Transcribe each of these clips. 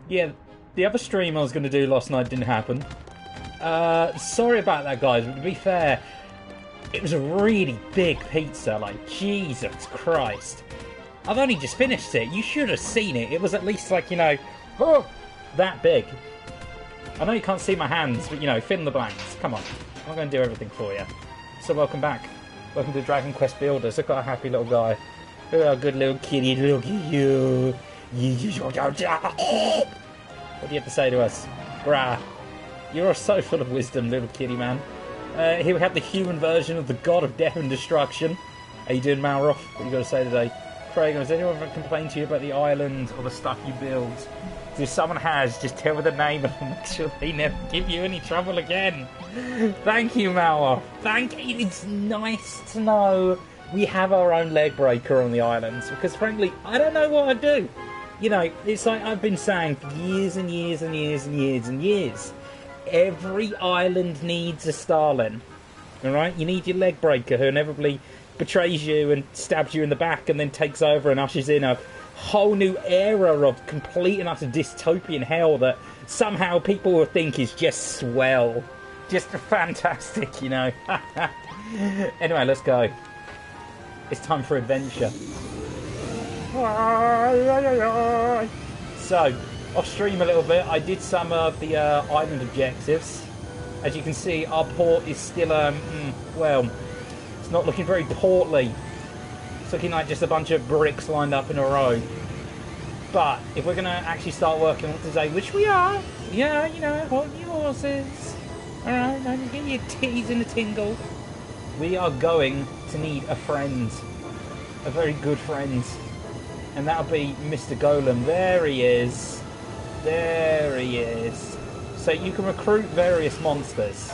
Yeah, the other stream I was going to do last night didn't happen. Sorry about that, guys, but to be fair, it was a really big pizza, like, Jesus Christ. I've only just finished it. You should have seen it. It was at least, like, you know, that big. I know you can't see my hands, but, you know, fill in the blanks. Come on. I'm going to do everything for you. So welcome back. Welcome to Dragon Quest Builders. Look at our happy little guy. Look at our good little kitty. Look at you. What do you have to say to us? Grah. You're so full of wisdom, little kitty man. Here we have the human version of the god of death and destruction. How you doing, Malroth? What you got to say today? Praygon, has anyone ever complained to you about the island or the stuff you build? If someone has, just tell me the name and I'll make sure they never give you any trouble again. Thank you, Malroth. Thank you. It's nice to know we have our own leg breaker on the islands, because frankly, I don't know what I'd do. You know, it's like I've been saying for years and years and years and years and years. Every island needs a Starling. Alright? You need your leg breaker who inevitably betrays you and stabs you in the back and then takes over and ushers in a whole new era of complete and utter dystopian hell that somehow people will think is just swell. Just fantastic, you know. Anyway, let's go. It's time for adventure. So, off stream a little bit, I did some of the island objectives. As you can see, our port is still, well, it's not looking very portly. It's looking like just a bunch of bricks lined up in a row. But if we're going to actually start working on today, which we are, yeah, you know, hold your horses. Alright, don't get your titties in a tingle. We are going to need a friend. A very good friend. And that'll be Mr. Golem. There he is. There he is. So you can recruit various monsters.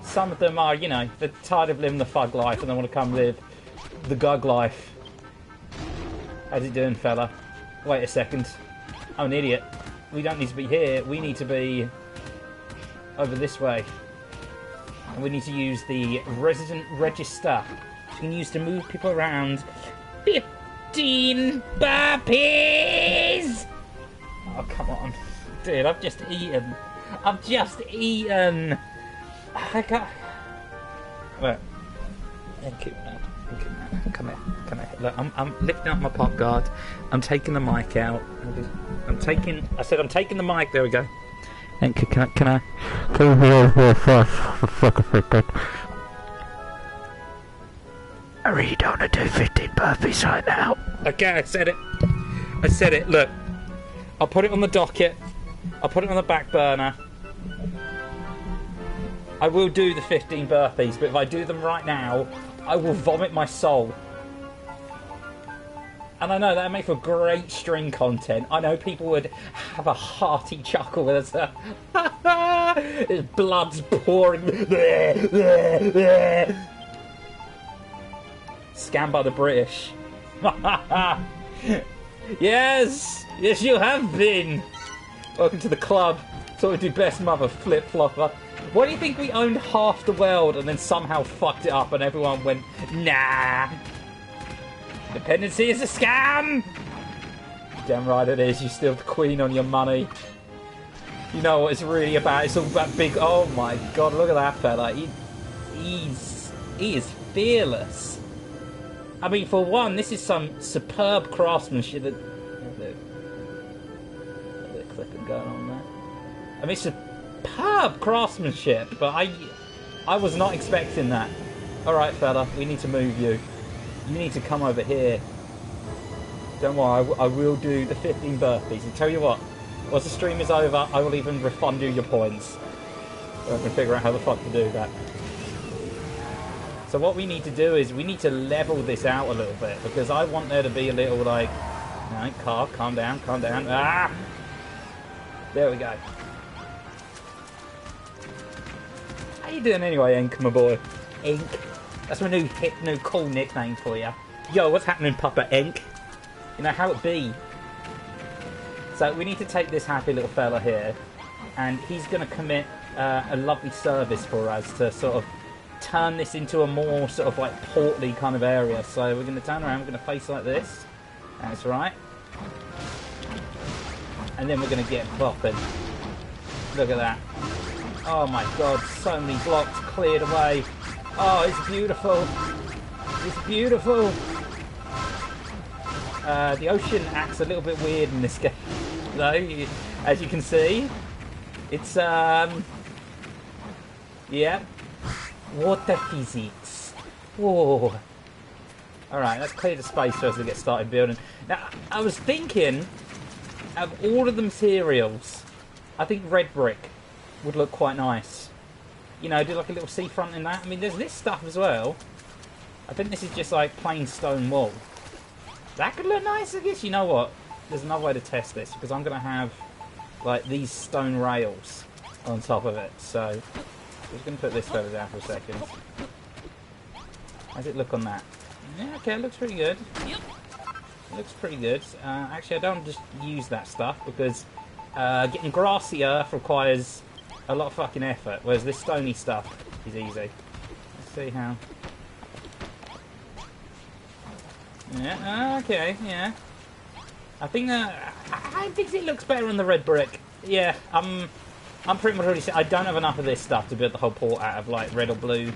Some of them are, you know, they're tired of living the fug life and they want to come live the gug life. How's it doing, fella? Wait a second. I'm an idiot. We don't need to be here. We need to be over this way. And we need to use the resident register. You can use to move people around. 15 burpees! Oh, come on. Dude, I've just eaten. I've just eaten. I got... Look. Thank you, man. Thank you, man. Come here. Come here. Look, I'm lifting up my pop guard. I'm taking the mic out. I'm taking... I said I'm taking the mic. There we go. Thank you. Can I... I really don't want to do 15 burpees right now. Okay, I said it. I said it. Look. I'll put it on the docket. I'll put it on the back burner. I will do the 15 burpees, but if I do them right now, I will vomit my soul. And I know that makes for great stream content. I know people would have a hearty chuckle with us. His blood's pouring. Scammed by the British. Yes! Yes, you have been! Welcome to the club. So we do best mother flip-flopper. Why do you think we owned half the world and then somehow fucked it up and everyone went, nah? Dependency is a scam! Damn right it is. You still the queen on your money. You know what it's really about. It's all about big... Oh my god, look at that fella. He is fearless. I mean, for one, this is some superb craftsmanship. There's a bit of clipping going on there. I mean, superb craftsmanship, but I was not expecting that. Alright, fella, we need to move you. You need to come over here. Don't worry, I will do the 15 burpees. And tell you what, once the stream is over, I will even refund you your points. I can figure out how the fuck to do that. So what we need to do is we need to level this out a little bit, because I want there to be a little like... Alright, car, calm down, calm down. Ah! There we go. How you doing anyway, Ink, my boy? Ink. That's my new hip, new cool nickname for you. Yo, what's happening, Papa Ink? You know how it be. So we need to take this happy little fella here, and he's going to commit a lovely service for us to sort of turn this into a more sort of like portly kind of area. So we're going to turn around, we're going to face like this. That's right. And then we're going to get popping. Look at that. Oh my god, so many blocks cleared away. Oh, it's beautiful. It's beautiful. The ocean acts a little bit weird in this game, though, as you can see. It's, yeah. Water physics. Whoa. Alright, let's clear the space first to get started building. Now, I was thinking, of all of the materials, I think red brick would look quite nice. You know, do like a little seafront in that. I mean, there's this stuff as well. I think this is just like plain stone wall. That could look nice, I guess. You know what? There's another way to test this, because I'm going to have like these stone rails on top of it. So, I'm just going to put this further down for a second. How does it look on that? Yeah, okay, it looks pretty good. It looks pretty good. Actually, I don't just use that stuff, because getting grassy earth requires a lot of fucking effort, whereas this stony stuff is easy. Let's see how... Yeah, okay, yeah. I think it looks better on the red brick. Yeah, I'm pretty much already... I don't have enough of this stuff to build the whole port out of, like, red or blue.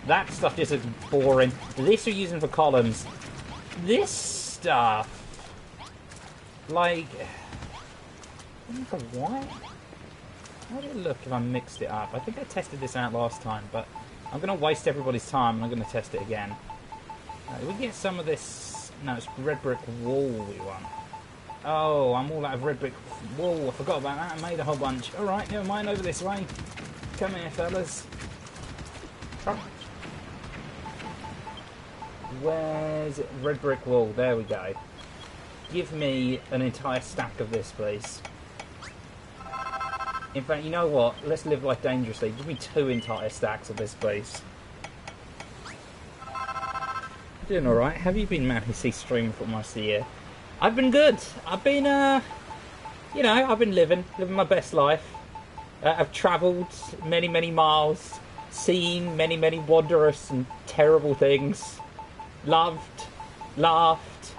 That stuff just looks boring. This we're using for columns. This stuff... Like... For white? How did it look if I mixed it up? I think I tested this out last time, but I'm going to waste everybody's time and I'm going to test it again. We get some of this... No, it's red brick wall we want. Oh, I'm all out of red brick wall. I forgot about that. I made a whole bunch. Alright, never mind, over this way. Come here, fellas. Oh. Where's it? Red brick wall? There we go. Give me an entire stack of this, please. In fact, you know what? Let's live life dangerously. Give me 2 entire stacks of this, please. Doing alright. Have you been mad to see streaming for almost a year? I've been good. I've been, you know, I've been living my best life. I've travelled many, many miles, seen many, many wondrous and terrible things, loved, laughed,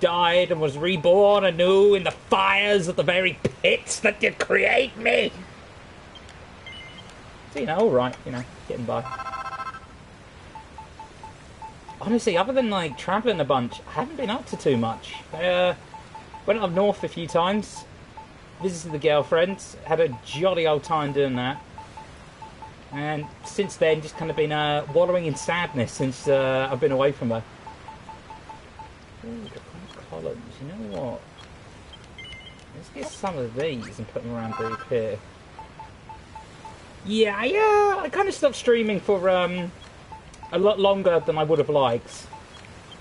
died and was reborn anew in the fires of the very pits that did create me. So, you know, alright, you know, getting by. Honestly, other than, like, travelling a bunch, I haven't been up to too much. Went up north a few times, visited the girlfriend, had a jolly old time doing that. And since then, just kind of been wallowing in sadness since I've been away from her. Ooh, the columns, you know what? Let's get some of these and put them around deep here. Yeah, I kind of stopped streaming for a lot longer than I would have liked.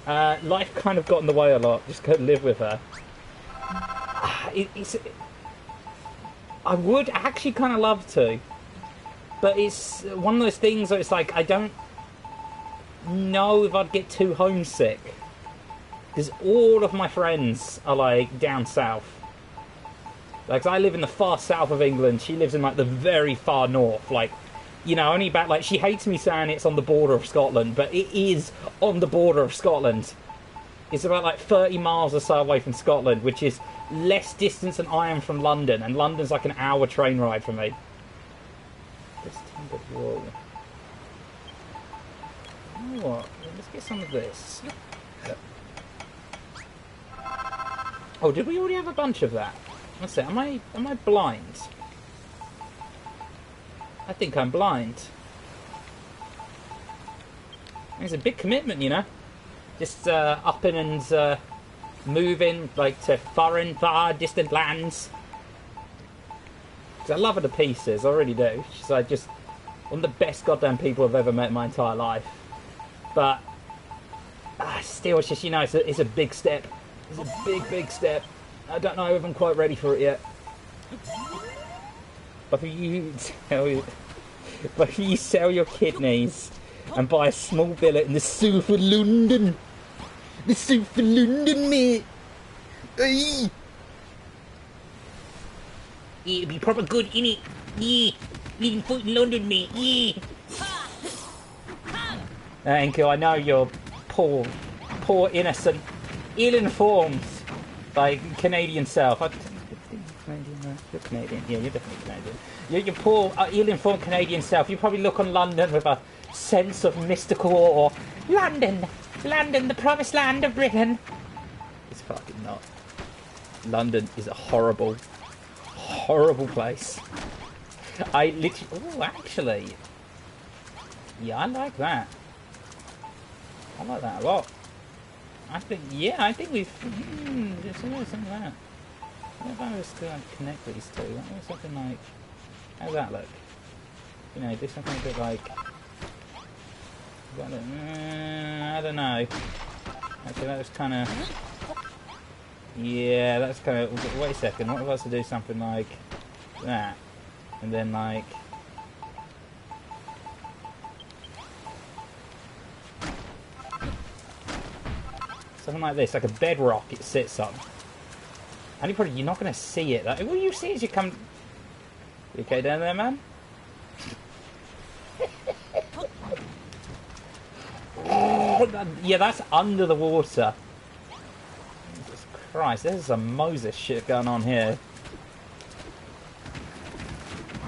Life kind of got in the way a lot, just couldn't live with her. I would actually kind of love to, but it's one of those things where it's like, I don't know if I'd get too homesick, because all of my friends are like down south. Like, I live in the far south of England, she lives in like the very far north, like, you know, only about, like, she hates me saying it's on the border of Scotland, but it is on the border of Scotland. It's about, like, 30 miles or so away from Scotland, which is less distance than I am from London, and London's like an hour train ride for me. This timbered wall. You know what? Let's get some of this. Oh, did we already have a bunch of that? Let's see, am I blind? I think I'm blind. It's a big commitment, you know. Just upping and moving, like, to foreign, far, distant lands. Because I love her to pieces, I really do. She's like just one of the best goddamn people I've ever met in my entire life. But still, it's just, you know, it's a big step. It's a big, big step. I don't know if I'm quite ready for it yet. But if you sell your kidneys and buy a small billet in the south of London, mate. Aye. Yeah, it'll be proper good, innit? Yeah, living foot in London, mate. Yeah. Anko, I know you're poor, innocent, ill-informed, like Canadian self. Canadian, right? You're Canadian. Yeah, you're definitely Canadian. Your poor, ill-informed Canadian self. You probably look on London with a sense of mystical awe. London, London, the promised land of Britain. It's fucking not. London is a horrible, horrible place. I literally... Oh, actually... Yeah, I like that. I like that a lot. I think we've... there's something like that. What if I was to like, connect these two? What was something like... How does that look? You know, do something a bit like... I don't know. Actually, that was kind of... Yeah, that's kind of... Wait a second, what if I was to do something like that? And then like... Something like this, like a bedrock it sits on. And you're not going to see it. All you see is you come... You okay down there, man? Yeah, that's under the water. Jesus Christ, there's some Moses shit going on here.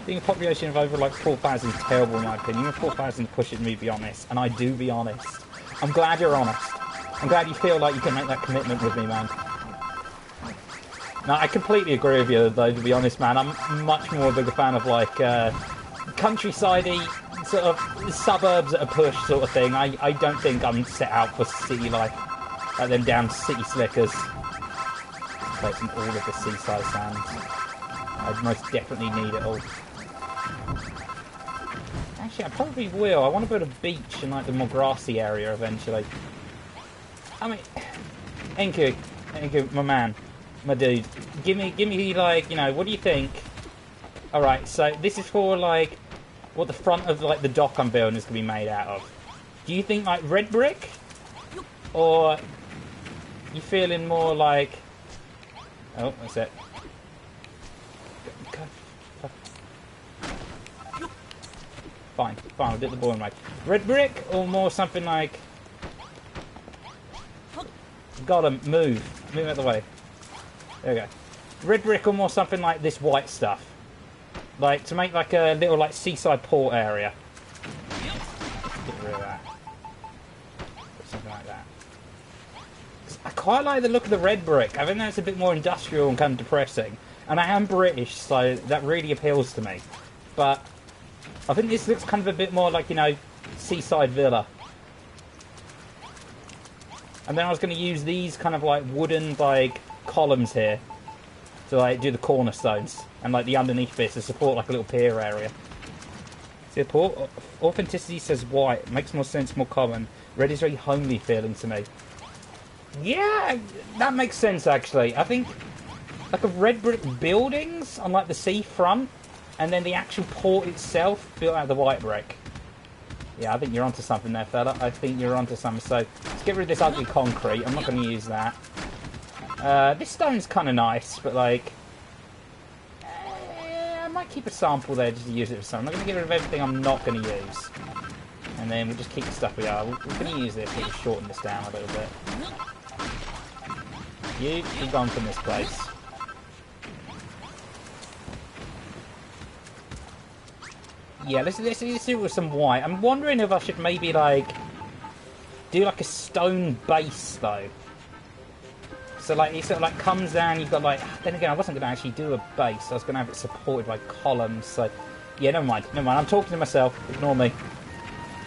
Being a population of over like 4,000 is terrible in my opinion. 4,000 push it, me to be honest. And I do be honest. I'm glad you're honest. I'm glad you feel like you can make that commitment with me, man. No, I completely agree with you, though, to be honest, man. I'm much more a bigger fan of, like, countryside-y, sort of, suburbs at a push sort of thing. I don't think I'm set out for city life. Like them down city slickers. Taking all of the seaside sands. I most definitely need it all. Actually, I probably will. I want to build a beach in, like, the more grassy area eventually. I mean, Enku, my man, my dude, give me like, you know, what do you think? All right, so this is for like what the front of like the dock I'm building is gonna be made out of. Do you think like red brick, or you feeling more like? Oh, that's it. Fine, I'll do the boring way. Red brick, or more something like? Gotta move out of the way. There we go. Red brick or more something like this white stuff. Like, to make like a little like seaside port area. Get rid of that. Something like that. I quite like the look of the red brick. I think that's a bit more industrial and kind of depressing. And I am British, so that really appeals to me. But I think this looks kind of a bit more like, you know, seaside villa. And then I was going to use these kind of like wooden like columns here to like do the cornerstones and like the underneath bits to support like a little pier area. See, authenticity says white. It makes more sense, more common. Red is very homely feeling to me. Yeah, that makes sense actually. I think like a red brick buildings on like the seafront, and then the actual port itself built out of the white brick. Yeah, I think you're onto something there, fella. I think you're onto something. So, let's get rid of this ugly concrete. I'm not going to use that. This stone's kind of nice, but like... I might keep a sample there just to use it for something. I'm not going to get rid of everything I'm not going to use. And then we'll just keep the stuff we are. We're going to use this. We'll just shorten this down a little bit. You be gone from this place. Yeah, let's do it with some white. I'm wondering if I should maybe, like, do, like, a stone base, though. So, like, it sort of, like, comes down, you've got, like... Then again, I wasn't going to actually do a base. I was going to have it supported by columns, so... Yeah, never mind. I'm talking to myself. Ignore me.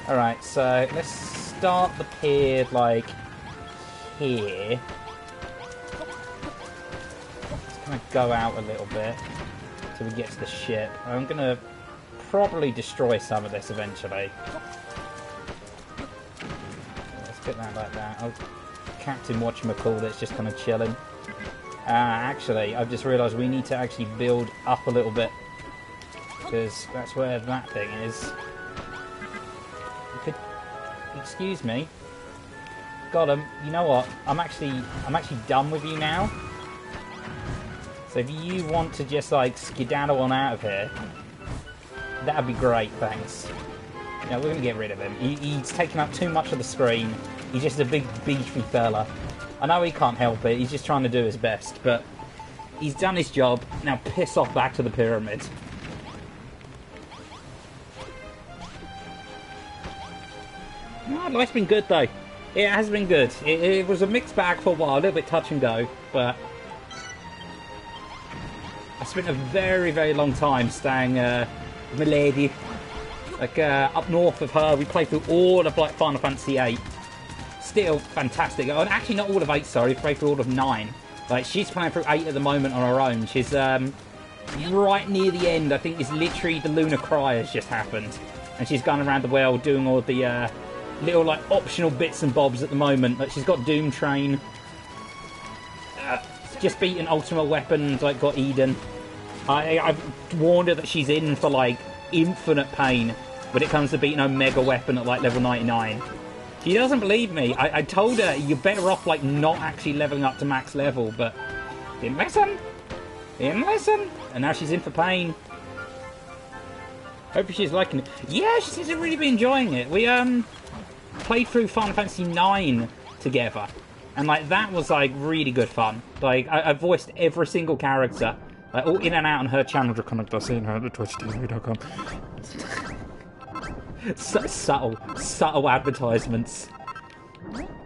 Alright, so let's start the pier, like, here. Let's kind of go out a little bit till we get to the ship. I'm going to... probably destroy some of this eventually. Let's get that like that. Oh, Captain Whatchamacallit's just kind of chilling. Actually, I've just realised we need to actually build up a little bit, because that's where that thing is. You could, excuse me. Got him. You know what? I'm actually done with you now. So if you want to just like skedaddle on out of here. That'd be great, thanks. Yeah, we're going to get rid of him. He's taking up too much of the screen. He's just a big, beefy fella. I know he can't help it. He's just trying to do his best, but He's done his job. Now piss off back to the pyramid. Oh, life's been good though. It has been good. It was a mixed bag for a while, a little bit touch and go, but I spent a very, very long time staying with my lady. Like up north of her, we played through all of like Final Fantasy VIII. Still fantastic. Oh, actually, not all of 8. Sorry, played through all of 9. Like she's playing through 8 at the moment on her own. She's right near the end. I think it's literally the Lunar Cry has just happened, and she's gone around the world doing all the little like optional bits and bobs at the moment. Like she's got Doom Train, just beaten Ultimate Weapons, like got Eden. I've warned her that she's in for like infinite pain when it comes to beating Omega Weapon at like level 99. She doesn't believe me. I told her you're better off like not actually leveling up to max level, but didn't listen. Didn't listen. And now she's in for pain. Hope she's liking it. Yeah, she seems to really be enjoying it. We played through Final Fantasy 9 together, and like that was like really good fun. Like I voiced every single character, like all in and out on her channel. Seeing her at twitchtv.com. subtle advertisements.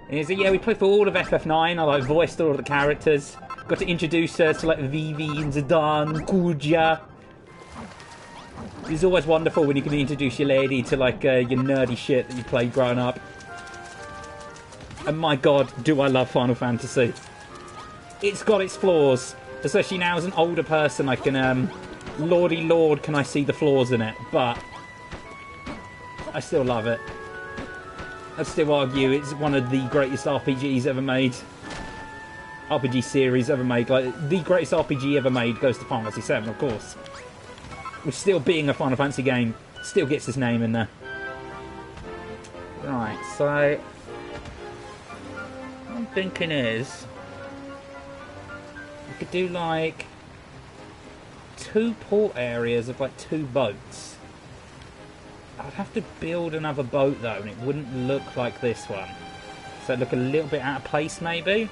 And so, yeah, we played for all of FF9. I like voiced all of the characters. Got to introduce her to like Vivi and Zidane, Kuja. It's always wonderful when you can introduce your lady to like your nerdy shit that you played growing up. And my god, do I love Final Fantasy. It's got its flaws. Especially now as an older person, I can, lordy lord, can I see the flaws in it. But I still love it. I'd still argue it's one of the greatest RPGs ever made. RPG series ever made. Like, the greatest RPG ever made goes to Final Fantasy VII, of course. Which, still being a Final Fantasy game, still gets his name in there. Right, so what I'm thinking is we could do like 2 port areas of like 2 boats. I'd have to build another boat though, and it wouldn't look like this one. So it'd look a little bit out of place maybe.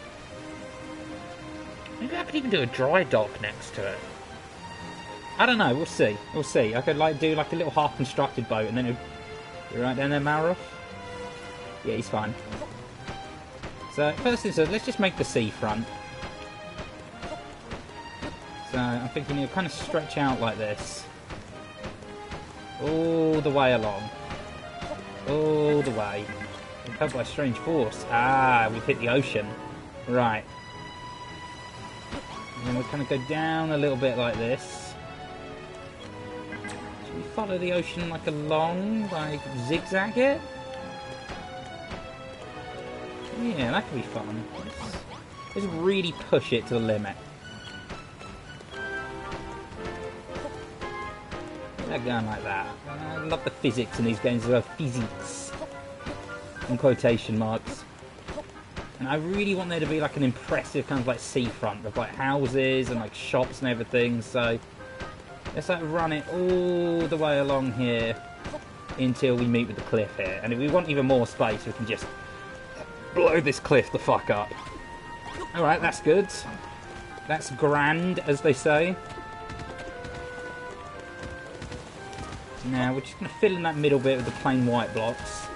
Maybe I could even do a dry dock next to it. I don't know, we'll see. We'll see. I could like do like a little half-constructed boat, and then it'd be right down there, Maroth. Yeah, he's fine. So first thing, so let's just make the seafront. So I'm thinking you'll kind of stretch out like this. All the way along. All the way. We're covered by a strange force. Ah, we've hit the ocean. Right. And then we'll kind of go down a little bit like this. Should we follow the ocean like along? Like zigzag it? Yeah, that could be fun. Let's really push it to the limit. They're going like that. I love the physics in these games as well. Physics. In quotation marks. And I really want there to be like an impressive kind of like seafront with like houses and like shops and everything. So let's like run it all the way along here until we meet with the cliff here. And if we want even more space, we can just blow this cliff the fuck up. Alright, that's good. That's grand, as they say. Now we're just going to fill in that middle bit with the plain white blocks,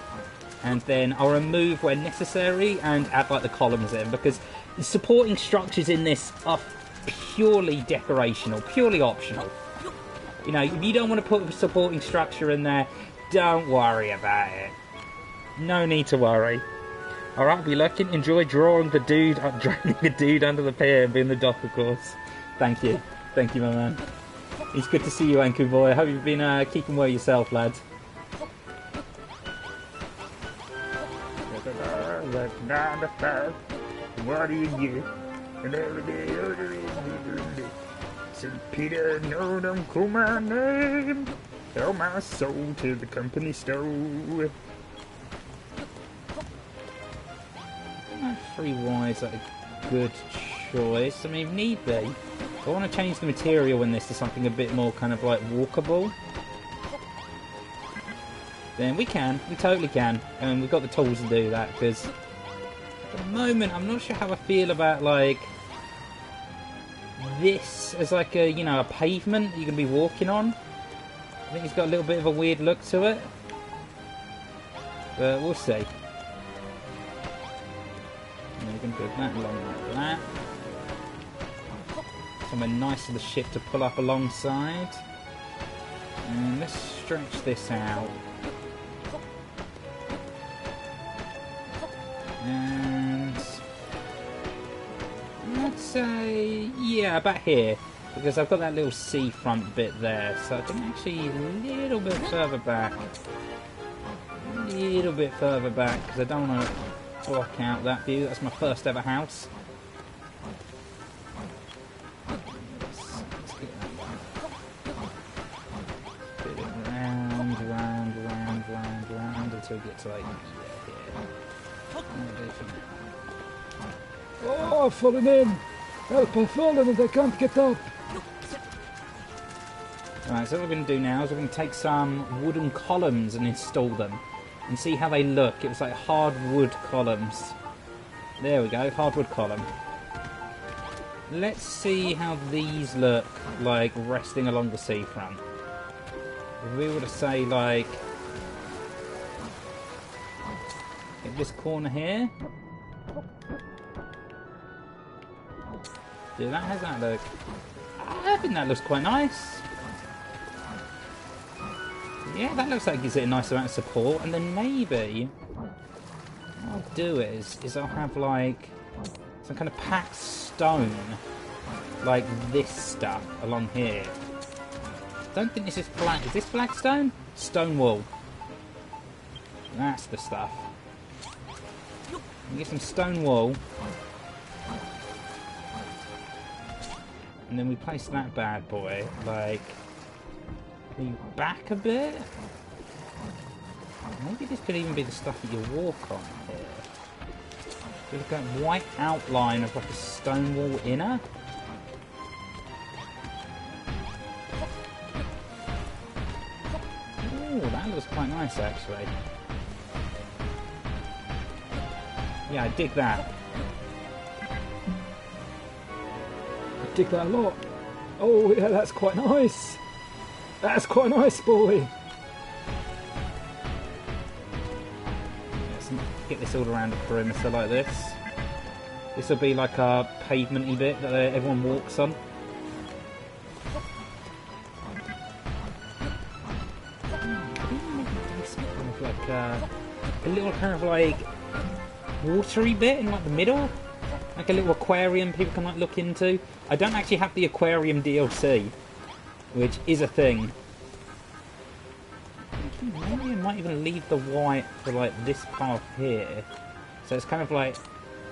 and then I'll remove where necessary and add like the columns in, because the supporting structures in this are purely decorational, purely optional. You know, if you don't want to put a supporting structure in there, don't worry about it. No need to worry. Alright, be lucky. Enjoy drawing the dude, dragging the dude under the pier and being the dock, of course. Thank you. Thank you, my man. It's good to see you, Anku boy. I hope you've been keeping well yourself, lad. What do you St. Peter, no, don't call my name. Sell my soul to the company store. 3 Ys are a good choice. I mean, if need be. I want to change the material in this to something a bit more kind of like walkable. Then we can. We totally can. And we've got the tools to do that, because at the moment I'm not sure how I feel about like this as like a, you know, a pavement you're going to be walking on. I think it's got a little bit of a weird look to it. But we'll see. And we're going to build that along like that. Somewhere nice for the ship to pull up alongside. And let's stretch this out. And let's say, yeah, about here. Because I've got that little seafront bit there. So I can actually a little bit further back. A little bit further back. Because I don't want to block out that view. That's my first ever house. Until we get to like here. Oh, I've fallen in! Help, I've fallen and I can't get up! Right, so what we're going to do now is we're going to take some wooden columns and install them. And see how they look. It was like hardwood columns. There we go, hardwood column. Let's see how these look like resting along the seafront. If we were to say like... this corner here. Dude, how's that look? I think that looks quite nice. Yeah, that looks like it gives it a nice amount of support. And then maybe what I'll do is I'll have like some kind of packed stone, like this stuff along here. Don't think this is flat. Is this flagstone? Stone wall. That's the stuff. Get some stone wall, and then we place that bad boy like back a bit. Maybe this could even be the stuff that you walk on here. Look at that white outline of like a stone wall inner. Ooh, that looks quite nice actually. Yeah, I dig that. I dig that a lot. Oh yeah, that's quite nice. That's quite nice, boy. Let's get this all around the perimeter like this. This will be like a pavementy bit that everyone walks on. Like a little kind of like watery bit in like the middle, like a little aquarium people can like look into. I don't actually have the aquarium DLC, which is a thing. Maybe I might even leave the white for like this path here, so it's kind of like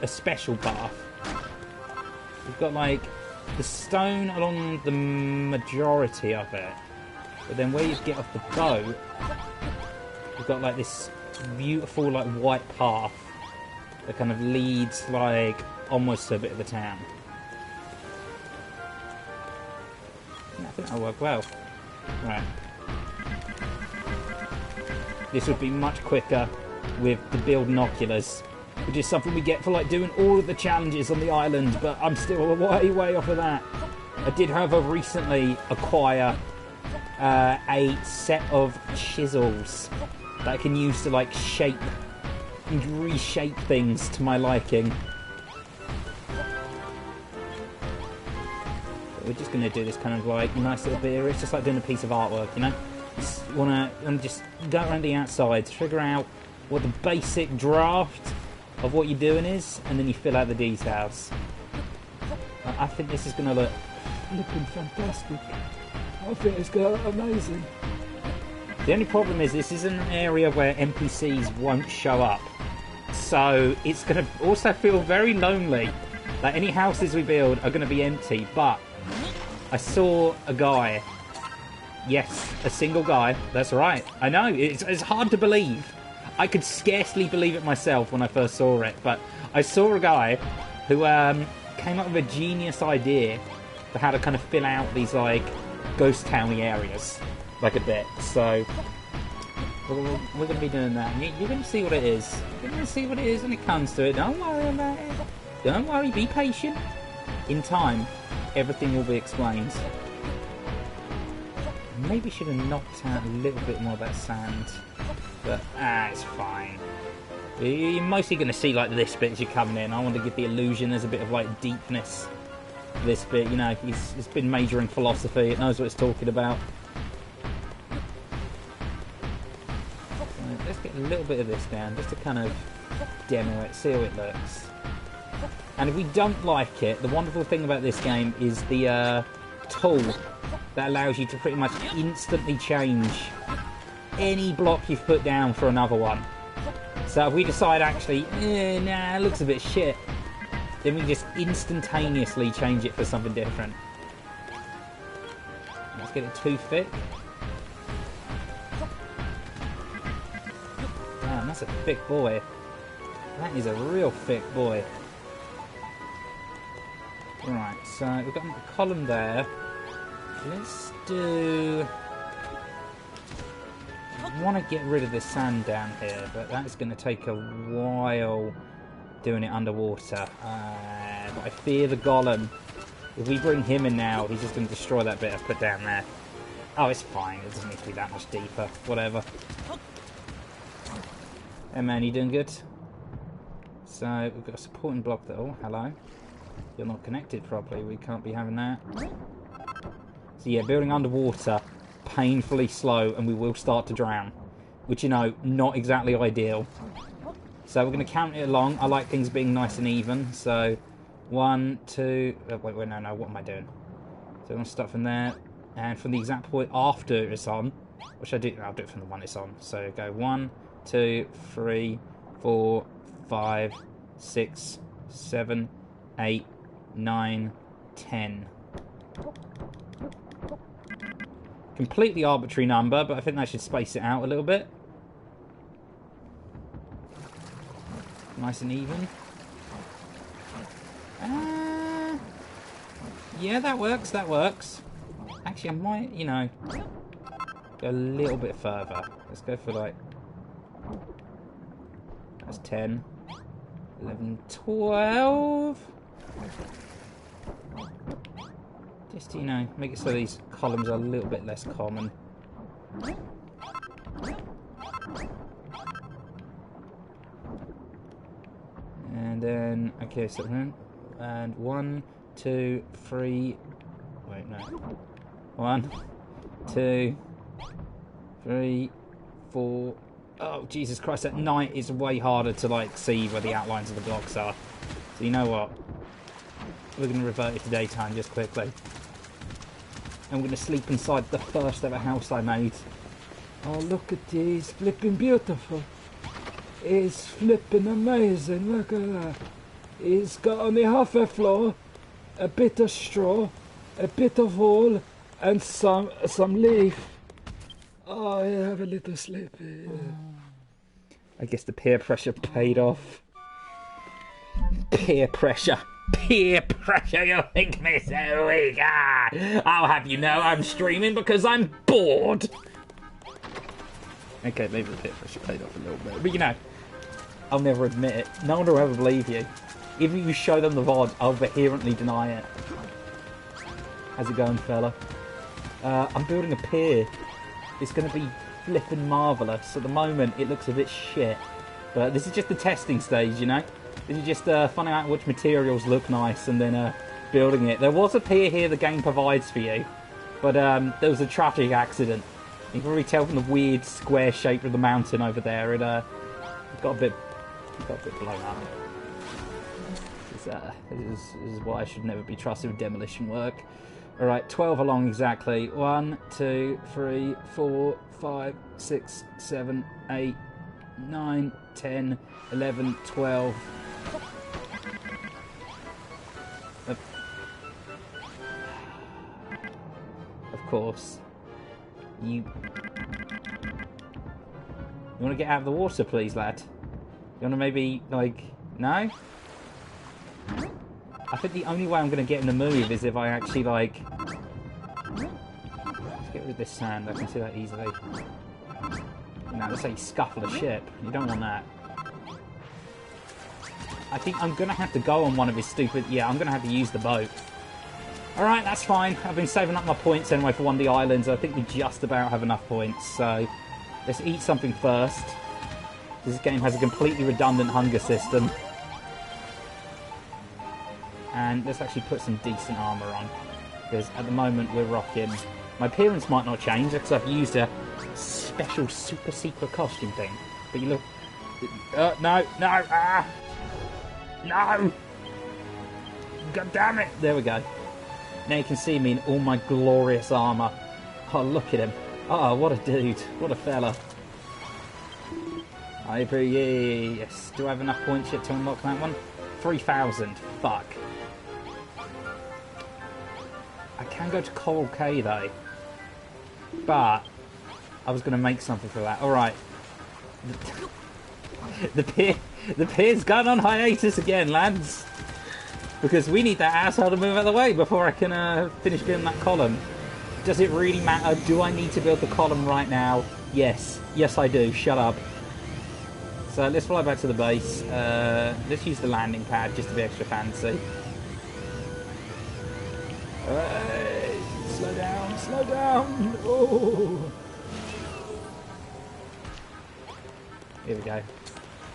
a special path. We've got like the stone along the majority of it, but then where you get off the boat, we've got like this beautiful like white path that kind of leads like almost to a bit of a town. I think that'll work well. Right. This would be much quicker with the build binoculars, which is something we get for like doing all of the challenges on the island, but I'm still way off of that. I did, however, recently acquire a set of chisels that I can use to like shape and reshape things to my liking. But we're just going to do this kind of like nice little bit. It's just like doing a piece of artwork, you know? Just want to just go around the outsides, figure out what the basic draft of what you're doing is, and then you fill out the details. I think this is going to look flipping fantastic. I think it's going to look amazing. The only problem is this is an area where NPCs won't show up, so it's going to also feel very lonely. Like any houses we build are going to be empty, but I saw a guy. Yes, a single guy. That's right. I know, it's hard to believe. I could scarcely believe it myself when I first saw it, but I saw a guy who came up with a genius idea for how to kind of fill out these like ghost towny areas like a bit. So we're going to be doing that. You're going to see what it is. You're going to see what it is when it comes to it. Don't worry about it. Don't worry. Be patient. In time, everything will be explained. Maybe should have knocked out a little bit more of that sand. But, it's fine. You're mostly going to see, like, this bit as you're coming in. I want to give the illusion there's a bit of, like, deepness to this bit. You know, it's been majoring philosophy. It knows what it's talking about. So let's get a little bit of this down, just to kind of demo it, see how it looks. And if we don't like it, the wonderful thing about this game is the tool that allows you to pretty much instantly change any block you've put down for another one. So if we decide actually, nah, it looks a bit shit, then we just instantaneously change it for something different. Let's get it too thick. Damn, that's a thick boy. That is a real thick boy. Right, so we've got a column there. Let's do... I want to get rid of the sand down here, but that's going to take a while doing it underwater. But I fear the golem. If we bring him in now, he's just going to destroy that bit I put down there. Oh, it's fine. It doesn't need to be that much deeper. Whatever. Hey man, you doing good? So, we've got a supporting block there. Oh, hello. You're not connected properly. We can't be having that. So yeah, building underwater, painfully slow, and we will start to drown. Which, you know, not exactly ideal. So we're going to count it along. I like things being nice and even. So, 1, 2... Oh, wait, no, what am I doing? So I'm going to start from there. And from the exact point after it's on, what should I do? I'll do it from the one it's on. So go 1, 2, 3, 4, 5, 6, 7, 8, 9, 10. Completely arbitrary number, but I think that should space it out a little bit. Nice and even. Yeah, that works, that works. Actually, I might, you know, go a little bit further. Let's go for like... That's 10. 11, 12... Just, you know, make it so these columns are a little bit less common. And then, okay, so and 1, 2, 3. Wait, no. 1, 2, 3, 4. Oh, Jesus Christ! At night is way harder to like see where the outlines of the blocks are. So you know what? We're going to revert it to daytime just quickly. And we're going to sleep inside the first ever house I made. Oh, look at these. Flipping beautiful. It's flipping amazing. Look at that. It's got only half a floor, a bit of straw, a bit of wool, and some leaf. Oh, I have a little sleep here. I guess the peer pressure paid off. Peer pressure. Peer pressure, you think me so weak? I'll have you know I'm streaming because I'm bored. Okay, maybe the peer pressure paid off a little bit. But you know, I'll never admit it. No one will ever believe you. Even if you show them the VOD, I'll vehemently deny it. How's it going, fella? I'm building a pier. It's going to be flipping marvellous. At the moment, it looks a bit shit. But this is just the testing stage, you know? This is just finding out which materials look nice and then building it. There was a pier here the game provides for you. But there was a tragic accident. You can probably tell from the weird square shape of the mountain over there. It got a bit blown up. This is why I should never be trusted with demolition work. Alright, 12 along exactly. 1, 2, 3, 4, 5, 6, 7, 8, 9, 10, 11, 12. Of course. You want to get out of the water, please, lad? You want to maybe, like... No? I think the only way I'm going to get in the move is if I actually, like... Let's get rid of this sand. I can see that easily. No, let's say scuffle a ship. You don't want that. I think I'm going to have to go on one of his stupid... Yeah, I'm going to have to use the boat. Alright, that's fine. I've been saving up my points anyway for one of the islands. I think we just about have enough points. So, let's eat something first. This game has a completely redundant hunger system. And let's actually put some decent armour on. Because at the moment we're rocking... My appearance might not change because I've used a special super secret costume thing. But you look... no! No! God damn it! There we go. Now you can see me in all my glorious armour. Oh, look at him. Oh, what a dude. What a fella. Yes. Do I have enough points yet to unlock that one? 3,000. Fuck. I can go to Coral Cay though. But I was going to make something for that. Alright. The pier's gone on hiatus again, lads. Because we need that asshole to move out of the way before I can finish building that column. Does it really matter? Do I need to build the column right now? Yes. Yes, I do. Shut up. So let's fly back to the base. Let's use the landing pad just to be extra fancy. Slow down, slow down. Oh. Here we go.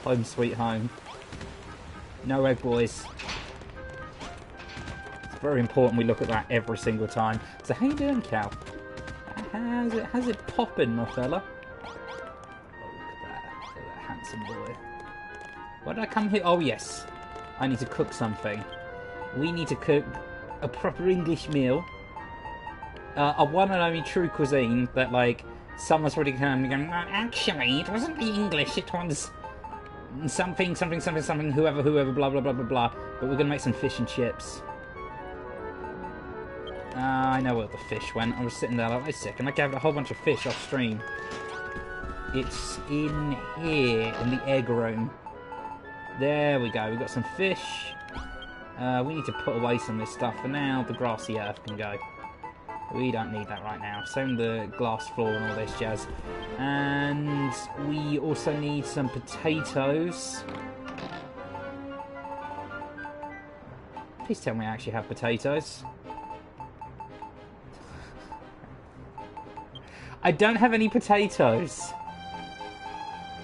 Home sweet home. No egg, boys. It's very important we look at that every single time. So how you doing, Cal? How's it popping, my fella? Oh, look at that handsome boy. Why did I come here? Oh yes, I need to cook something. We need to cook a proper English meal. A one and only true cuisine that, like, someone's already come and going, well, actually, it wasn't the English, it was something, whoever, blah, blah, blah, blah, blah. But we're going to make some fish and chips. I know where the fish went. I was sitting there like, wait a second, I gathered a whole bunch of fish off stream. It's in here, in the egg room. There we go, we've got some fish. We need to put away some of this stuff for now. The grassy earth can go. We don't need that right now. Same with the glass floor and all this jazz. And we also need some potatoes. Please tell me I actually have potatoes. I don't have any potatoes.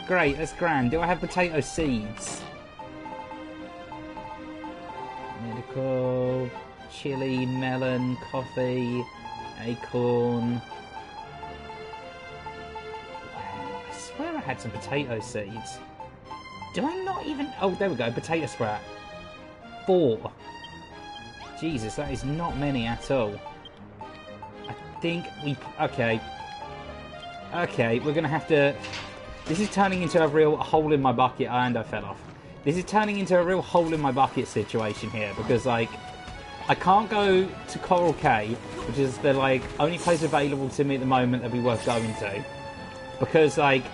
Great, that's grand. Do I have potato seeds? Medical, chili, melon, coffee, acorn. I swear I had some potato seeds. Do I not even... Oh, there we go, potato sprout. 4. Jesus, that is not many at all. I think we... Okay. Okay, we're going to have to... This is turning into a real hole in my bucket, and I fell off. This is turning into a real hole in my bucket situation here, because, like, I can't go to Coral Cay, which is the, like, only place available to me at the moment that'd be worth going to, because, like,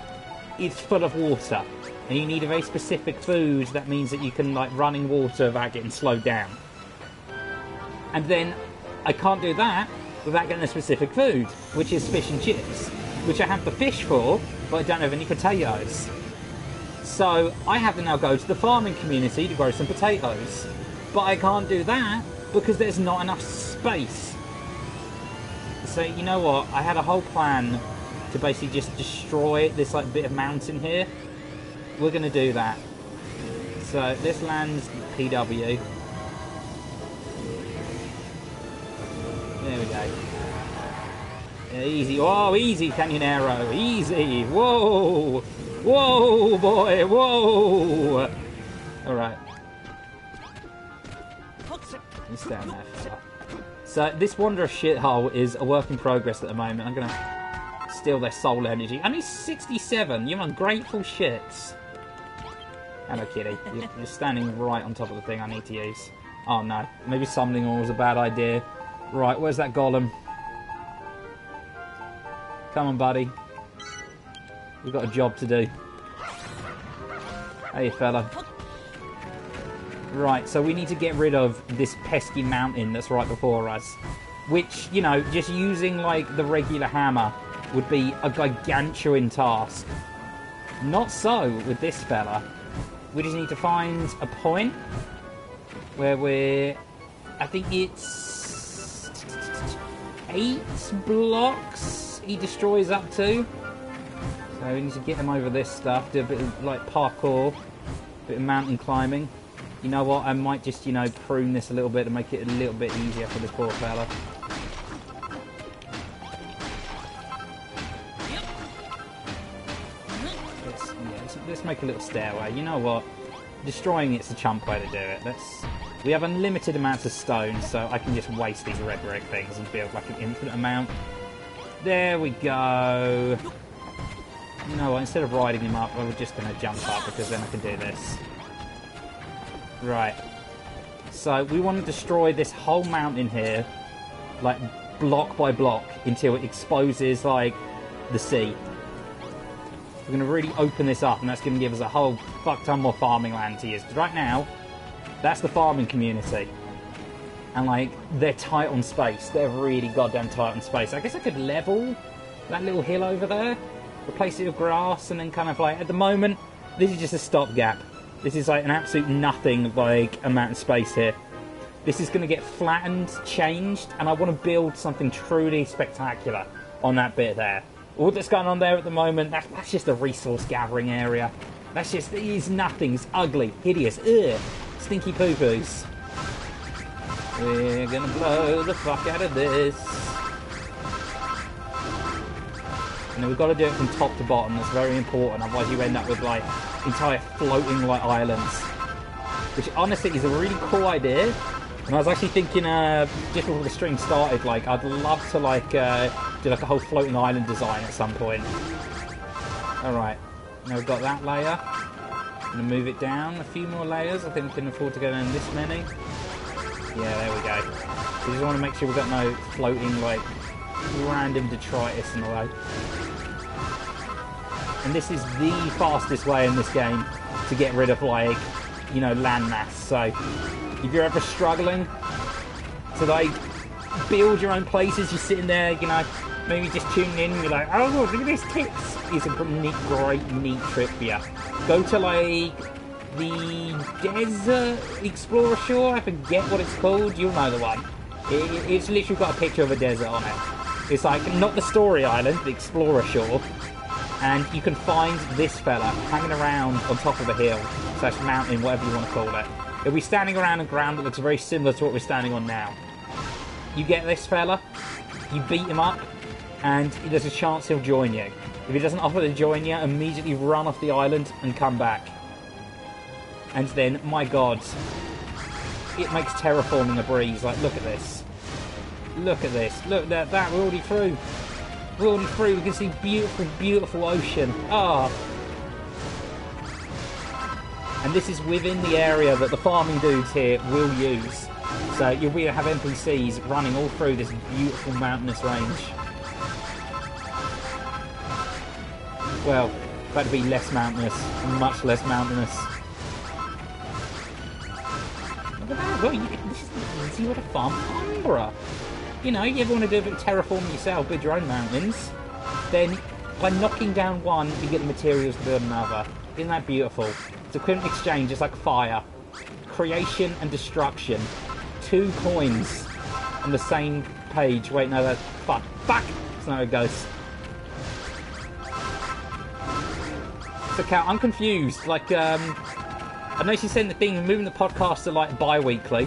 it's full of water, and you need a very specific food that means that you can, like, run in water without getting slowed down. And then I can't do that without getting a specific food, which is fish and chips, which I have the fish for, but I don't have any potatoes. So I have to now go to the farming community to grow some potatoes. But I can't do that because there's not enough space. So you know what? I had a whole plan to basically just destroy this like bit of mountain here. We're going to do that. So this lands PW. There we go. Easy. Oh, easy, Canyonero. Easy. Whoa. Whoa, boy. Whoa. All right. You stay on there, fella. So this Wanderer shithole is a work in progress at the moment. I'm going to steal their soul energy. Only 67. You ungrateful shits. Hello, kitty. You're standing right on top of the thing I need to use. Oh, no. Maybe summoning all was a bad idea. Right, where's that golem? Come on, buddy. We've got a job to do. Hey, fella. Right, so we need to get rid of this pesky mountain that's right before us. Which, you know, just using, like, the regular hammer would be a gargantuan task. Not so with this fella. We just need to find a point where we're... I think it's... 8 blocks he destroys up to. So we need to get him over this stuff, do a bit of like parkour, a bit of mountain climbing. You know what, I might just, you know, prune this a little bit to make it a little bit easier for this poor fella. Let's make a little stairway. You know what? Destroying it's a chump way to do it. We have unlimited amounts of stone, so I can just waste these red brick things and build like an infinite amount. There we go. You know what? Instead of riding him up, we're just going to jump up because then I can do this. Right. So we want to destroy this whole mountain here, like block by block, until it exposes like the sea. We're going to really open this up, and that's going to give us a whole fuck ton more farming land to use. Because right now, that's the farming community. And, like, they're tight on space. They're really goddamn tight on space. I guess I could level that little hill over there, replace it with grass, and then kind of, like, at the moment, this is just a stopgap. This is, like, an absolute nothing, like, amount of space here. This is going to get flattened, changed, and I want to build something truly spectacular on that bit there. All that's going on there at the moment, that's just a resource gathering area. That's just, it is nothing. It's ugly, hideous, ugh, stinky poo-poos. We're gonna blow the fuck out of this. And then we've got to do it from top to bottom. That's very important. Otherwise you end up with like entire floating like islands. Which honestly is a really cool idea. And I was actually thinking, just before the stream started, like, I'd love to, like, do, like, a whole floating island design at some point. Alright. Now we've got that layer. I'm going to move it down a few more layers. I think we can afford to go down this many. Yeah, there we go. We just want to make sure we've got no floating, like, random detritus in the way. And this is the fastest way in this game to get rid of, like, you know, landmass. So if you're ever struggling to, like, build your own places, you're sitting there, you know, maybe just tuning in and you're like, oh, look at this tips. It's a great, neat trick for you. Go to, like, the Desert Explorer Shore. I forget what it's called. You'll know the one. It's literally got a picture of a desert on it. It's like, not the Story Island, the Explorer Shore. And you can find this fella hanging around on top of a hill, / mountain, whatever you want to call it. He'll be standing around on ground that looks very similar to what we're standing on now. You get this fella, you beat him up, and there's a chance he'll join you. If he doesn't offer to join you, immediately run off the island and come back. And then, my god, it makes terraforming a breeze. Like, look at this. Look at this. Look at that. We're already through. We're already through. We can see beautiful, beautiful ocean. Ah. And this is within the area that the farming dudes here will use. So you'll be able to have NPCs running all through this beautiful mountainous range. Well, that'd be less mountainous, much less mountainous. Look at that, well, this is the easy way to farm Umbra. You know, you ever want to do a bit of terraforming yourself, build your own mountains, then by knocking down one, you get the materials to build another. Isn't that beautiful? It's equivalent exchange, it's like fire. Creation and destruction. 2 coins on the same page. Wait, no, that's... Fuck. Fuck! That's not how it goes. So, Cal, I'm confused. Like, I know she's saying the thing, moving the podcast to, like, bi-weekly.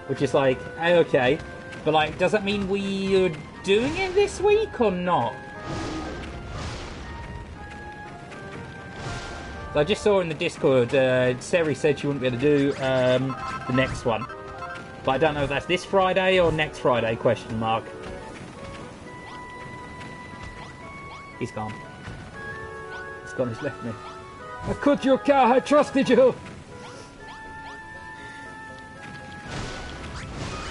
Which is, like, okay. But, like, does that mean we are doing it this week or not? I just saw in the Discord, Seri said she wouldn't be able to do the next one. But I don't know if that's this Friday or next Friday, question mark. He's gone. He's gone, he's left me. I cut your car, I trusted you.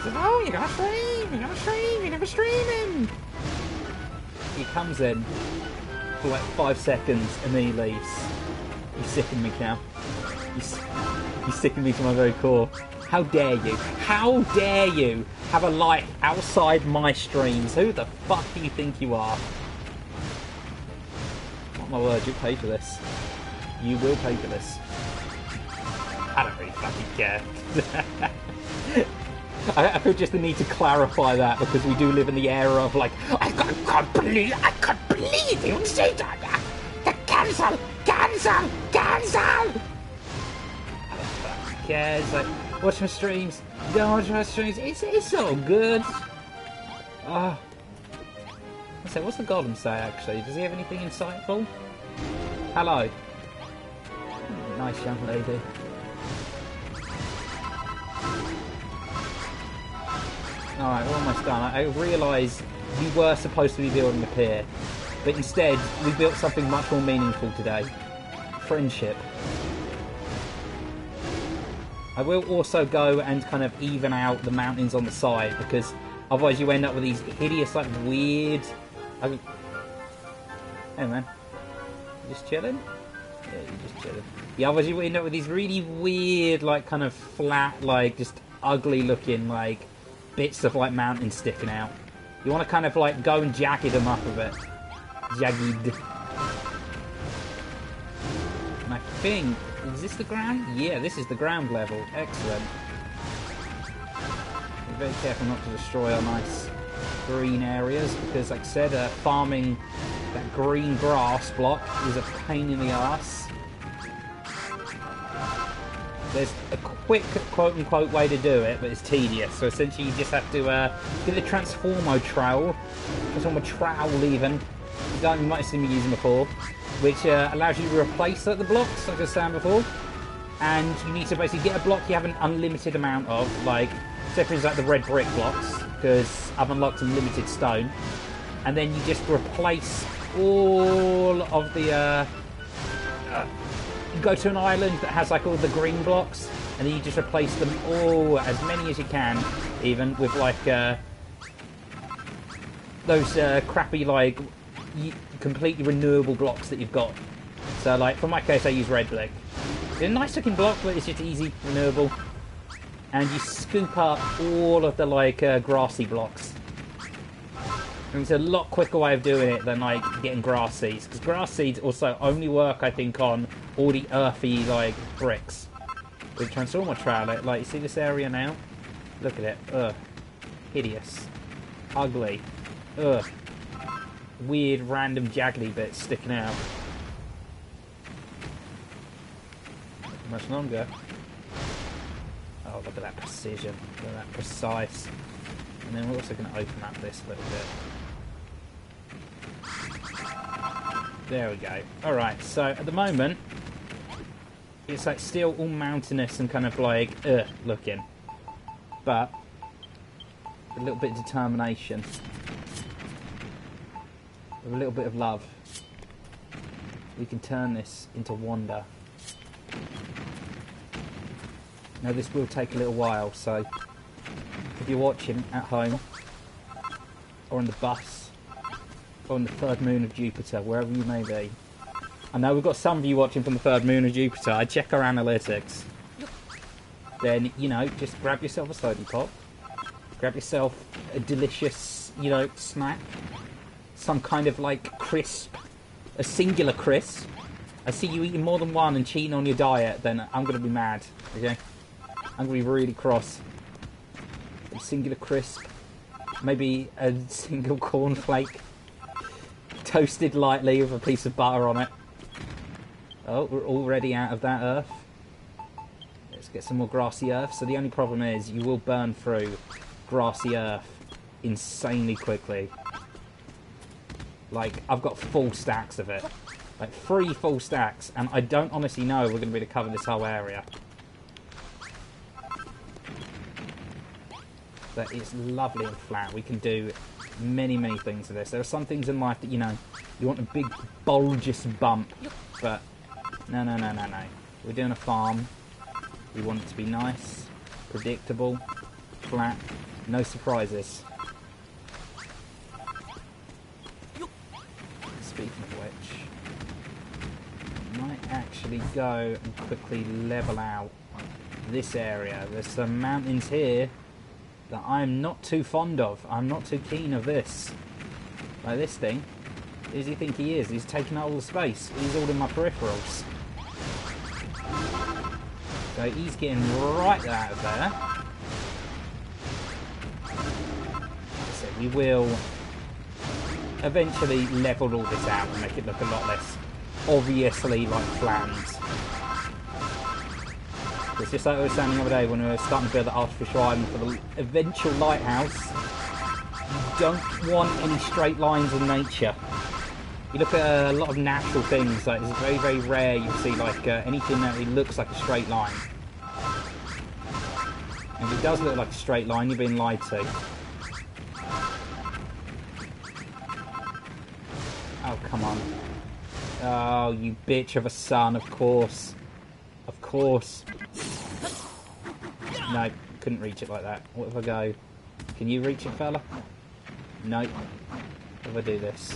Oh, you're gonna stream, you're never streaming. He comes in for like 5 seconds and then he leaves. You sicken me, Cal. You sicken me to my very core. How dare you? How dare you have a life outside my streams? Who the fuck do you think you are? Not my word, you'll pay for this. You will pay for this. I don't really fucking care. I feel just the need to clarify that because we do live in the era of like, I can't believe you would say that. Cancel. Yeah, it's like, watch my streams. Don't watch my streams. It's all good. I say, what's the golem say actually? Does he have anything insightful? Hello. Nice young lady. Alright, we're almost done. I realise we were supposed to be building a pier, but instead we built something much more meaningful today. Friendship. I will also go and kind of even out the mountains on the side, because otherwise you end up with these hideous, like, weird... Hey man. You just chilling? Yeah, you're just chilling. Yeah, otherwise you end up with these really weird, like, kind of flat, like, just ugly looking, like, bits of, like, mountain sticking out. You want to kind of, like, go and jagged them up a bit. Jagged. And I think... Is this the ground? Yeah, this is the ground level. Excellent. Be very careful not to destroy our nice green areas, because, like I said, farming that green grass block is a pain in the arse. There's a quick, quote-unquote, way to do it, but it's tedious. So essentially you just have to get the Transformo trowel even. You might have seen me using before, which allows you to replace the blocks, like I was saying before. And you need to basically get a block you have an unlimited amount of, like, say for instance like the red brick blocks, because I've unlocked unlimited stone. And then you just replace all of the... you go to an island that has like all the green blocks, and then you just replace them all, as many as you can, even with like those crappy like completely renewable blocks that you've got. So like for my case I use red brick. It's a nice looking block, but it's just easy, renewable, and you scoop up all of the like grassy blocks. And it's a lot quicker way of doing it than like getting grass seeds, because grass seeds also only work I think on all the earthy like bricks. With Transformer Trowel, like you see this area now? Look at it. Ugh. Hideous. Ugly. Ugh. Weird random jaggedy bits sticking out. Not much longer. Oh, look at that precision. Look at that precise. And then we're also going to open up this a little bit. There we go. Alright, so at the moment, it's like still all mountainous and kind of like, looking. But, a little bit of determination. With a little bit of love. We can turn this into wonder. Now this will take a little while, so if you're watching at home, or on the bus, on the third moon of Jupiter, wherever you may be. I know we've got some of you watching from the third moon of Jupiter. I check our analytics. Then, you know, just grab yourself a soda pop. Grab yourself a delicious, you know, snack. Some kind of, like, crisp. A singular crisp. I see you eating more than one and cheating on your diet, then I'm going to be mad. Okay? I'm going to be really cross. A singular crisp. Maybe a single cornflake. Toasted lightly with a piece of butter on it. Oh, we're already out of that earth. Let's get some more grassy earth. So the only problem is you will burn through grassy earth insanely quickly. Like, I've got full stacks of it. Like, 3 full stacks. And I don't honestly know we're going to be able to cover this whole area. But it's lovely and flat. We can do many, many things with this. There are some things in life that, you know, you want a big, bulgeous bump. But, no. We're doing a farm. We want it to be nice, predictable, flat, no surprises. Speaking of which, I might actually go and quickly level out this area. There's some mountains here that I'm not too fond of. I'm not too keen of this. Like this thing. Who does he think he is? He's taking up all the space. He's all in my peripherals. So he's getting right out of there. We will eventually level all this out and make it look a lot less obviously like plans. It's just like we were saying the other day when we were starting to build the artificial island for the eventual lighthouse. You don't want any straight lines in nature. You look at a lot of natural things, like it's very, very rare you see like anything that it looks like a straight line. And if it does look like a straight line, you're being lied to. Oh, come on. Oh, you bitch of a son, of course. Of course. No, couldn't reach it like that. What if I go? Can you reach it, fella? No. What if I do this?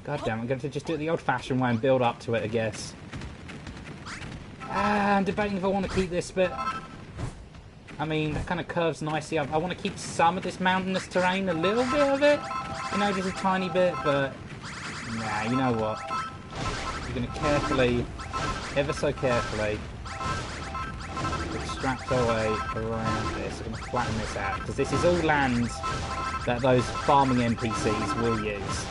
God damn, I'm going to just do it the old-fashioned way and build up to it, I guess. I'm debating if I want to keep this bit. I mean, that kind of curves nicely up. I want to keep some of this mountainous terrain, a little bit of it. You know, just a tiny bit, but... Nah, you know what? You're going to carefully, ever so carefully, extract our way around this. We're going to flatten this out, because this is all land that those farming NPCs will use.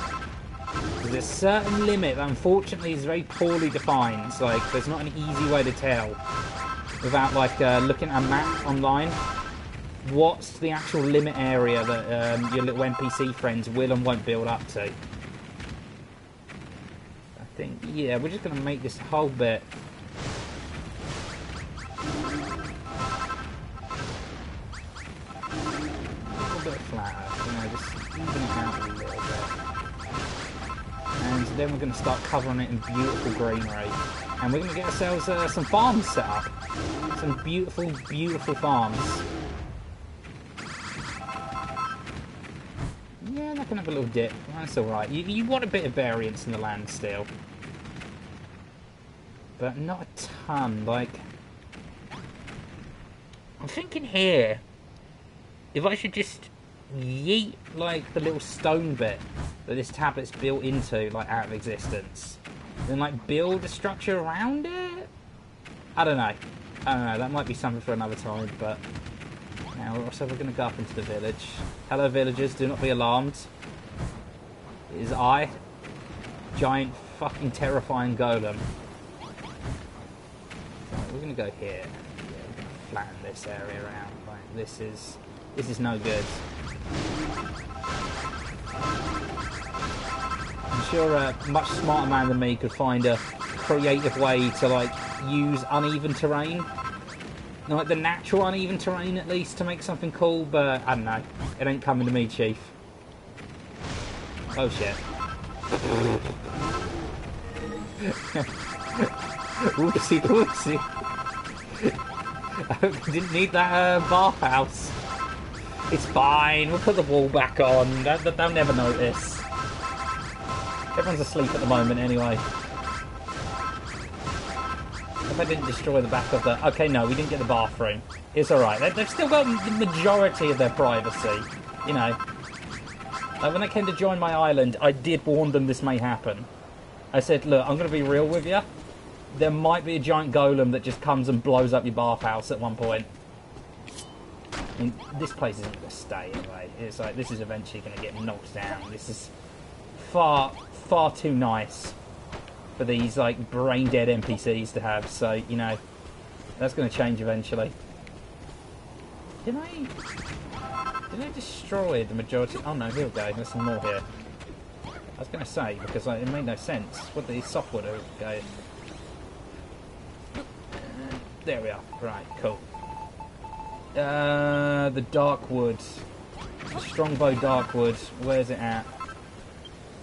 There's a certain limit that unfortunately is very poorly defined. Like, there's not an easy way to tell without, like, looking at a map online. What's the actual limit area that your little NPC friends will and won't build up to? I think, yeah, we're just going to make this whole bit a little bit flatter, you know, just even it out a little bit. And then we're going to start covering it in beautiful greenery. And we're going to get ourselves some farms set up. Some beautiful, beautiful farms. Yeah, that can have a little dip. That's alright. You want a bit of variance in the land still. But not a ton. Like, I'm thinking here, if I should just yeet, like, the little stone bit that this tablet's built into, like, out of existence, then, like, build a structure around it? I don't know. That might be something for another time, but now also we're going to go up into the village. Hello, villagers, do not be alarmed. It is I, giant fucking terrifying golem. Right, we're going to go here. Yeah, we're going to flatten this area around. Like, this is no good. I'm sure a much smarter man than me could find a creative way to, like, use uneven terrain. Like, the natural uneven terrain, at least, to make something cool, but I don't know. It ain't coming to me, Chief. Oh, shit. Whoopsie, whoopsie. I didn't need that bathhouse. It's fine, we'll put the wall back on. They'll never notice. Everyone's asleep at the moment anyway. If I didn't destroy the back of the... Okay, no, we didn't get the bathroom. It's alright. They've still got the majority of their privacy. You know. Like, when they came to join my island, I did warn them this may happen. I said, look, I'm going to be real with you. There might be a giant golem that just comes and blows up your bathhouse at one point. I mean, this place isn't going to stay anyway. It's like, this is eventually going to get knocked down. This is far, far too nice for these, like, brain-dead NPCs to have. So, you know, that's going to change eventually. Did I destroy the majority? Oh, no, here we go. There's some more here. I was going to say, because like, it made no sense. What the softwood go? There we are. Right, cool. The darkwood. The strongbow darkwood. Where's it at?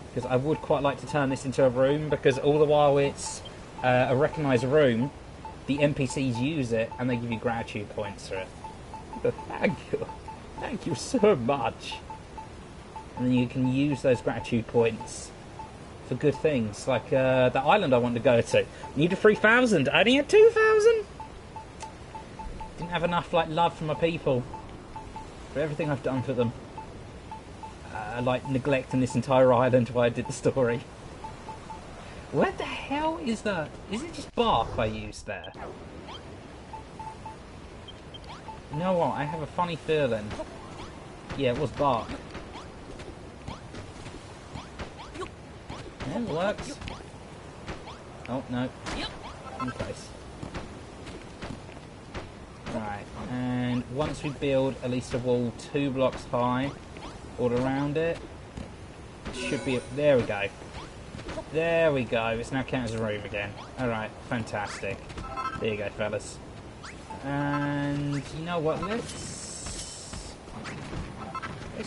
Because I would quite like to turn this into a room, because all the while it's a recognised room, the NPCs use it and they give you gratitude points for it. But thank you so much. And then you can use those gratitude points for good things, like the island I wanted to go to. Needed 3,000, I only had 2,000. Didn't have enough, like, love from my people for everything I've done for them. Like neglecting this entire island while I did the story. Where the hell is that? Is it just bark I used there? You know what? I have a funny feeling. Yeah, it was bark. Yeah, it works. Oh, no. In place. Right, and once we build at least a wall 2 blocks high, all around it, should be... There we go. There we go. It's now counted as a room again. Alright, fantastic. There you go, fellas. And you know what? Let's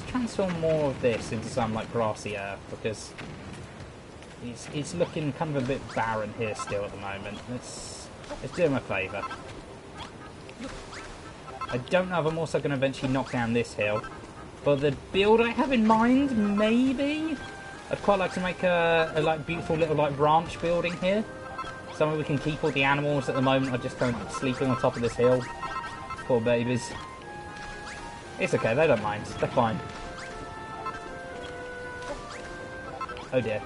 transform more of this into some like grassy earth, because it's looking kind of a bit barren here still at the moment. Let's do him a favour. I don't know if I'm also going to eventually knock down this hill, but the build I have in mind, maybe I'd quite like to make a like beautiful little like ranch building here. Somewhere we can keep all the animals. At the moment are just kind of sleeping on top of this hill. Poor babies. It's okay, they don't mind. They're fine. Oh dear.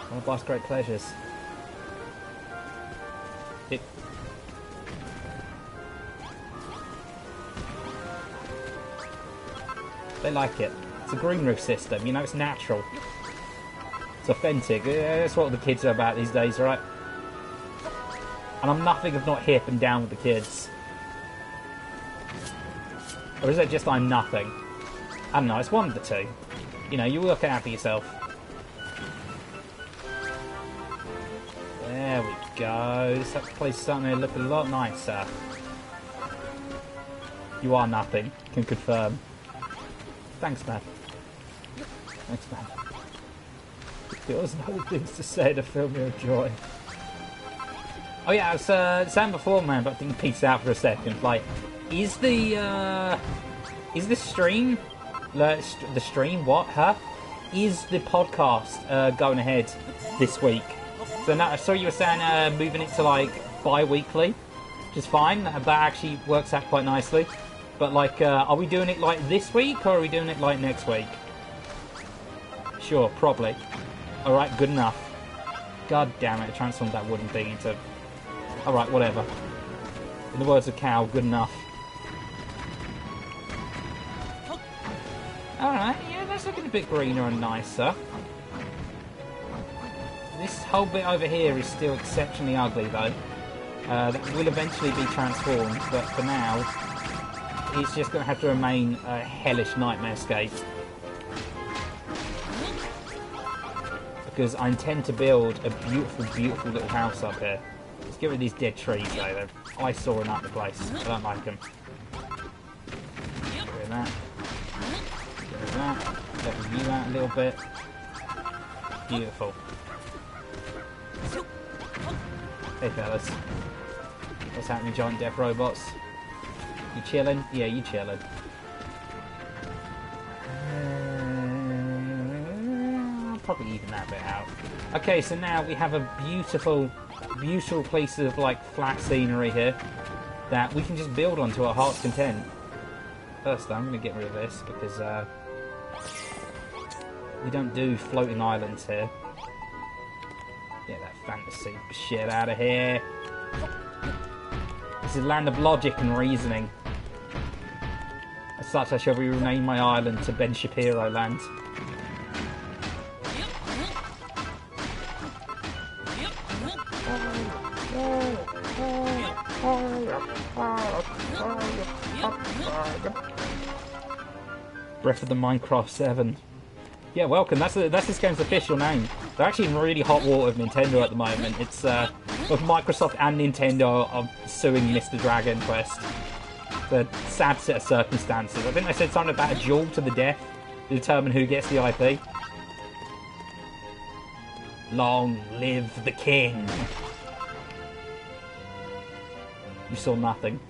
One of life's great pleasures. They like it. It's a green roof system, you know, it's natural. It's authentic. That's what the kids are about these days, right? And I'm nothing if not hip and down with the kids. Or is it just I'm nothing? I don't know, it's one of the two. You know, you work it out for yourself. There we go. This place is starting to look a lot nicer. You are nothing, can confirm. Thanks, man. Thanks, man. There's no other things to say to fill me with joy. Oh yeah, I was saying before, man, but I think peace out for a second. Like, is the stream, the stream, what, huh? Is the podcast going ahead this week? So now, I saw you were saying moving it to like bi-weekly, which is fine. That actually works out quite nicely. But like, are we doing it like this week, or are we doing it like next week? Sure, probably. Alright, good enough. God damn it, I transformed that wooden thing into... Alright, whatever. In the words of Cow, good enough. Alright, yeah, that's looking a bit greener and nicer. This whole bit over here is still exceptionally ugly, though. That will eventually be transformed, but for now, it's just going to have to remain a hellish nightmarescape. Because I intend to build a beautiful, beautiful little house up here. Let's get rid of these dead trees, though. They're eyesoring up the place. I don't like them. Get rid of that. Get rid of that. Let you out a little bit. Beautiful. Hey, fellas. What's happening, giant death robots? You chilling? Yeah, you chilling. I'll probably even that bit out. Okay, so now we have a beautiful, beautiful piece of like flat scenery here that we can just build on to our heart's content. First, I'm going to get rid of this because we don't do floating islands here. Get that fantasy shit out of here. This is land of logic and reasoning. As such, I shall rename my island to Ben Shapiro Land. Breath of the Minecraft 7. Yeah, welcome. That's this game's official name. They're actually in really hot water with Nintendo at the moment. It's both Microsoft and Nintendo are suing Mr. Dragon Quest. It's a sad set of circumstances. I think they said something about a duel to the death to determine who gets the IP. Long live the king. You saw nothing.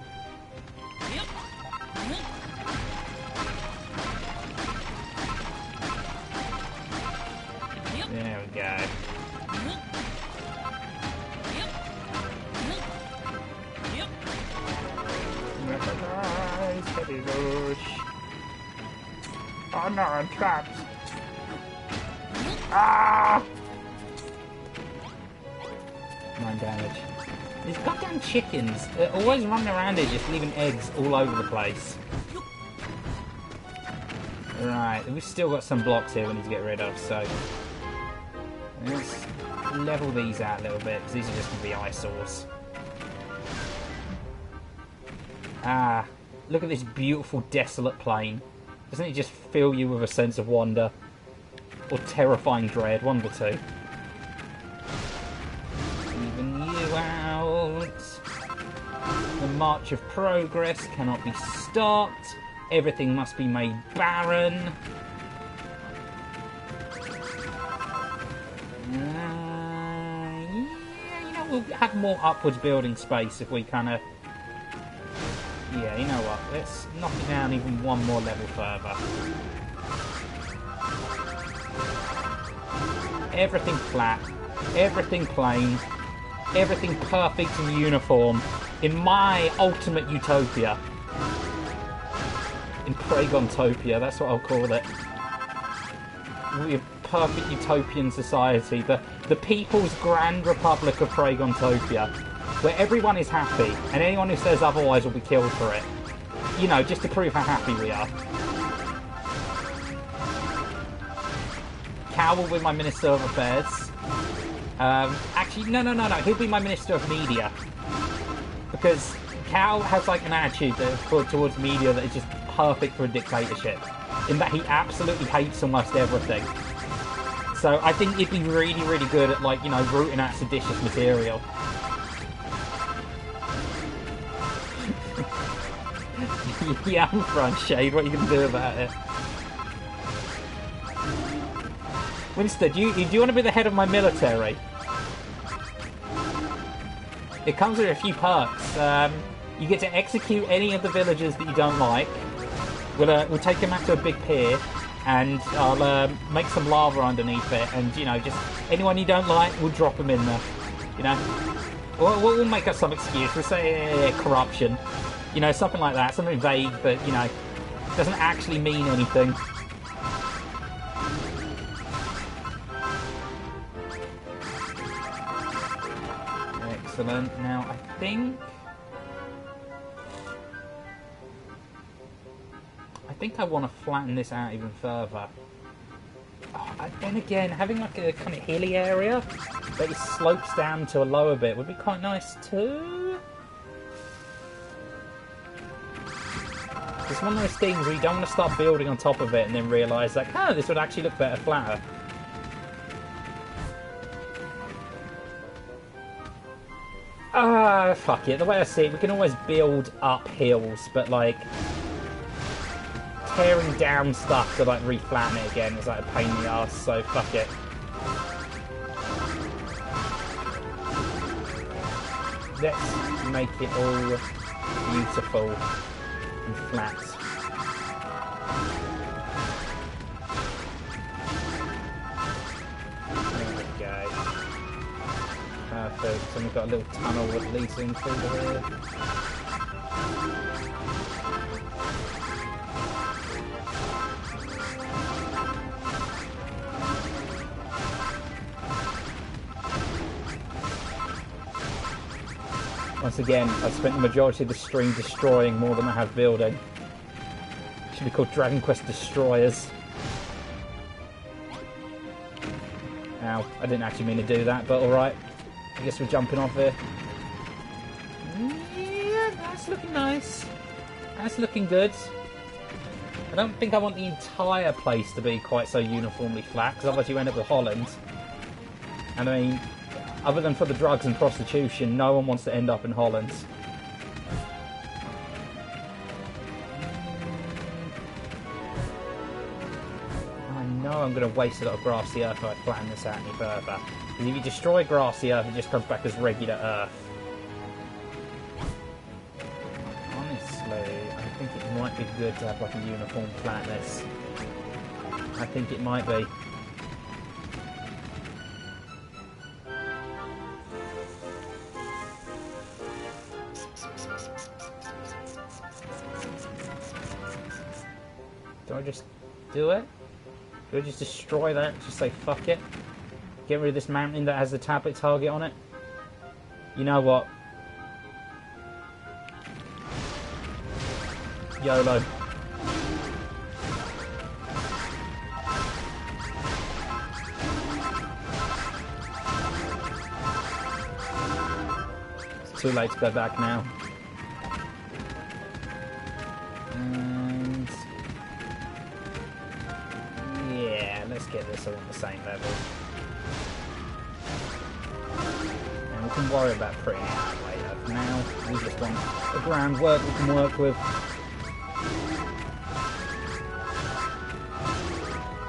There we go. Nice, heavy bush. Oh no, I'm trapped. Ah! 9 damage. These goddamn chickens, they're always running around here just leaving eggs all over the place. Right, we've still got some blocks here we need to get rid of, so... let's level these out a little bit, because these are just going to be eyesores. Ah, look at this beautiful, desolate plain. Doesn't it just fill you with a sense of wonder? Or terrifying dread, one of the two. Even you out. The march of progress cannot be stopped. Everything must be made barren. Yeah, you know, we'll have more upwards building space if we kind of... yeah, you know what? Let's knock it down even one more level further. Everything flat. Everything plain. Everything perfect and uniform. In my ultimate utopia. In Praygon-topia, that's what I'll call it. We're a perfect utopian society. The people's grand republic of Praygon-topia. Where everyone is happy, and anyone who says otherwise will be killed for it. You know, just to prove how happy we are. Cal will be my Minister of Affairs. Actually, no. He'll be my Minister of Media. Because Cal has like an attitude towards media that is just perfect for a dictatorship. In that he absolutely hates almost everything. So I think he'd be really, really good at, like, you know, rooting out seditious material. Yeah, I'm front shade. What are you going to do about it? Winston, do you want to be the head of my military? It comes with a few perks. You get to execute any of the villagers that you don't like. We'll take them out to a big pier, and I'll make some lava underneath it, and, you know, just anyone you don't like, we'll drop them in there. You know? We'll make up some excuse. We'll say corruption. You know, something like that. Something vague, but, you know, doesn't actually mean anything. Excellent. Now, I think I want to flatten this out even further. Oh, then again, having like a kind of hilly area that it slopes down to a lower bit would be quite nice too. It's one of those things where you don't want to start building on top of it and then realise, like, oh, this would actually look better flatter. Fuck it. The way I see it, we can always build up hills, but, like, tearing down stuff to, like, reflatten it again is, like, a pain in the arse, so fuck it. Let's make it all beautiful and flat. There we go. Perfect. And we've got a little tunnel that leads in through here. Once again, I've spent the majority of the stream destroying more than I have building. Should be called Dragon Quest Destroyers. Ow, I didn't actually mean to do that, but alright. I guess we're jumping off here. Yeah, that's looking nice. That's looking good. I don't think I want the entire place to be quite so uniformly flat, because otherwise you end up with Holland. And I mean, other than for the drugs and prostitution, no one wants to end up in Holland. I know I'm going to waste a lot of grassy earth if I flatten this out any further. Because if you destroy grassy earth, it just comes back as regular earth. Honestly, I think it might be good to have like a uniform flatness. I think it might be. Do I just do it? Do I just destroy that? Just say fuck it? Get rid of this mountain that has the tablet target on it? You know what? YOLO. It's too late to go back now. And yeah, let's get this all on the same level. And we can worry about putting it out later. For now, we just want the groundwork we can work with.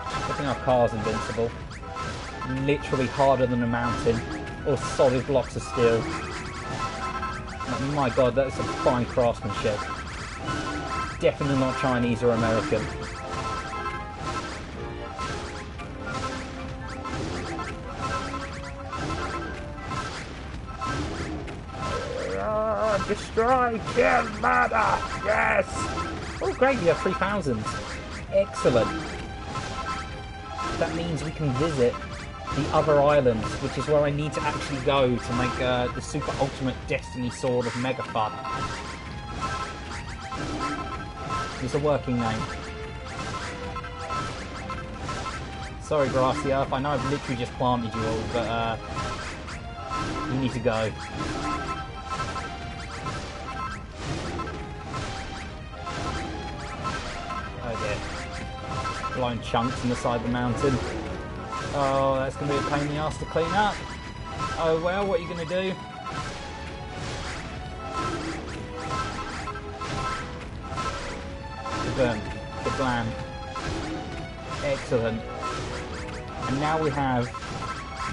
I think our car's invincible. Literally harder than a mountain, or solid blocks of steel. Oh my god, that is some fine craftsmanship. Definitely not Chinese or American. Destroy, kill, murder! Yes! Oh great, we have 3,000. Excellent. That means we can visit the other islands, which is where I need to actually go to make the super ultimate destiny sword of Megafun. It's a working name. Sorry, Grassy Earth, I know I've literally just planted you all, but you need to go. Oh dear. Blind chunks on the side of the mountain. Oh, that's going to be a pain in the ass to clean up. Oh well, what are you going to do? Boom. Kablam. Excellent. And now we have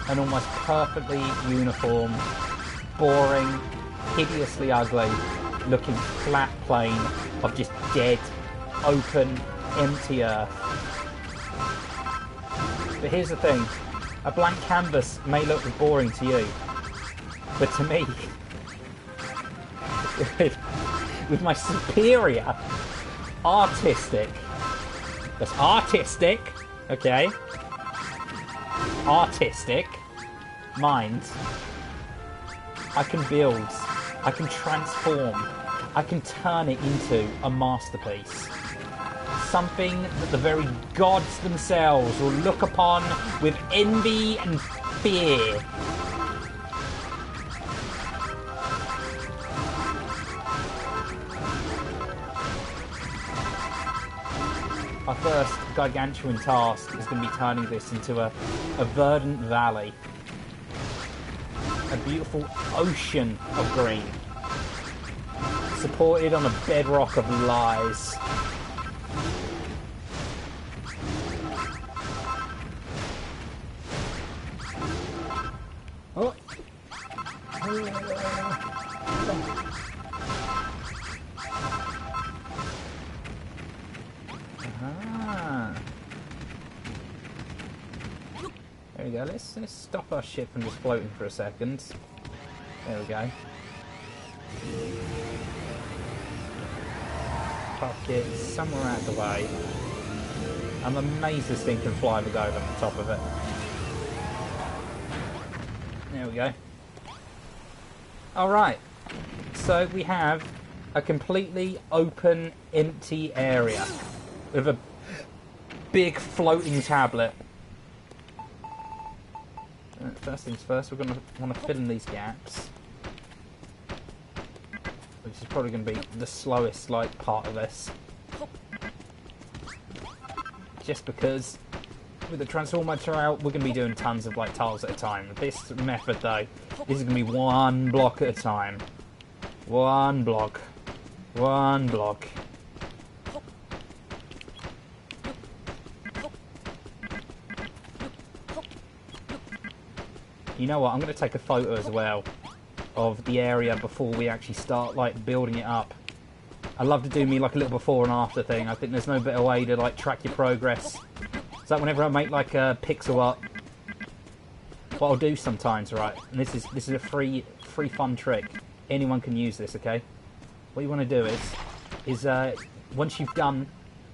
an almost perfectly uniform, boring, hideously ugly looking flat plain of just dead, open, empty earth. But here's the thing, a blank canvas may look boring to you, but to me, with my superior artistic, that's artistic, okay, artistic mind, I can build, I can transform, I can turn it into a masterpiece. Something that the very gods themselves will look upon with envy and fear. Our first gargantuan task is going to be turning this into a verdant valley. A beautiful ocean of green. Supported on a bedrock of lies. Oh. Ah. There we go. Let's stop our ship from just floating for a second. There we go. Park it somewhere out of the way. I'm amazed this thing can fly with over the top of it. There we go. Alright, so we have a completely open, empty area with a big floating tablet. First things first, we're going to want to fill in these gaps. Which is probably going to be the slowest part of this. Just because with the transformer material, we're going to be doing tons of tiles at a time. With this method though, this is going to be one block at a time. One block. One block. You know what, I'm going to take a photo as well of the area before we actually start building it up. I love to do me a little before and after thing. I think there's no better way to track your progress. So whenever I make a pixel art, what I'll do sometimes, right? And this is a free fun trick. Anyone can use this, okay? What you want to do is once you've done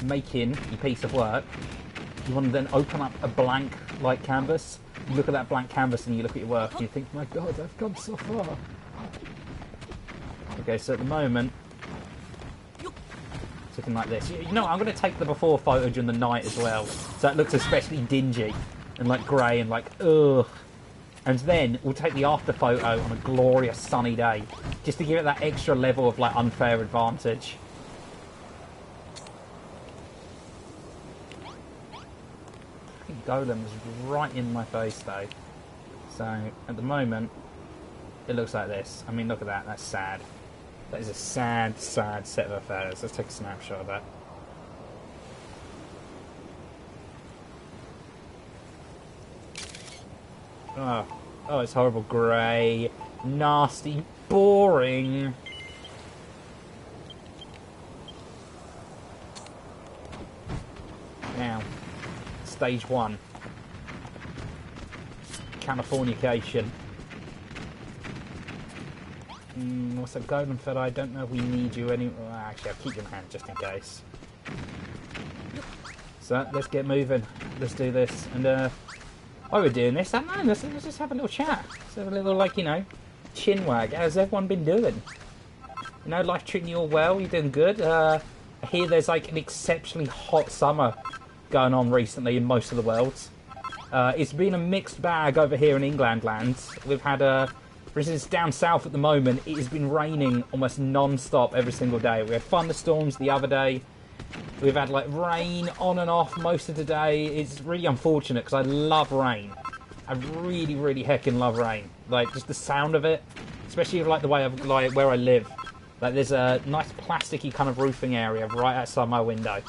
making your piece of work, you want to then open up a blank canvas. You look at that blank canvas and you look at your work and you think, My God, I've come so far. okay, so at the moment, looking like this. You know what, I'm going to take the before photo during the night as well, so it looks especially dingy and like grey and like ugh. And then we'll take the after photo on a glorious sunny day, just to give it that extra level of like unfair advantage. Fucking golem is right in my face though. So at the moment, it looks like this. I mean, look at that. That's sad. That is a sad, sad set of affairs. Let's take a snapshot of that. Oh, it's horrible. Grey, nasty, boring. Now, stage 1. Californication. What's that, golden feather? I don't know if we need you any... Well, actually, I'll keep your hand just in case. So, let's get moving. Let's do this. And, while we're doing this, I don't know, let's just have a little chat. Let's have a little, like, you know, chin wag. How's everyone been doing? You know, life treating you all well? You doing good? I hear there's, like, an exceptionally hot summer going on recently in most of the world. It's been a mixed bag over here in England land. We've had, for instance, down south at the moment, it has been raining almost non-stop every single day. We had thunderstorms the other day. We've had, like, rain on and off most of the day. It's really unfortunate because I love rain. I really, really heckin' love rain. Like, just the sound of it. Especially, like, the way of, like, where I live. Like, there's a nice plasticky kind of roofing area right outside my window.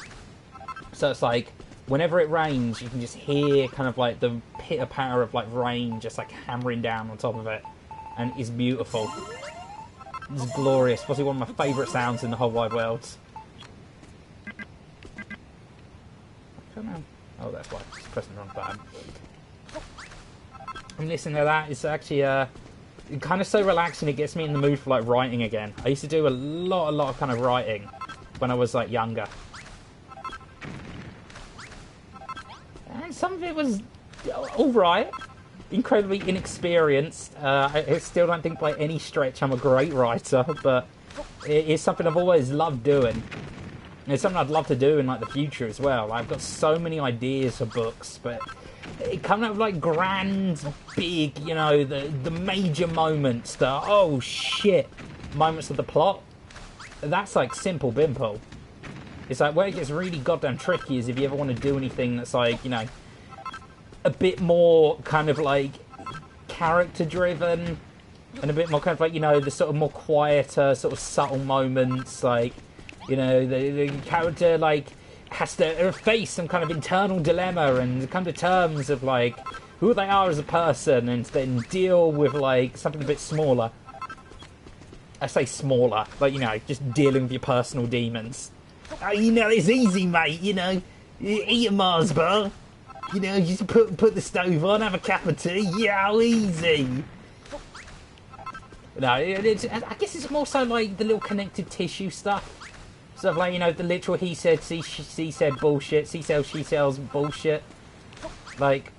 So it's like, whenever it rains, you can just hear kind of, like, the pitter-patter of, like, rain just, like, hammering down on top of it. And it's beautiful. It's glorious. Possibly one of my favourite sounds in the whole wide world. Oh, that's why. Just pressing the wrong button. I'm listening to that. It's actually kind of so relaxing. It gets me in the mood for like writing again. I used to do a lot of kind of writing when I was like younger, and some of it was all right. Incredibly inexperienced. I still don't think by any stretch I'm a great writer, but it is something I've always loved doing. It's something I'd love to do in like the future as well. I've got so many ideas for books, but it comes out of like grand, big, you know, the major moments, the oh shit moments of the plot. That's like simple bimple. It's like where it gets really goddamn tricky is if you ever want to do anything that's like, you know, a bit more kind of like character driven and a bit more kind of like, you know, the sort of more quieter, sort of subtle moments, like, you know, the character, like, has to face some kind of internal dilemma and come to terms of, like, who they are as a person and then deal with, like, something a bit smaller. I say smaller, like, you know, just dealing with your personal demons. Oh, you know, it's easy, mate, you know. Eat a Mars bar. You know, just put the stove on, have a cup of tea. Yeah, easy. No, I guess it's more so, like, the little connective tissue stuff. Stuff like, you know, the literal he said, she said bullshit, she sells bullshit. Like,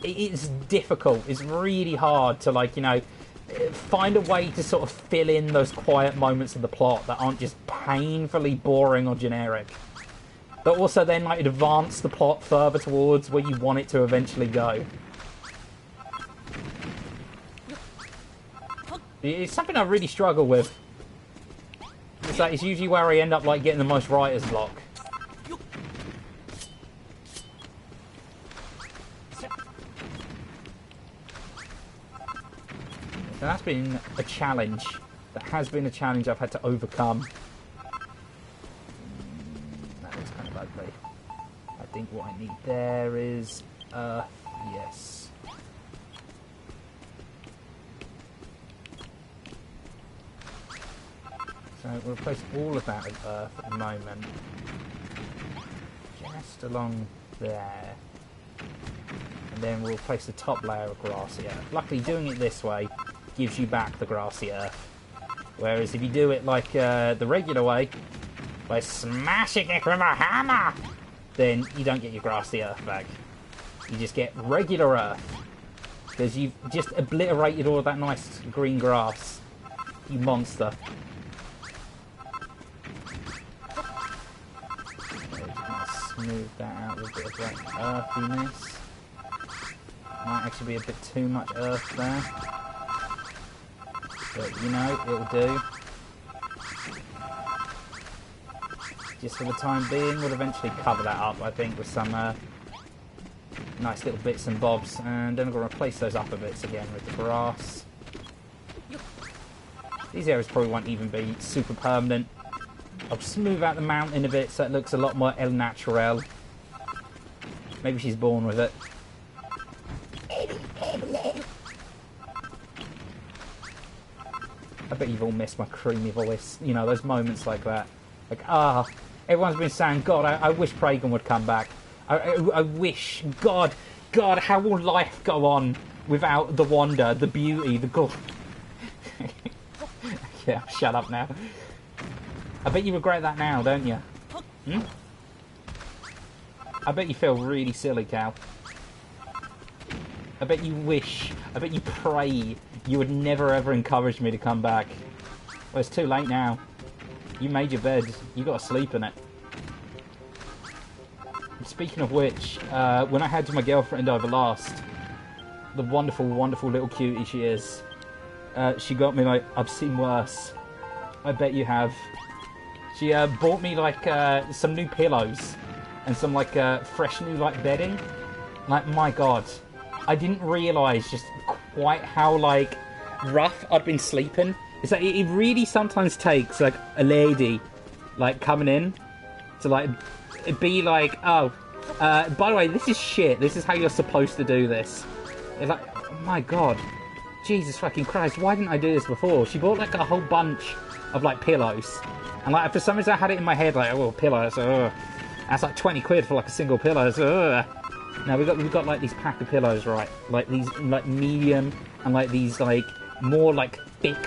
it's difficult. It's really hard to, like, you know, find a way to sort of fill in those quiet moments of the plot that aren't just painfully boring or generic. But also then, like, advance the plot further towards where you want it to eventually go. It's something I really struggle with. It's like, it's usually where I end up, like, getting the most writer's block. So that's been a challenge. That has been a challenge I've had to overcome. That is kind of ugly. I think what I need there is, yes. So we'll replace all of that with earth at the moment. Just along there. And then we'll replace the top layer of grassy earth. Luckily doing it this way gives you back the grassy earth. Whereas if you do it like the regular way, by smashing it with a hammer, then you don't get your grassy earth back. You just get regular earth. Because you've just obliterated all of that nice green grass. You monster. smooth that out with a bit of like earthiness. Might actually be a bit too much earth there. But you know, it'll do. Just for the time being, we'll eventually cover that up, I think, with some nice little bits and bobs. And then we're going to replace those upper bits again with the grass. These areas probably won't even be super permanent. I'll smooth out the mountain a bit so it looks a lot more el natural. Maybe she's born with it. I bet you've all missed my creamy voice. You know, those moments like that. Like, everyone's been saying, God, I wish Praygon would come back. I wish, God, how will life go on without the wonder, the beauty, the glory? Yeah, shut up now. I bet you regret that now, don't you? Hmm? I bet you feel really silly, Cal. I bet you pray you would never ever encourage me to come back. Well, it's too late now. You made your bed. You got to sleep in it. Speaking of which, when I had my girlfriend over last, the wonderful, wonderful little cutie she is, she got me, like, I've seen worse. I bet you have. She bought me, like, some new pillows and some, like, fresh new, like, bedding. Like, my God. I didn't realise just quite how, like, rough I'd been sleeping. It's like, it really sometimes takes, like, a lady, like, coming in to, like, be like, oh, by the way, this is shit. This is how you're supposed to do this. It's like, oh my God. Jesus fucking Christ, why didn't I do this before? She bought, like, a whole bunch of, like, pillows. And, like, for some reason I had it in my head, like, oh, pillows, that's like 20 quid for, like, a single pillow, Now, we've got, like, these pack of pillows, right? Like, these, like, medium, and, like, these, like, more, like, thick,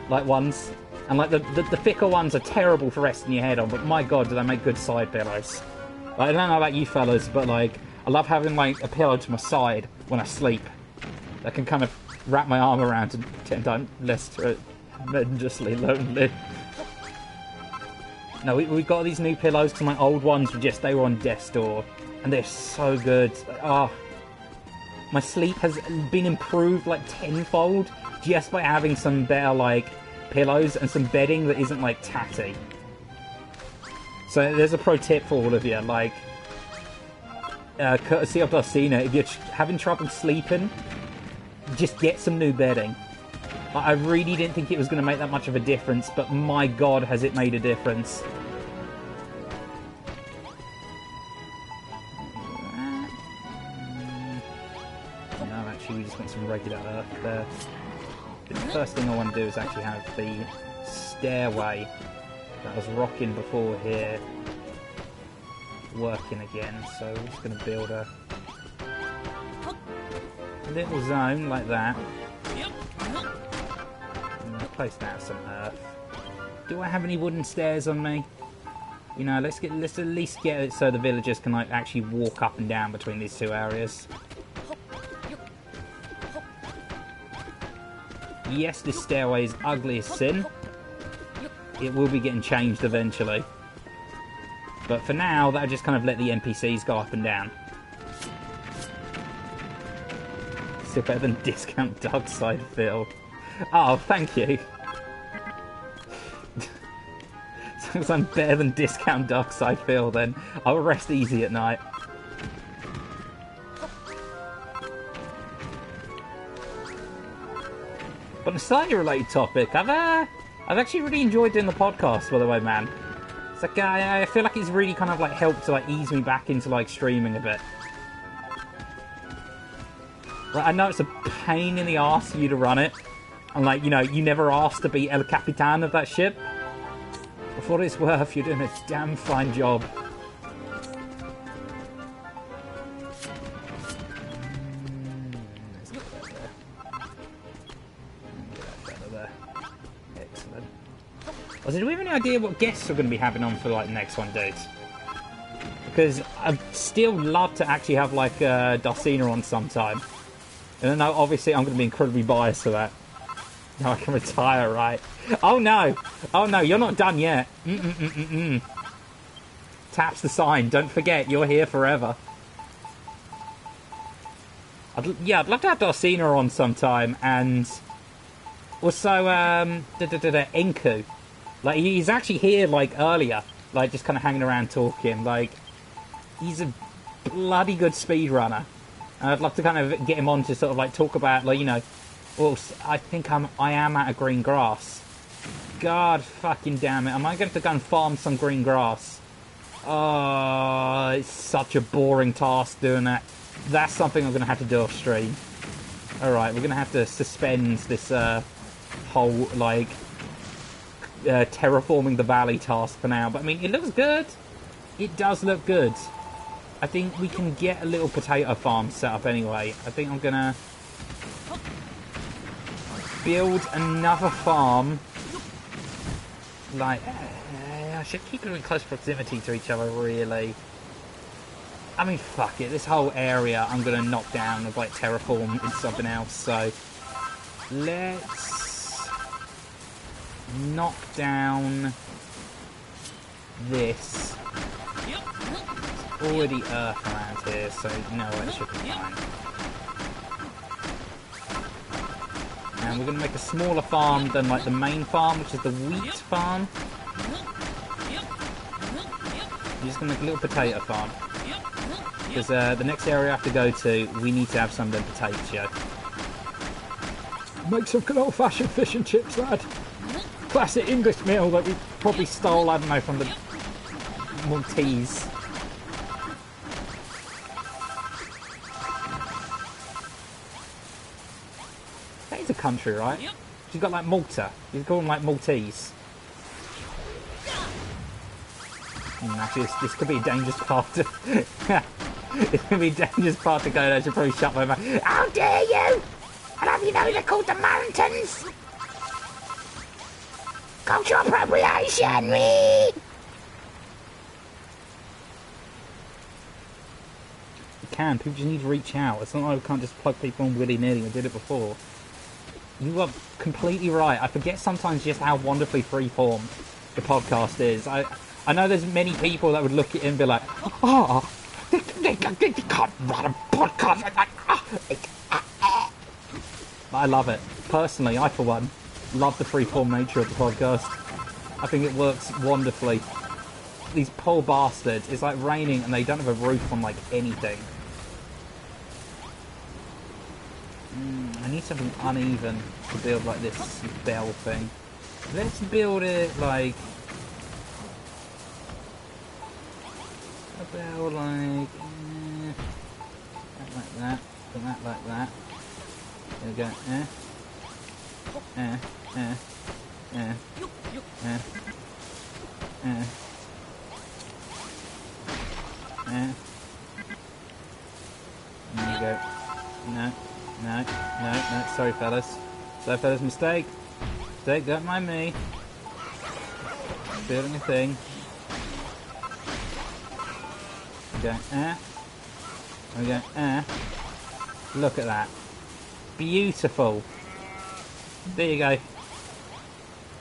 like, ones. And, like, the thicker ones are terrible for resting your head on, but my God, do they make good side pillows. Like, I don't know about you fellas, but, like, I love having, like, a pillow to my side when I sleep. I can kind of wrap my arm around and pretend I'm less tremendously lonely. No, we got these new pillows because my old ones they were on death's door. And they're so good. My sleep has been improved like tenfold just by having some better like pillows and some bedding that isn't like tatty. So there's a pro tip for all of you, like courtesy of Darcina, if you're having trouble sleeping, just get some new bedding. I really didn't think it was going to make that much of a difference, but my God, has it made a difference. We just want some regular earth there. The first thing I want to do is actually have the stairway that I was rocking before here working again. So we're just going to build a little zone like that. And place down some earth. Do I have any wooden stairs on me? You know, let's at least get it so the villagers can like actually walk up and down between these two areas. Yes, this stairway is ugly as sin. It will be getting changed eventually. But for now, that'll just kind of let the NPCs go up and down. Still better than discount dark side Phil. Oh, thank you. As long as I'm better than discount dark side Phil, then I'll rest easy at night. On a slightly related topic, I've actually really enjoyed doing the podcast, by the way, man. It's like I feel like it's really kind of like helped to like ease me back into like streaming a bit. Like, I know it's a pain in the arse for you to run it, and like you know you never asked to be El Capitan of that ship. But for what it's worth, you're doing a damn fine job. Also, do we have any idea what guests we're going to be having on for like the next one, dudes? Because I'd still love to actually have like Darcina on sometime. And I know obviously I'm going to be incredibly biased for that. Now I can retire, right? Oh no, you're not done yet. Taps the sign. Don't forget, you're here forever. I'd love to have Darcina on sometime, and also Inku. Like, he's actually here, like, earlier, like, just kind of hanging around talking. Like, he's a bloody good speedrunner. And I'd love to kind of get him on to sort of, like, talk about, like, you know, well, I think I am out of green grass. God fucking damn it. Am I going to go and farm some green grass? Oh, it's such a boring task doing that. That's something I'm going to have to do off stream. Alright, we're going to have to suspend this whole, like, terraforming the valley task for now. But, I mean, it looks good. It does look good. I think we can get a little potato farm set up anyway. I think I'm going to build another farm. Like, I should keep them in close proximity to each other, really. I mean, fuck it. This whole area I'm going to knock down and, like, terraform into something else. So, let's knock down this. There's already earth around here, so no, it should be fine. And we're going to make a smaller farm than, like, the main farm, which is the wheat farm. I'm just going to make a little potato farm. Because the next area I have to go to, we need to have some of them potatoes, yo. Make some good old-fashioned fish and chips, lad. Classic English meal that we Probably stole, I don't know, from the Maltese. That is a country, right? You've got, like, Malta. You call them, like, Maltese. Actually, this could be a dangerous part to... It's going to be a dangerous part to go there. I should probably shut my mouth. How dare you! And have you know they're called the mountains? Cultural appropriation, me! You can. People just need to reach out. It's not like we can't just plug people on willy-nilly. I did it before. You are completely right. I forget sometimes just how wonderfully freeform the podcast is. I know there's many people that would look at it and be like, oh, they can't run a podcast. But I love it. Personally, I, for one, love the freeform nature of the podcast. I think it works wonderfully. These poor bastards, it's like raining and they don't have a roof on, like, anything. I need something uneven to build, like, this bell thing. Let's build it, like... about like that, and that like that. There we go. There you go. No. Sorry, fellas. Mistake. Don't mind me. Building a thing. Go, we go, Look at that. Beautiful. There you go.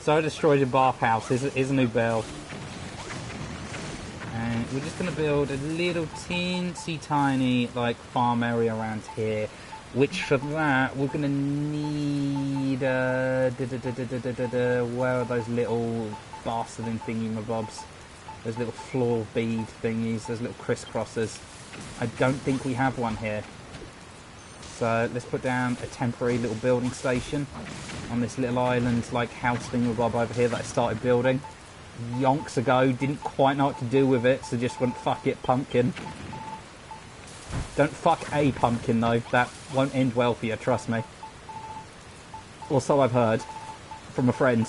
So I destroyed your bathhouse. Here's a new bell. And we're just going to build a little teensy tiny, like, farm area around here. Which for that, we're going to need... where are those little bastarding thingy-mabobs? Those little floor bead thingies, those little crisscrossers. I don't think we have one here. So let's put down a temporary little building station on this little island, like, house thingamabob over here that I started building yonks ago. Didn't quite know what to do with it, so just went, fuck it, pumpkin. Don't fuck a pumpkin, though. That won't end well for you, trust me. Or so I've heard from a friend.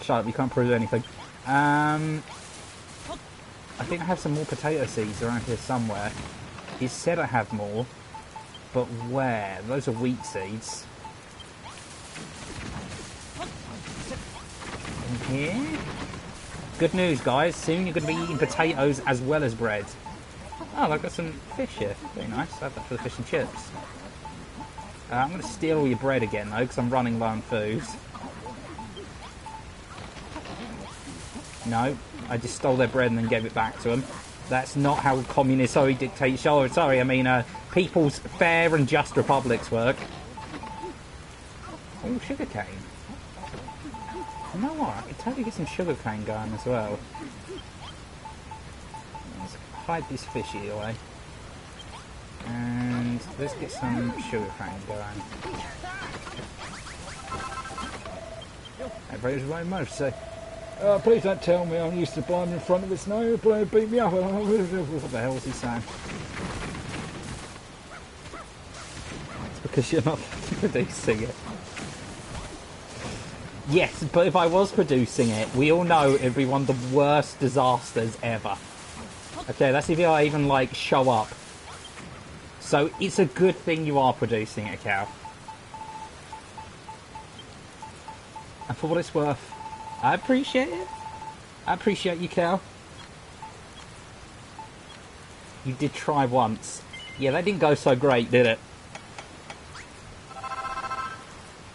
Shut up, you can't prove anything. I think I have some more potato seeds around here somewhere. He said I have more, but where? Those are wheat seeds. In here? Good news, guys. Soon you're going to be eating potatoes as well as bread. Oh, I've got some fish here. Very nice. I have that for the fish and chips. I'm going to steal all your bread again, though, because I'm running low on food. No, I just stole their bread and then gave it back to them. That's not how communist dictates. Oh, sorry, I mean, people's fair and just republics work. Oh, sugarcane. You know what? I could totally get some sugarcane going as well. Let's hide this fishy away. And let's get some sugarcane going. Everybody's way mercy. Please don't tell me I'm used to blind in front of its nose. Please beat me up. What the hell was he saying? It's because you're not producing it. Yes, but if I was producing it, we all know it'd be one of the worst disasters ever. Okay, that's if I even, like, show up. So it's a good thing you are producing it, Cal. And for what it's worth, I appreciate it. I appreciate you, Cal. You did try once. Yeah, that didn't go so great, did it?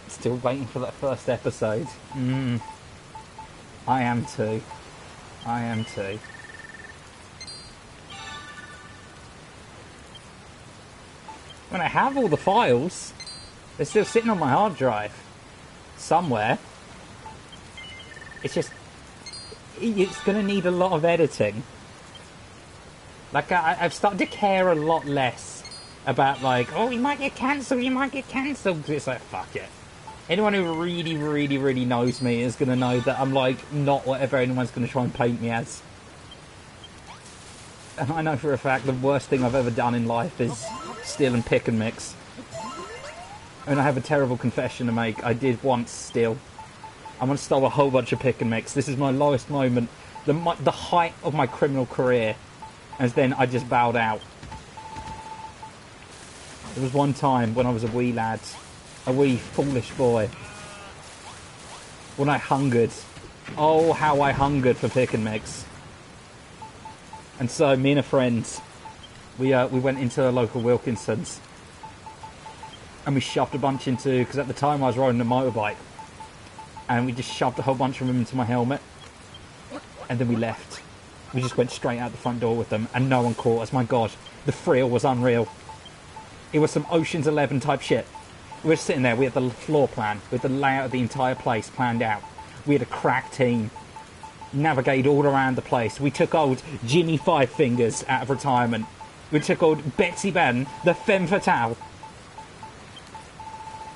Still waiting for that first episode. I am too. I am too. When I have all the files, they're still sitting on my hard drive. Somewhere. It's just... It's going to need a lot of editing. Like, I've started to care a lot less about, like, oh, you might get cancelled, you might get cancelled. It's like, fuck it. Anyone who really, really, really knows me is going to know that I'm, like, not whatever anyone's going to try and paint me as. And I know for a fact the worst thing I've ever done in life is steal and pick and mix. And I have a terrible confession to make. I did once steal. I once stole a whole bunch of pick and mix. This is my lowest moment. The height of my criminal career. And then I just bowed out. There was one time when I was a wee lad. A wee foolish boy. When I hungered. Oh, how I hungered for pick and mix. And so, me and a friend, we went into a local Wilkinson's. And we shoved a bunch into... Because at the time I was riding a motorbike. And we just shoved a whole bunch of them into my helmet. And then we left. We just went straight out the front door with them. And no one caught us. My God, the thrill was unreal. It was some Ocean's 11 type shit. We were sitting there. We had the floor plan. With the layout of the entire place planned out. We had a crack team. Navigated all around the place. We took old Jimmy Five Fingers out of retirement. We took old Betsy Ben, the femme fatale.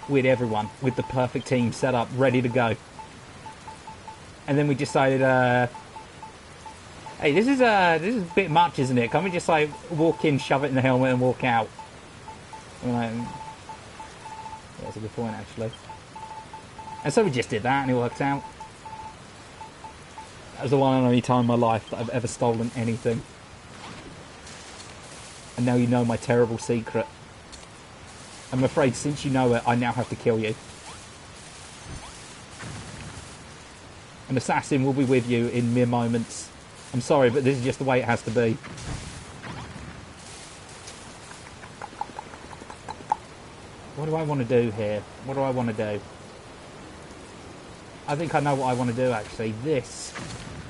We had everyone with the perfect team set up, ready to go. And then we decided, hey, this is a bit much, isn't it? Can't we just, like, walk in, shove it in the helmet and walk out? And, like, yeah, that's a good point, actually. And so we just did that, and it worked out. That was the one and only time in my life that I've ever stolen anything. And now you know my terrible secret. I'm afraid since you know it, I now have to kill you. An assassin will be with you in mere moments. I'm sorry, but this is just the way it has to be. What do I want to do here? What do I want to do? I think I know what I want to do, actually. This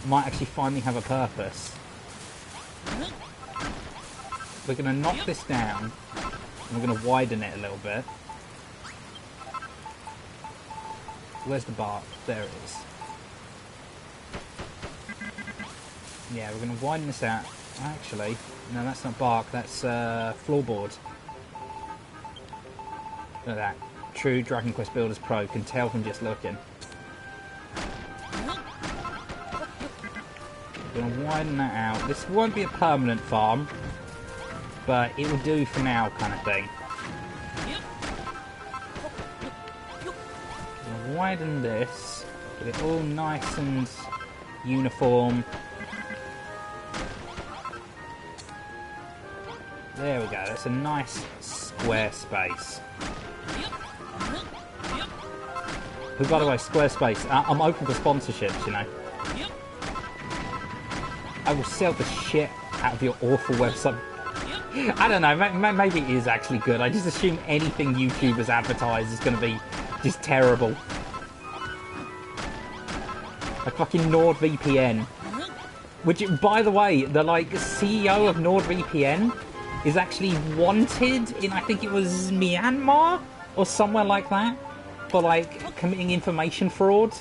might actually finally have a purpose. We're going to knock this down. And we're going to widen it a little bit. Where's the bark? There it is. Yeah, we're going to widen this out. Actually, no, that's not bark. That's floorboard. Look at that. True Dragon Quest Builders Pro. Can tell from just looking. We're going to widen that out. This won't be a permanent farm. But it will do for now, kind of thing. I'll widen this, get it all nice and uniform. There we go, that's a nice square space. Who, by the way, Squarespace, I'm open for sponsorships, you know. I will sell the shit out of your awful website. I don't know, maybe it is actually good. I just assume anything YouTubers advertise is going to be just terrible. Like fucking NordVPN. Which, by the way, the like CEO of NordVPN is actually wanted in, I think it was Myanmar or somewhere like that, for like committing information fraud.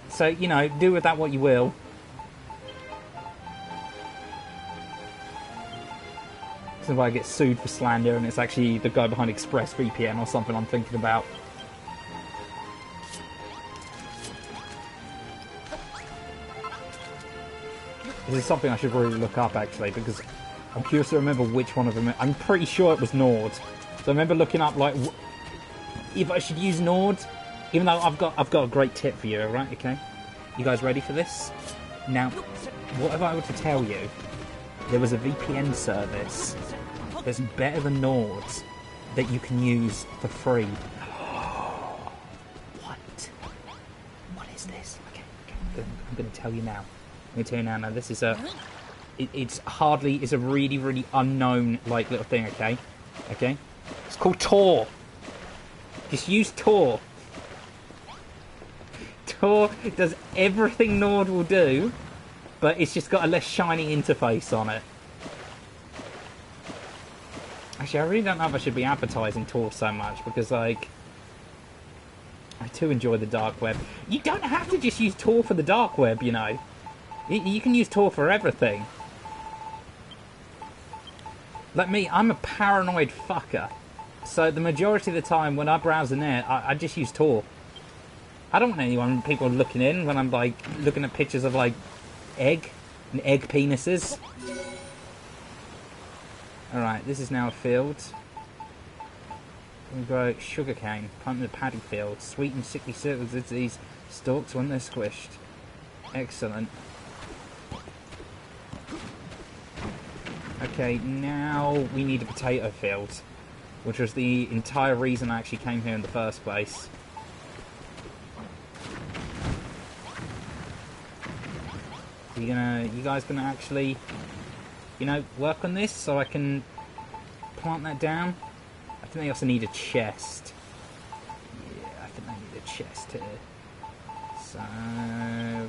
So, you know, do with that what you will. This is why I get sued for slander, and it's actually the guy behind ExpressVPN or something I'm thinking about. This is something I should really look up, actually, because I'm curious to remember which one of them. I'm pretty sure it was Nord. So I remember looking up, like, if I should use Nord, even though I've got a great tip for you, alright? Okay? You guys ready for this? Now, what if I were to tell you there was a VPN service that's better than Nord's that you can use for free? What is this? Okay, I'm going to tell you now. I'm going to tell you now. Now, this is it's a really, really unknown, like, little thing, okay? Okay? It's called Tor. Just use Tor. Tor does everything Nord will do, but it's just got a less shiny interface on it. Actually, I really don't know if I should be advertising Tor so much, because, like, I too enjoy the dark web. You don't have to just use Tor for the dark web, you know. You can use Tor for everything. Like me, I'm a paranoid fucker. So the majority of the time when I browse the net, I just use Tor. I don't want people looking in when I'm, like, looking at pictures of, like, egg penises. Alright, this is now a field. We grow sugarcane, plant in the paddy field, sweet and sickly circles with these stalks when they're squished. Excellent. Okay, now we need a potato field, which was the entire reason I actually came here in the first place. You guys gonna actually, you know, work on this so I can plant that down? I think they also need a chest. Yeah, I think they need a chest here. So,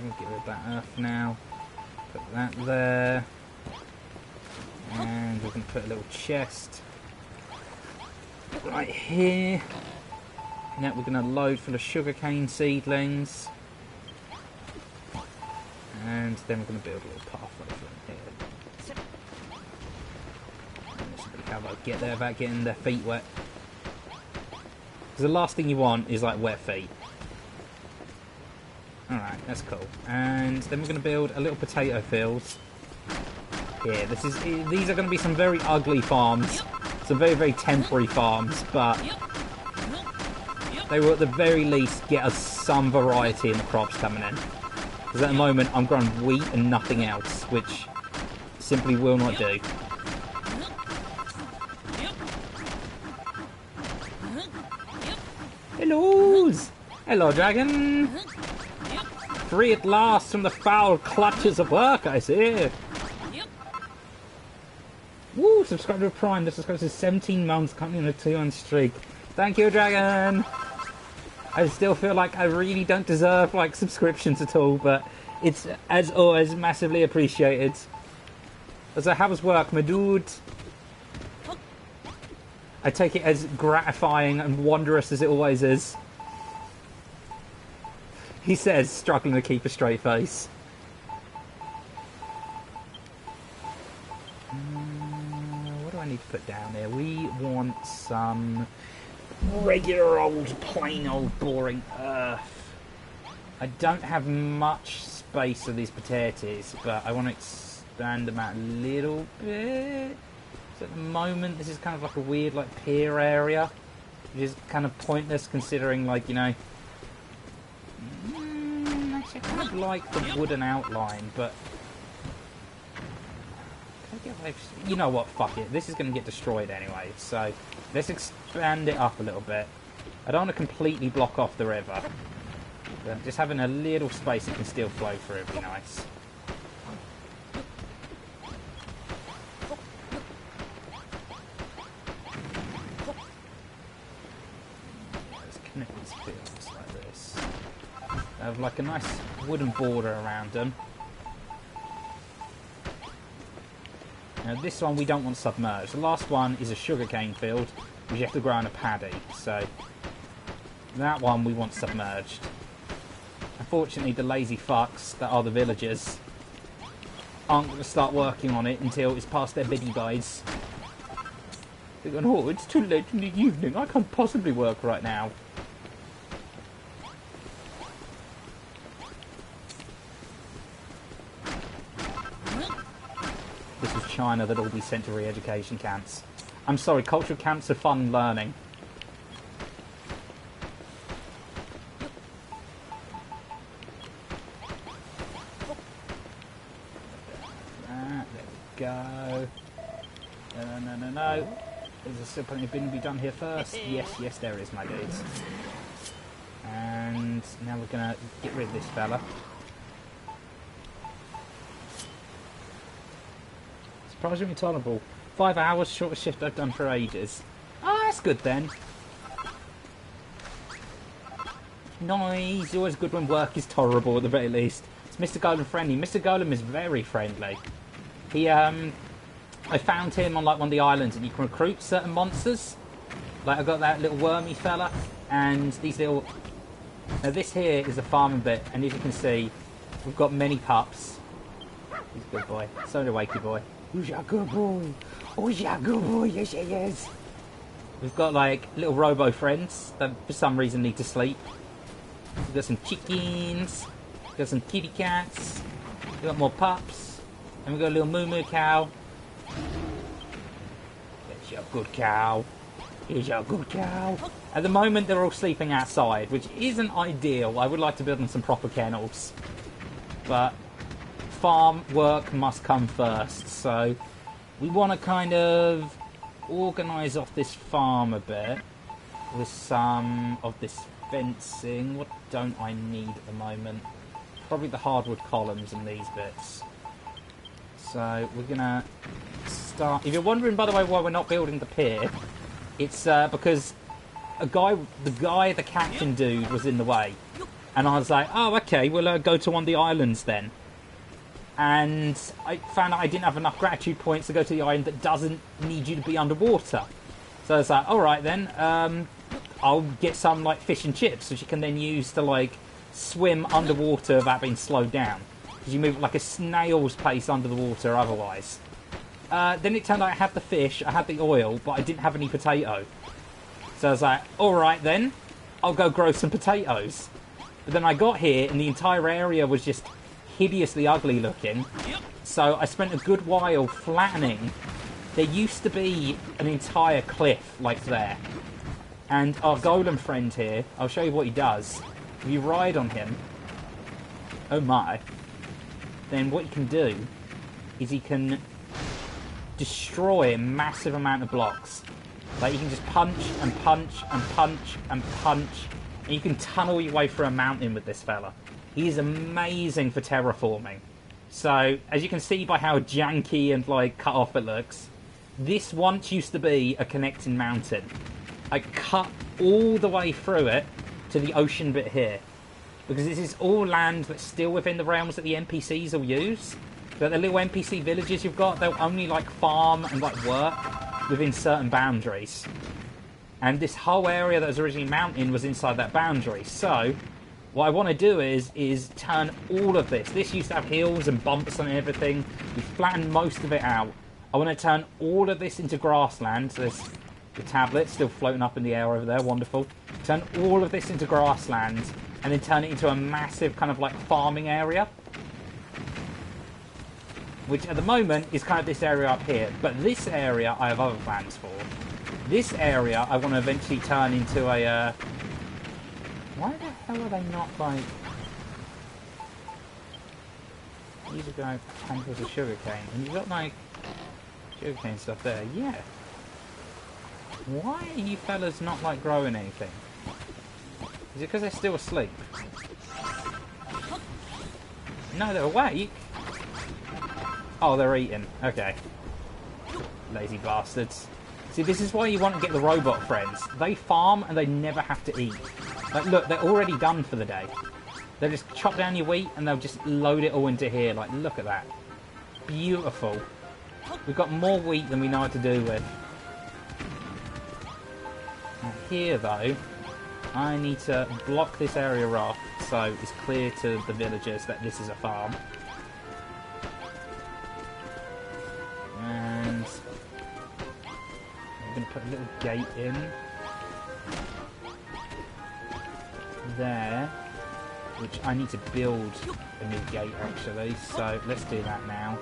we'll get rid of that earth now. Put that there. And we can put a little chest right here. Now we're going to load full of sugarcane seedlings. And then we're going to build a little pathway from here. And this will be how they'll get there without getting their feet wet. Because the last thing you want is, like, wet feet. Alright, that's cool. And then we're going to build a little potato field. Yeah, these are going to be some very ugly farms. Some very, very temporary farms, but they will at the very least get us some variety in the crops coming in. Because at the moment I'm growing wheat and nothing else, which simply will not do. Hellos! Hello, dragon! Free at last from the foul clutches of work, I see. Woo! Subscribe to Prime. This subscribes to 17 months, currently on a 2-month streak. Thank you, dragon! I still feel like I really don't deserve, like, subscriptions at all, but it's, as always, massively appreciated. So, how was work, my dude? I take it as gratifying and wondrous as it always is. He says, struggling to keep a straight face. What do I need to put down there? We want some regular old, plain old, boring earth. I don't have much space for these potatoes, but I want to expand them out a little bit. So at the moment, this is kind of like a weird, like, pier area, which is kind of pointless considering, like, you know, actually I kind of like the wooden outline, but you know what, fuck it, this is going to get destroyed anyway, so let's expand it up a little bit. I don't want to completely block off the river, but just having a little space it can still flow through would be nice. definitely fields like this. They have like a nice wooden border around them. Now this one we don't want submerged. The last one is a sugarcane field, which you have to grow on a paddy. So that one we want submerged. Unfortunately, the lazy fucks that are the villagers aren't going to start working on it until it's past their biddy bides. They're going, oh, it's too late in the evening. I can't possibly work right now. This is China that all be sent to re-education camps. I'm sorry, cultural camps are fun learning. Go. No. There's still plenty of bin to be done here first. Yes, there is, my dudes. And now we're gonna get rid of this fella. Surprisingly tolerable. 5 hours, shortest shift I've done for ages. Oh, that's good then. Nice. Always good when work is tolerable at the very least. It's Mr. Golem friendly. Mr. Golem is very friendly. He, I found him on like one of the islands, and you can recruit certain monsters. Like I got that little wormy fella, and these little. Now this here is the farming bit, and as you can see, we've got many pups. He's a good boy. So the wakey boy. Who's your good boy? Who's your good boy? Yes, he is. We've got like little robo friends that for some reason need to sleep. We've got some chickens. We've got some kitty cats. We've got more pups. And we've got a little moo cow. That's your good cow. Here's your good cow. At the moment, they're all sleeping outside, which isn't ideal. I would like to build them some proper kennels. But farm work must come first. So we want to kind of organise off this farm a bit with some of this fencing. What don't I need at the moment? Probably the hardwood columns and these bits. So we're gonna start. If you're wondering, by the way, why we're not building the pier, it's because the captain dude was in the way, and I was like, oh, okay, we'll go to one of the islands then. And I found out I didn't have enough gratitude points to go to the island that doesn't need you to be underwater. So I was like, all right then, I'll get some like fish and chips, which you can then use to like swim underwater without being slowed down. Because you move like a snail's pace under the water otherwise. Then it turned out I had the fish, I had the oil, but I didn't have any potato. So I was like, alright then, I'll go grow some potatoes. But then I got here and the entire area was just hideously ugly looking. So I spent a good while flattening. There used to be an entire cliff like there. And our golem friend here, I'll show you what he does. If you ride on him, oh my, then what you can do is he can destroy a massive amount of blocks. Like you can just punch and punch and punch and punch, and you can tunnel your way through a mountain with this fella. He is amazing for terraforming. So as you can see by how janky and like cut off it looks, this once used to be a connecting mountain. I cut all the way through it to the ocean bit here, because this is all land that's still within the realms that the NPCs will use. But the little NPC villages you've got, they'll only like farm and like work within certain boundaries. And this whole area that was originally mountain was inside that boundary. So what I want to do is turn all of this. This used to have hills and bumps and everything. We flattened most of it out. I want to turn all of this into grassland. So there's the tablet still floating up in the air over there. Wonderful. Turn all of this into grassland and then turn it into a massive kind of like farming area. Which at the moment is kind of this area up here. But this area I have other plans for. This area I want to eventually turn into a... Why the hell are they not like... These are going handfuls of sugarcane. And you've got like sugarcane stuff there. Yeah. Why are you fellas not like growing anything? Is it because they're still asleep? No, they're awake. Oh, they're eating. Okay. Lazy bastards. See, this is why you want to get the robot friends. They farm and they never have to eat. Like, look, they're already done for the day. They'll just chop down your wheat and they'll just load it all into here. Like, look at that. Beautiful. We've got more wheat than we know what to do with. Now here, though, I need to block this area off so it's clear to the villagers that this is a farm. And I'm going to put a little gate in there, which I need to build a new gate actually, so let's do that now.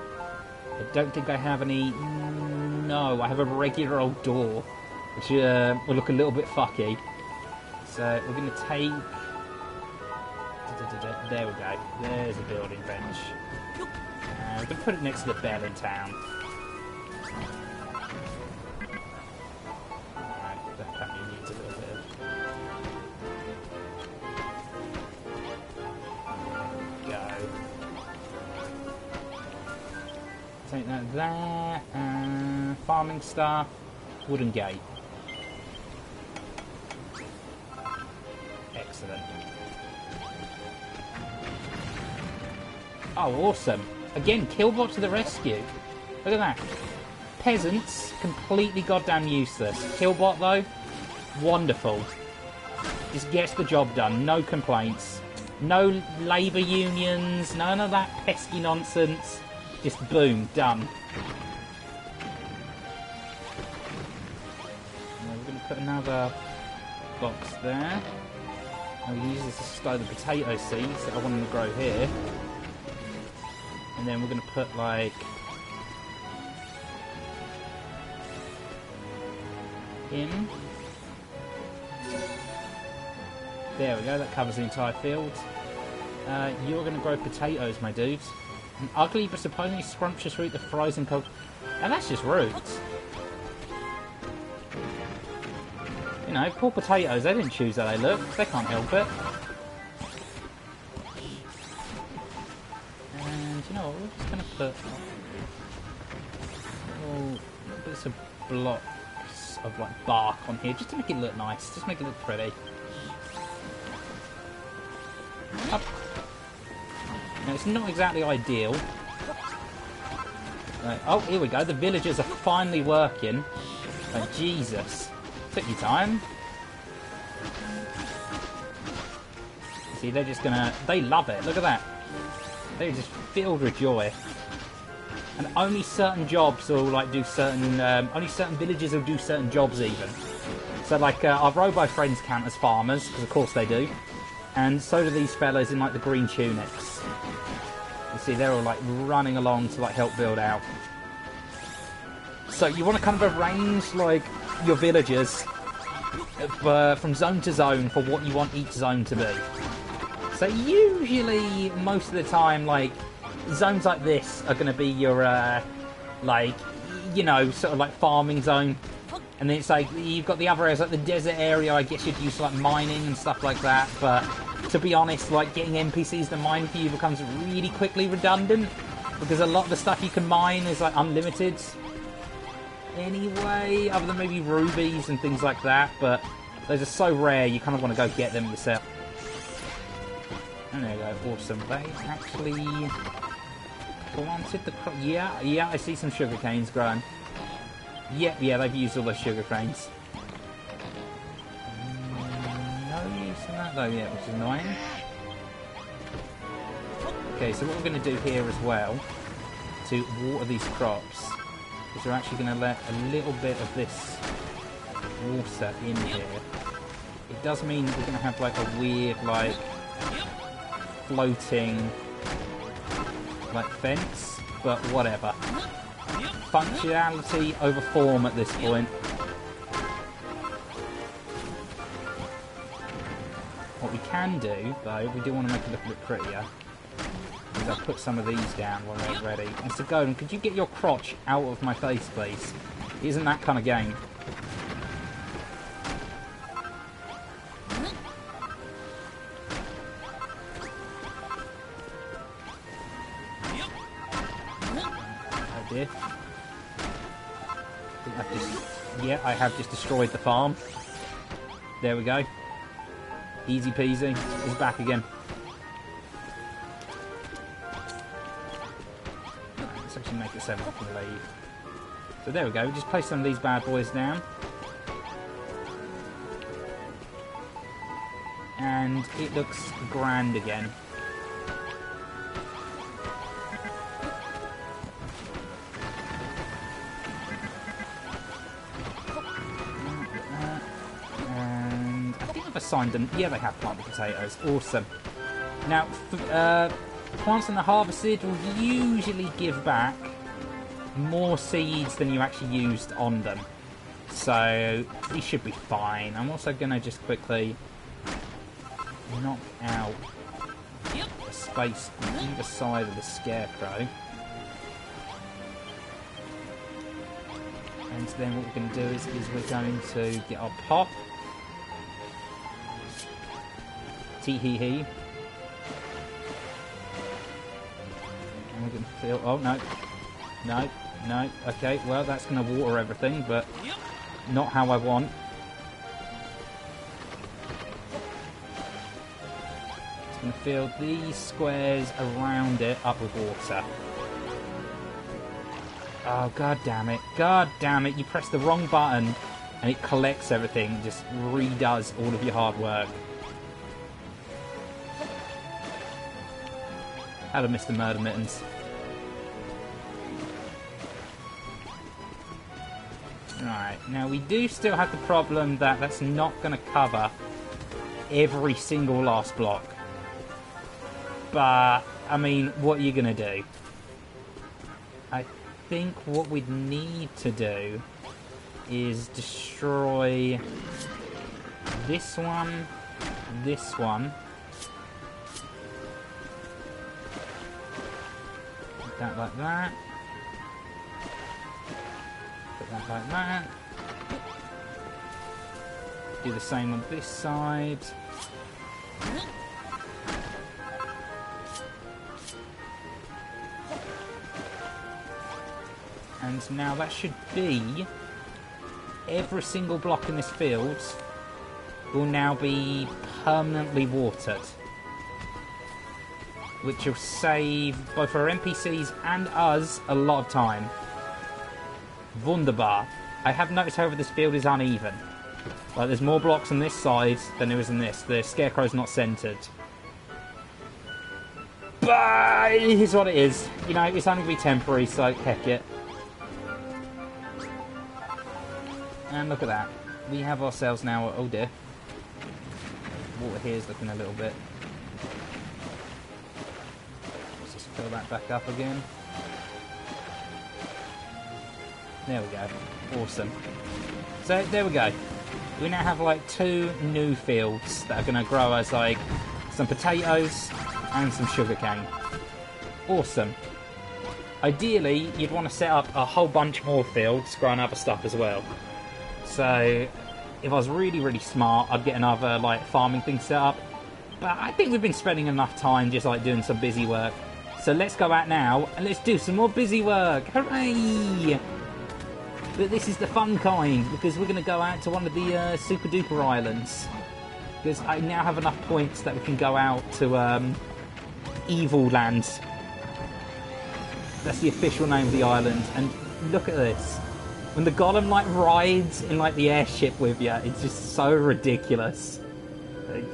I don't think I have any... No, I have a regular old door, which will look a little bit fucky. So we're going to take... There we go. There's a building bench. We're going to put it next to the bell in town. Alright, that probably needs a little bit of... There we go. Take that there. Farming stuff. Wooden gate. Excellent. Oh, awesome. Again, Killbot to the rescue. Look at that. Peasants, completely goddamn useless. Killbot, though, wonderful. Just gets the job done. No complaints. No labour unions. None of that pesky nonsense. Just boom, done. Now we're going to put another box there. And we'll use this to stow the potato seeds that I want them to grow here. And then we're going to put, like... in. There we go, that covers the entire field. You're going to grow potatoes, my dudes. An ugly but supposedly scrumptious root that fries in cold... And that's just roots. You know, poor potatoes, they didn't choose how they look. They can't help it. And, you know what, we're just going to put... little bits of blocks of, like, bark on here, just to make it look nice. Just make it look pretty. Up. Now, it's not exactly ideal. Right. Oh, here we go. The villagers are finally working. Oh, Jesus. Took your time. See, they're just gonna... They love it. Look at that. They're just filled with joy. And only certain jobs will, like, do certain... only certain villages will do certain jobs, even. So, like, our robo friends count as farmers, because of course they do. And so do these fellas in, like, the green tunics. You see, they're all, like, running along to, like, help build out. So you want to kind of arrange, like, your villagers from zone to zone for what you want each zone to be. So usually, most of the time, like, zones like this are going to be your, like, you know, sort of like farming zone. And then it's like, you've got the other areas, like the desert area, I guess you'd use, like, mining and stuff like that. But to be honest, like, getting NPCs to mine for you becomes really quickly redundant. Because a lot of the stuff you can mine is, like, unlimited. Anyway, other than maybe rubies and things like that, but those are so rare you kind of want to go get them yourself. And there you go, awesome. They actually planted the crop. Yeah, I see some sugar canes growing. Yeah, they've used all those sugar canes. No use in that though yet, which is annoying. Okay, so what we're going to do here as well to water these crops is we're actually going to let a little bit of this water in here. It does mean we're going to have like a weird, like, floating, like, fence, but whatever. Functionality over form at this point. What we can do, though, we do want to make it look a bit prettier. I'll put some of these down when they're ready. Mr. Golden, could you get your crotch out of my face, please? It isn't that kind of game. Oh dear. I have just destroyed the farm. There we go. Easy peasy. He's back again. Let's actually make it 7 up and leave. So there we go. We just place some of these bad boys down. And it looks grand again. And I think I've assigned them. Yeah, they have planted potatoes. Awesome. Now, plants in the harvested will usually give back more seeds than you actually used on them. So, these should be fine. I'm also going to just quickly knock out a space on either side of the scarecrow. And then what we're going to do is we're going to get our pop. Tee-hee-hee. And we're going to feel... Oh, no. No, no. Okay, well, that's going to water everything, but not how I want. It's going to fill these squares around it up with water. Oh, god damn it. God damn it. You press the wrong button and it collects everything. It just redoes all of your hard work. Hello, Mr. Murder Mittens. Right, now we do still have the problem that that's not going to cover every single last block. But, I mean, what are you going to do? I think what we'd need to do is destroy this one, put that like that, put that like that, do the same on this side. And now that should be every single block in this field will now be permanently watered, which will save both our NPCs and us a lot of time. Wunderbar. I have noticed, however, this field is uneven. Like, there's more blocks on this side than there is in this. The scarecrow's not centered. But it is what it is. You know, it's only going to be temporary, so heck it. And look at that. We have ourselves now... Oh dear. Water here is looking a little bit... Let's just fill that back up again. There we go. Awesome. So, there we go. We now have, like, 2 new fields that are going to grow as, like, some potatoes and some sugarcane. Awesome. Ideally, you'd want to set up a whole bunch more fields growing other stuff as well. So, if I was really, really smart, I'd get another, like, farming thing set up. But I think we've been spending enough time just, like, doing some busy work. So let's go out now, and let's do some more busy work! Hooray! But this is the fun kind, because we're going to go out to one of the super duper islands. Because I now have enough points that we can go out to Evil Lands. That's the official name of the island. And look at this. When the golem, like, rides in, like, the airship with you, it's just so ridiculous. Like,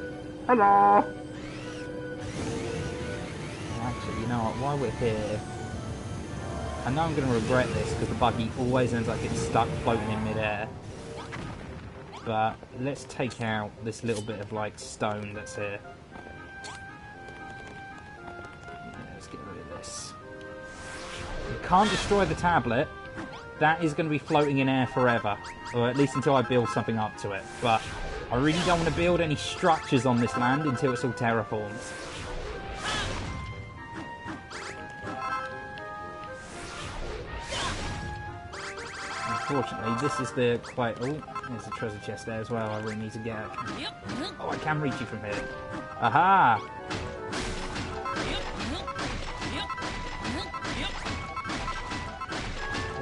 hello! Actually, you know what, while we're here... I know I'm going to regret this, because the buggy always ends up getting stuck floating in midair. But let's take out this little bit of, like, stone that's here. Let's get rid of this. You can't destroy the tablet. That is going to be floating in air forever. Or at least until I build something up to it. But I really don't want to build any structures on this land until it's all terraformed. Unfortunately, this is the quite... Oh, there's a treasure chest there as well. I really need to get out. Oh, I can reach you from here. Aha!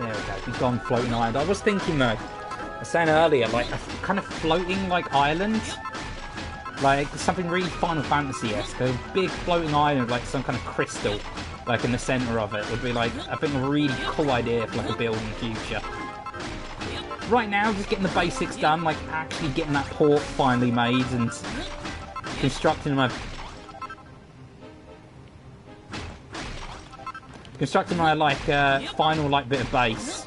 There we go. We've gone floating island. I was thinking though, I was saying earlier, like a kind of floating like island Like, something really Final Fantasy-esque. A big floating island, like some kind of crystal, like in the centre of it, would be like, I think, a really cool idea for like a build in the future. Right now, just getting the basics done, like actually getting that port finally made and constructing my like final like bit of base.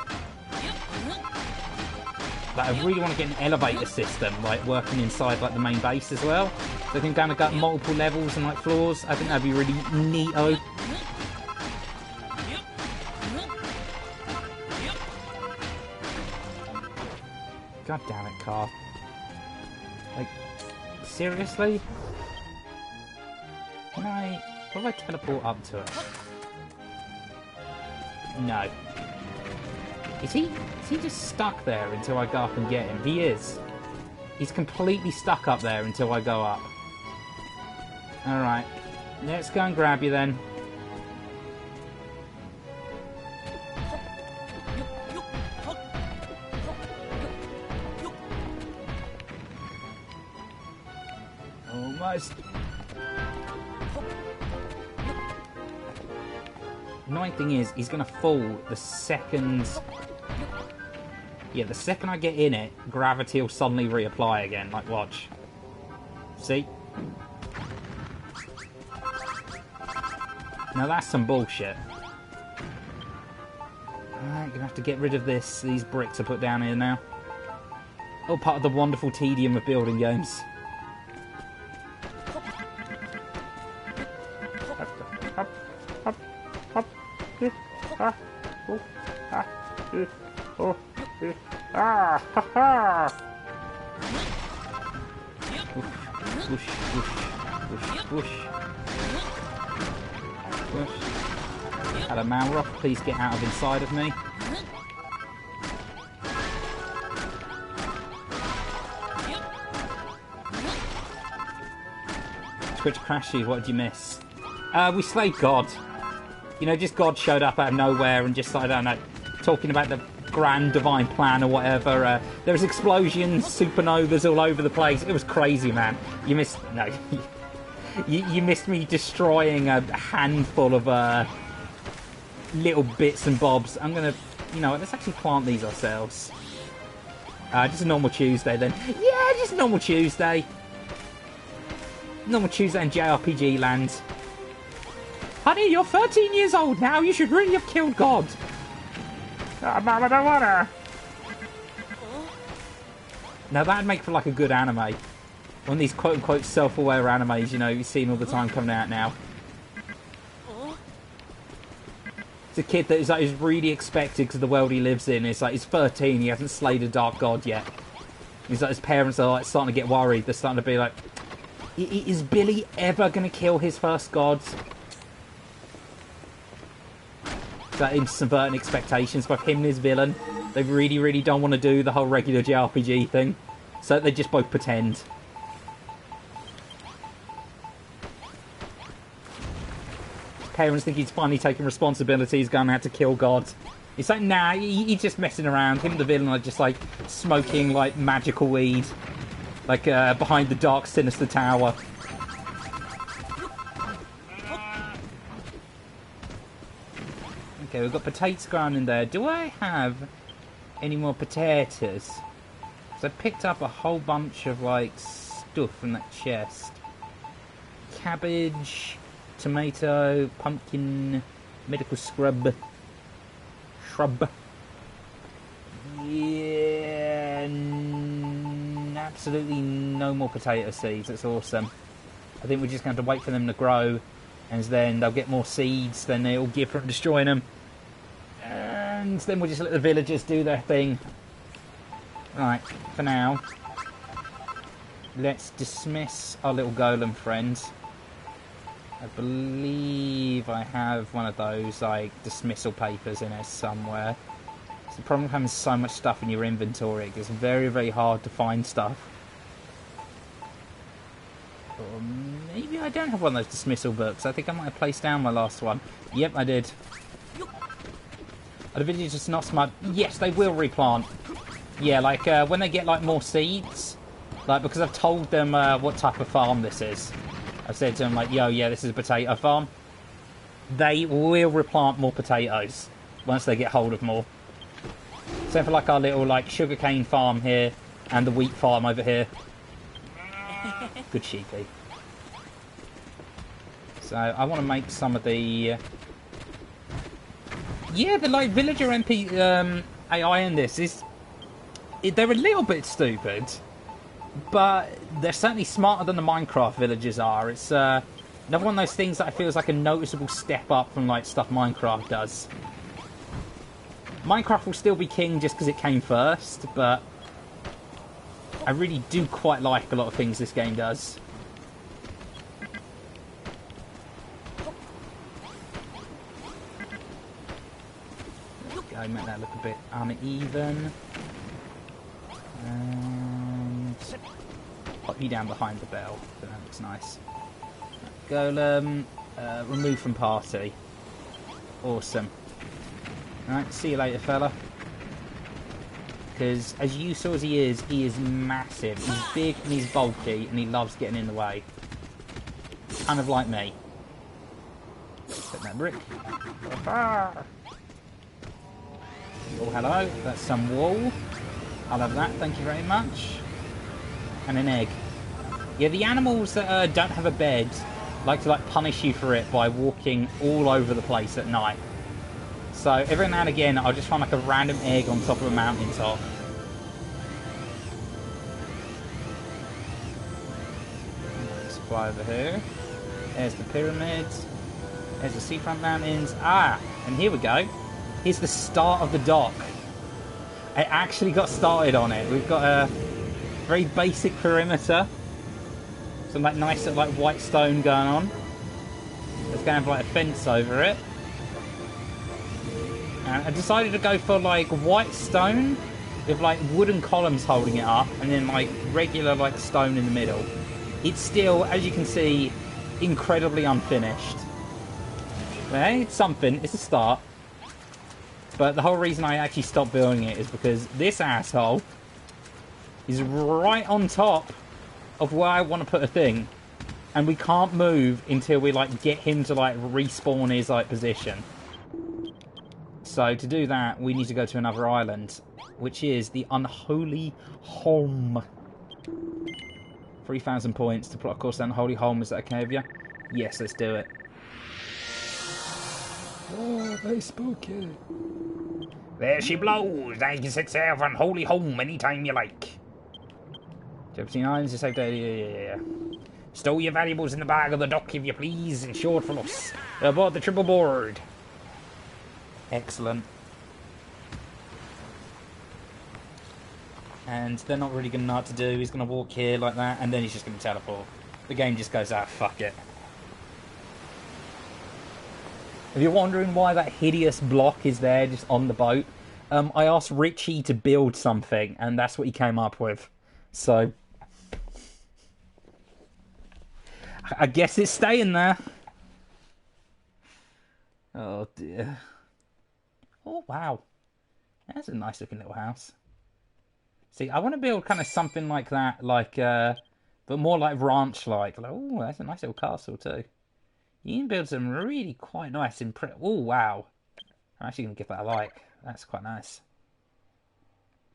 Like, I really want to get an elevator system, like working inside like the main base as well. So I can kind of got multiple levels and like floors. I think that'd be really neato. God damn it, car. Like, seriously? Can I... What if I teleport up to it? No. Is he just stuck there until I go up and get him? He is. He's completely stuck up there until I go up. Alright. Let's go and grab you then. Almost. Annoying thing is, he's going to fall the second... Yeah, the second I get in it, gravity will suddenly reapply again. Like, watch. See? Now that's some bullshit. Alright, gonna have to get rid of this. These bricks are put down here now. All part of the wonderful tedium of building games. Whoosh, whoosh, whoosh, whoosh. Whoosh. Hello, Malroth, please get out of inside of me. Twitch crashed you, what did you miss? We slayed God. You know, just God showed up out of nowhere and just, I don't know, talking about the grand divine plan or whatever. There was explosions, supernovas all over the place. It was crazy, man. You missed... No. you missed me destroying a handful of little bits and bobs. I'm going to... You know what, let's actually plant these ourselves. Just a normal Tuesday then. Yeah, just a normal Tuesday. Normal Tuesday in JRPG land. Honey, you're 13 years old now. You should really have killed God. Mom, I don't wanna. Now that'd make for like a good anime. One of these quote-unquote self-aware animes, you know, you've seen all the time coming out now. It's a kid that is like, is really expected because of the world he lives in. It's like, he's 13, he hasn't slayed a dark god yet. He's like, his parents are like starting to get worried. They're starting to be like, is Billy ever going to kill his first god? That him subverting expectations by him and his villain. They really, really don't want to do the whole regular JRPG thing. So they just both pretend. Parents think he's finally taking responsibility. He's going out to kill God. It's like, nah, he's just messing around. Him and the villain are just like smoking like magical weed. Like behind the dark, sinister tower. Okay, we've got potatoes ground in there. Do I have any more potatoes? So I picked up a whole bunch of, like, stuff from that chest. Cabbage, tomato, pumpkin, medical shrub. Yeah, absolutely no more potato seeds. That's awesome. I think we're just going to have to wait for them to grow. And then they'll get more seeds, then they'll give from destroying them. And then we'll just let the villagers do their thing. Right, for now, let's dismiss our little golem friends. I believe I have one of those, like, dismissal papers in there somewhere. It's the problem with having so much stuff in your inventory. It gets very, very hard to find stuff. Or maybe I don't have one of those dismissal books. I think I might have placed down my last one. Yep, I did. Are the villagers just not smart? Yes, they will replant. Yeah, like when they get like more seeds, Like, because I've told them what type of farm this is. I've said to them, like, yo, yeah, this is a potato farm. They will replant more potatoes once they get hold of more. Same for, like, our little, like, sugarcane farm here and the wheat farm over here. Good sheepy. So, I want to make some of the... Yeah, the, like, villager MP AI in this is... They're a little bit stupid, but they're certainly smarter than the Minecraft villagers are. It's another one of those things that I feel is like a noticeable step up from like stuff Minecraft does. Minecraft will still be king just because it came first, but I really do quite like a lot of things this game does. There we go, make that look a bit uneven. And pop you down behind the bell. That looks nice. Golem, remove from party. Awesome. Alright, see you later, fella. Because as useful as he is massive. He's big and he's bulky and he loves getting in the way. Kind of like me. Put that brick. Oh, hello. That's some wool. I'll have that, thank you very much. And an egg. Yeah, the animals that don't have a bed like to like punish you for it by walking all over the place at night. So every now and again, I'll just find like a random egg on top of a mountaintop. Supply over here. There's the pyramids. There's the seafront mountains. Ah, and here we go. Here's the start of the dock. I actually got started on it. We've got a very basic perimeter. Some like nice sort of like white stone going on. There's going to have like a fence over it. And I decided to go for like white stone with like wooden columns holding it up, and then like regular like stone in the middle. It's still, as you can see, incredibly unfinished. Well, it's something. It's a start. But the whole reason I actually stopped building it is because this asshole is right on top of where I want to put a thing. And we can't move until we like get him to like respawn his like position. So to do that, we need to go to another island, which is the Unholy Home. 3,000 points to plot a course down the Holy Home. Is that okay with you? Yes, let's do it. Oh, very spooky. There she blows. Now you can set sail on Holy Home anytime you like. 17 islands, you saved. Yeah. Stow your valuables in the bag of the dock, if you please. Insured for loss. Aboard the triple board. Excellent. And they're not really going to know what to do. He's going to walk here like that, and then he's just going to teleport. The game just goes, ah, fuck it. If you're wondering why that hideous block is there just on the boat, I asked Richie to build something, and that's what he came up with. So, I guess it's staying there. Oh dear. Oh wow. That's a nice looking little house. See, I want to build kind of something like that, like, but more like ranch-like. Like, oh, that's a nice little castle too. You can build some really quite nice oh, wow. I'm actually going to give that a like. That's quite nice.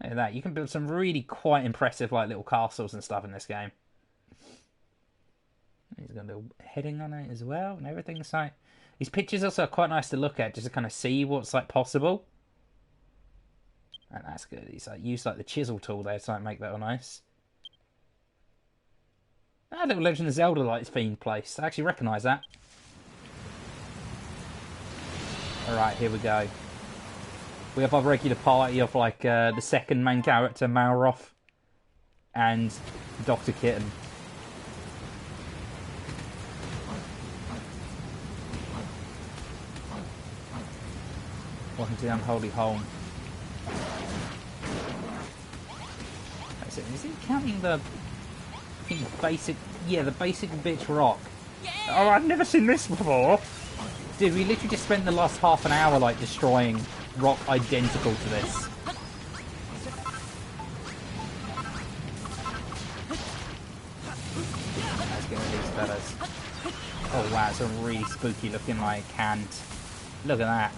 Look at that. You can build some really quite impressive like little castles and stuff in this game. He's got a little heading on it as well and everything. So these pictures also are quite nice to look at just to kind of see what's like possible. And that's good. He's like used like the chisel tool there to like make that all nice. That little Legend of Zelda like themed place. I actually recognise that. Alright, here we go. We have our regular party of like the second main character, Malroth, and Dr. Kitten. Welcome to the Unholy Home. That's it. Is it counting the basic? Yeah, the basic bitch rock. Oh, I've never seen this before. Dude, we literally just spent the last half an hour like destroying rock identical to this. fellas. Oh wow, it's a really spooky looking like hand. Look at that.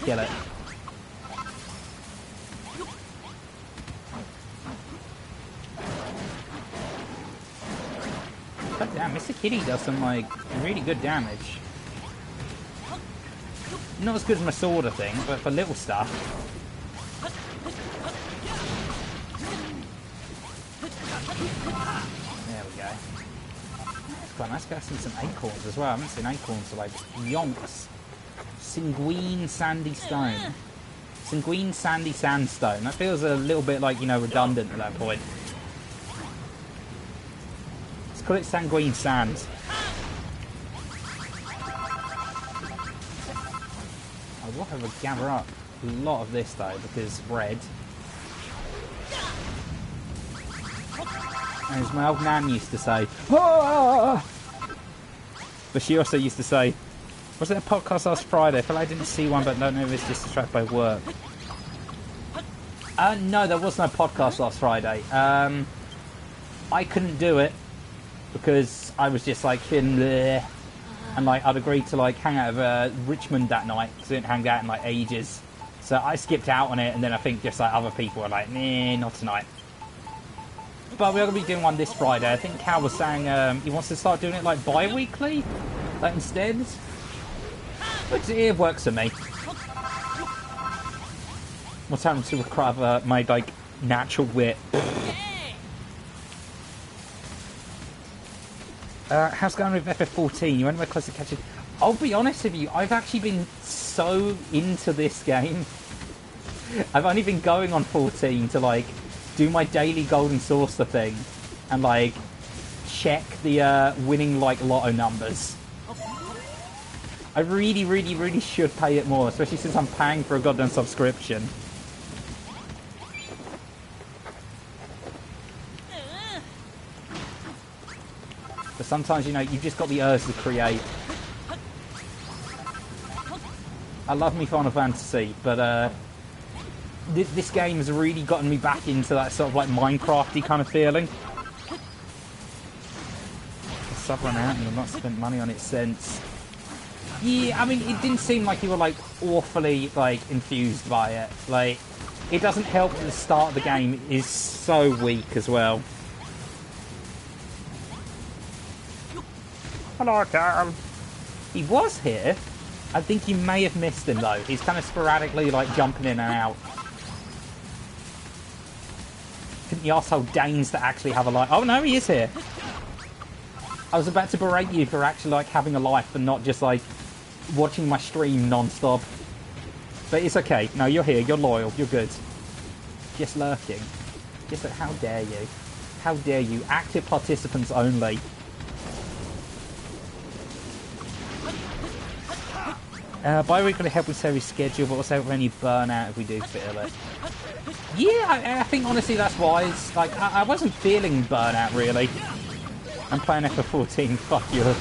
Kill it. God damn, Mr. Kitty does some like really good damage. Not as good as my sword, I think, but for little stuff. There we go. It's quite nice to see some acorns as well. I haven't seen acorns for like yonks. Sanguine sandy stone. Sanguine sandy sandstone. That feels a little bit like, you know, redundant at that point. Let's call it sanguine sand. I will have to gather up a lot of this though, because red. And as my old nan used to say, ah! But she also used to say, was it a podcast last Friday? I feel like I didn't see one, but don't know if it's just distracted by work. No, there was no podcast last Friday. I couldn't do it because I was just like feeling bleh. And like I'd agreed to like hang out of Richmond that night because I didn't hang out in like ages. So I skipped out on it, and then I think just like other people were like, nah, not tonight. But we're going to be doing one this Friday. I think Cal was saying he wants to start doing it like bi-weekly, like instead. Which it works for me. What's happened to recover my like natural wit? How's it going with FF14? You went very close to catching. I'll be honest with you, I've actually been so into this game. I've only been going on 14 to like do my daily golden saucer thing and like check the winning like lotto numbers. I really, really, really should pay it more, especially since I'm paying for a goddamn subscription. But sometimes, you know, you've just got the urge to create. I love me Final Fantasy, but this game has really gotten me back into that sort of like Minecraft-y kind of feeling. The sub run out and I've not spent money on it since. Yeah, I mean, it didn't seem like you were like awfully like infused by it. Like, it doesn't help that the start of the game is so weak as well. Hello, Carl. He was here. I think you may have missed him though. He's kind of sporadically like jumping in and out. I think the arsehole deigns to actually have a life. Oh no, he is here. I was about to berate you for actually like having a life and not just like watching my stream non-stop. But it's okay. No, you're here. You're loyal. You're good. Just lurking. Just how dare you? How dare you? Active participants only. Bi-weekly help with series schedule, but also any burnout if we do feel it. Yeah, I think honestly that's wise. Like, I wasn't feeling burnout really. I'm playing FF14, fuck you.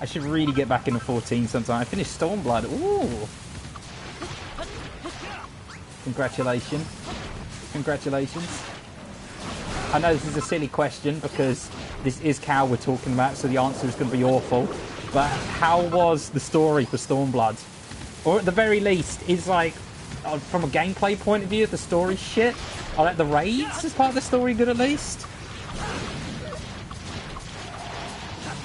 I should really get back into 14 sometime. I finished Stormblood. Ooh! Congratulations. Congratulations. I know this is a silly question because this is Cal we're talking about, so the answer is going to be awful. But how was the story for Stormblood? Or at the very least, is like, from a gameplay point of view, the story shit? Are like the raids as part of the story good at least?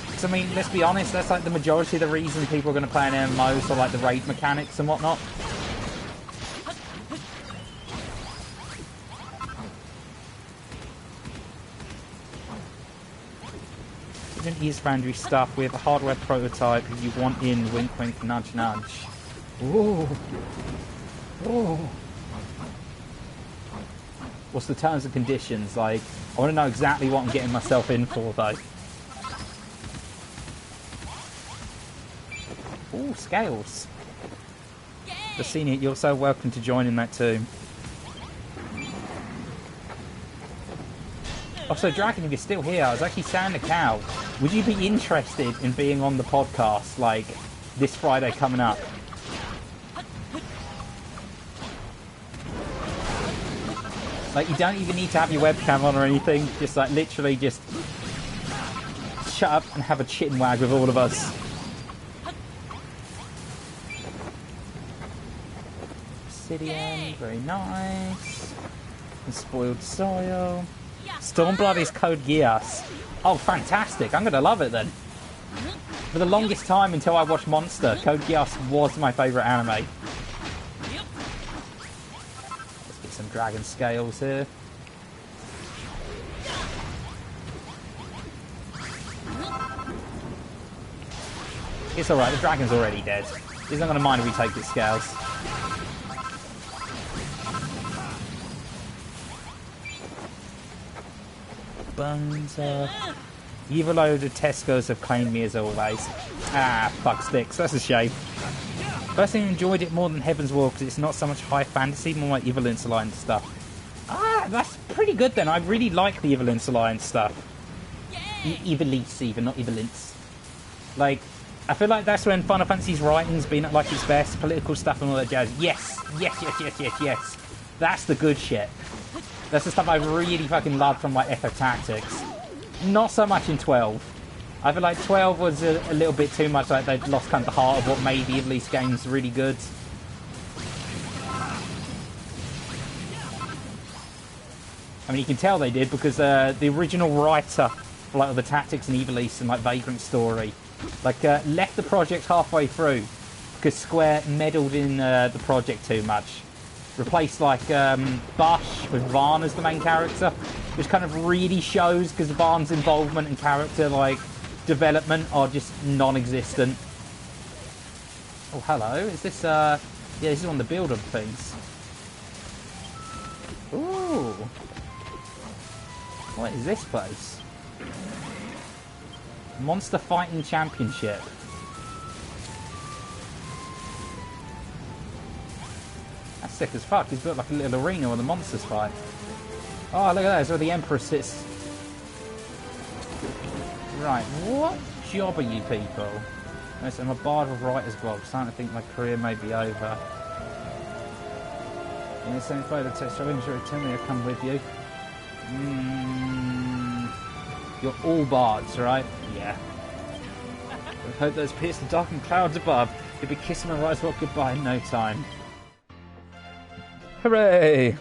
Because I mean, let's be honest, that's like the majority of the reason people are going to play an MMO, so like the raid mechanics and whatnot. Is Foundry stuff with a hardware prototype if you want in, wink wink, nudge nudge. Ooh. Ooh. What's the terms and conditions? Like, I want to know exactly what I'm getting myself in for though. Ooh, scales. Just seen it, you're so welcome to join in that too. Also, Dragon, if you're still here, I was actually saying to Cal, would you be interested in being on the podcast, like, this Friday coming up? Like, you don't even need to have your webcam on or anything. Just, like, literally just shut up and have a chin wag with all of us. Obsidian, very nice. And spoiled soil. Stormblood is Code Geass. Oh, fantastic. I'm going to love it then. For the longest time until I watched Monster, Code Geass was my favourite anime. Let's get some dragon scales here. It's alright, the dragon's already dead. He's not going to mind if we take his scales. Bones up. Evil load of Tesco's have claimed me as always. Ah, fuck sticks. That's a shame. Personally enjoyed it more than Heaven's War because it's not so much high fantasy, more like Evelyn's Alliance stuff. Ah, that's pretty good then. I really like the Evelyn's Alliance stuff. Evelyn's even, not Evelyn's. Like, I feel like that's when Final Fantasy's writing's been at like its best. Political stuff and all that jazz. Yes. That's the good shit. That's the stuff I really fucking love from like FF Tactics. Not so much in 12. I feel like 12 was a little bit too much, like they'd lost kind of the heart of what made the Ivalice games really good. I mean, you can tell they did because the original writer for like the Tactics and Ivalice and like Vagrant Story, like left the project halfway through because Square meddled in the project too much. Replaced like Bush with Varn as the main character, which kind of really shows because Varn's involvement and character like development are just non-existent. Oh, hello. Is this yeah, this is one of the build-up things. Ooh. What is this place? Monster Fighting Championship. That's sick as fuck. He's built like a little arena where the monsters fight. Oh, look at that. It's where the Emperor sits. Right, what job are you people? Yes, I'm a bard with writer's block. Starting to think my career may be over. In the same photo text, I'm sure tell me I'll come with you. You're all bards, right? Yeah. I hope those piercing darkened clouds above. You'll be kissing my writer's block goodbye in no time. Hooray!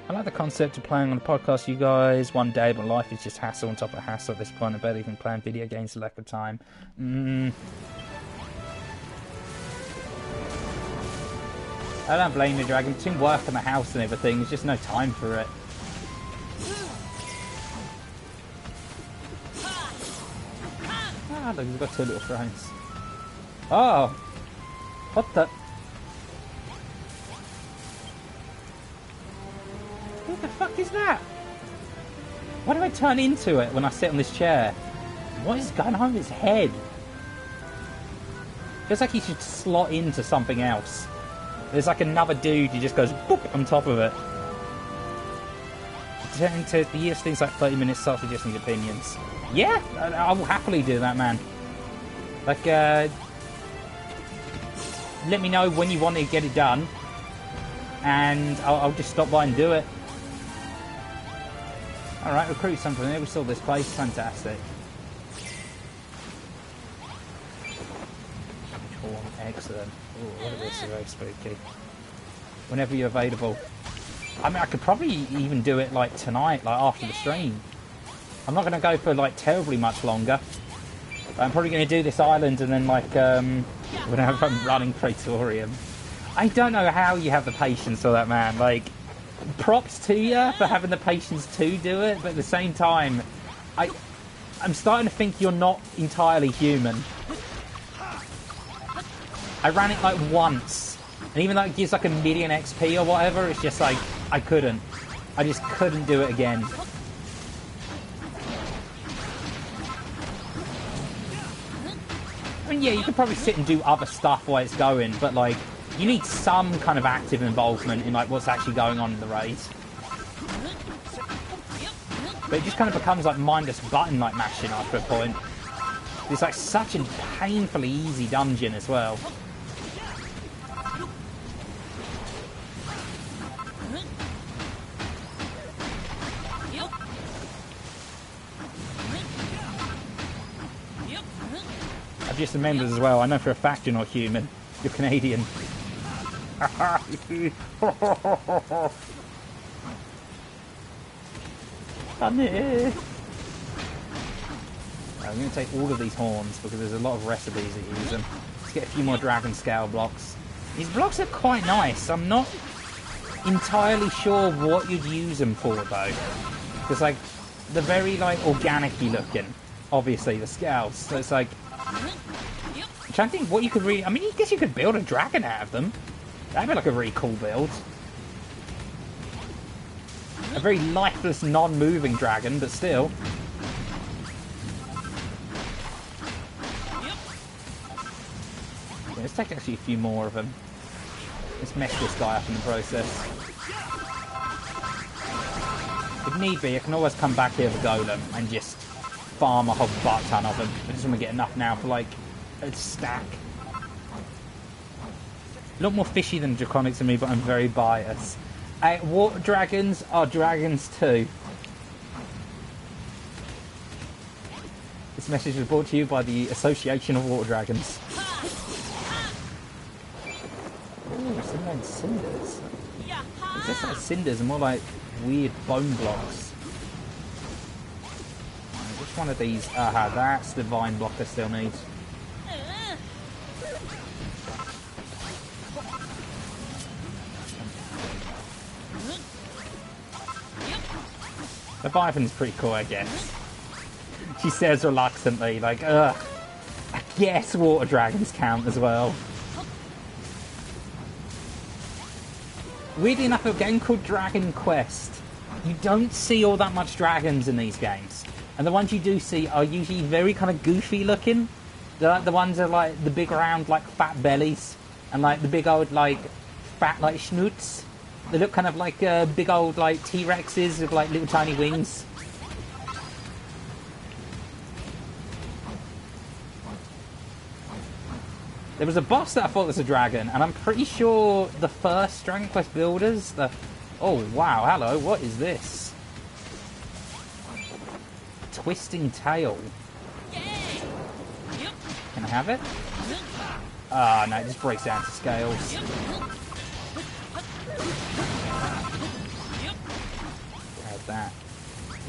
I like the concept of playing on a podcast, you guys, one day, but life is just hassle on top of hassle at this point. I barely even playing video games for lack of time. I don't blame you, Dragon. Between work and the house and everything, there's just no time for it. Ah, look, we've got two little thrones. Oh! What the... What the fuck is that? Why do I turn into it when I sit on this chair? What is going on with his head? Feels like he should slot into something else. There's like another dude who just goes boop on top of it. Turning to the years things like 30 minutes self-suggesting opinions. Yeah, I will happily do that, man. Like, let me know when you want to get it done, and I'll just stop by and do it. Alright, recruit something there. We saw this place. Fantastic. Excellent. Ooh, what is this? Very spooky. Whenever you're available. I mean, I could probably even do it like tonight, like after the stream. I'm not going to go for like terribly much longer. I'm probably going to do this island and then like whenever I'm running Praetorium. I don't know how you have the patience for that, man. Like, props to you for having the patience to do it, but at the same time, I'm starting to think you're not entirely human. I ran it like once, and even though it gives like 1,000,000 XP or whatever, it's just like, I just couldn't do it again. I mean, yeah, you could probably sit and do other stuff while it's going, but like, you need some kind of active involvement in like what's actually going on in the raid. But it just kind of becomes like mindless button like mashing after a point. It's like such a painfully easy dungeon as well. I've just remembered as well, I know for a fact you're not human. You're Canadian. Funny. I'm going to take all of these horns because there's a lot of recipes that use them. Let's get a few more dragon scale blocks. These blocks are quite nice. I'm not entirely sure what you'd use them for though. Because like, they're very like organic-y looking. Obviously, the scales. So it's like... I'm trying to think what you could really... I mean, I guess you could build a dragon out of them. That'd be like a really cool build. A very lifeless, non-moving dragon, but still. Let's take actually a few more of them. Let's mess this guy up in the process. If need be, I can always come back here with a golem and just farm a whole butt ton of them. I just want to get enough now for like a stack. A lot more fishy than draconics to me, but I'm very biased. Water dragons are dragons too. This message was brought to you by the Association of Water Dragons. Ooh, some like cinders. Is this like cinders and more like weird bone blocks? Which one of these? Aha, that's the vine block I still need. The Leviathan's pretty cool, I guess. She says reluctantly, like, ugh, I guess water dragons count as well. Weirdly enough, a game called Dragon Quest, you don't see all that much dragons in these games. And the ones you do see are usually very kind of goofy looking. They're like the ones that are like the big round, like fat bellies. And like the big old, like, fat, like, schnoots. They look kind of like big old like T-Rexes with like little tiny wings. There was a boss that I thought was a dragon, and I'm pretty sure the first Dragon Quest builders... Oh wow, hello, what is this? Twisting tail. Can I have it? Ah, no, it just breaks down to scales. How's that?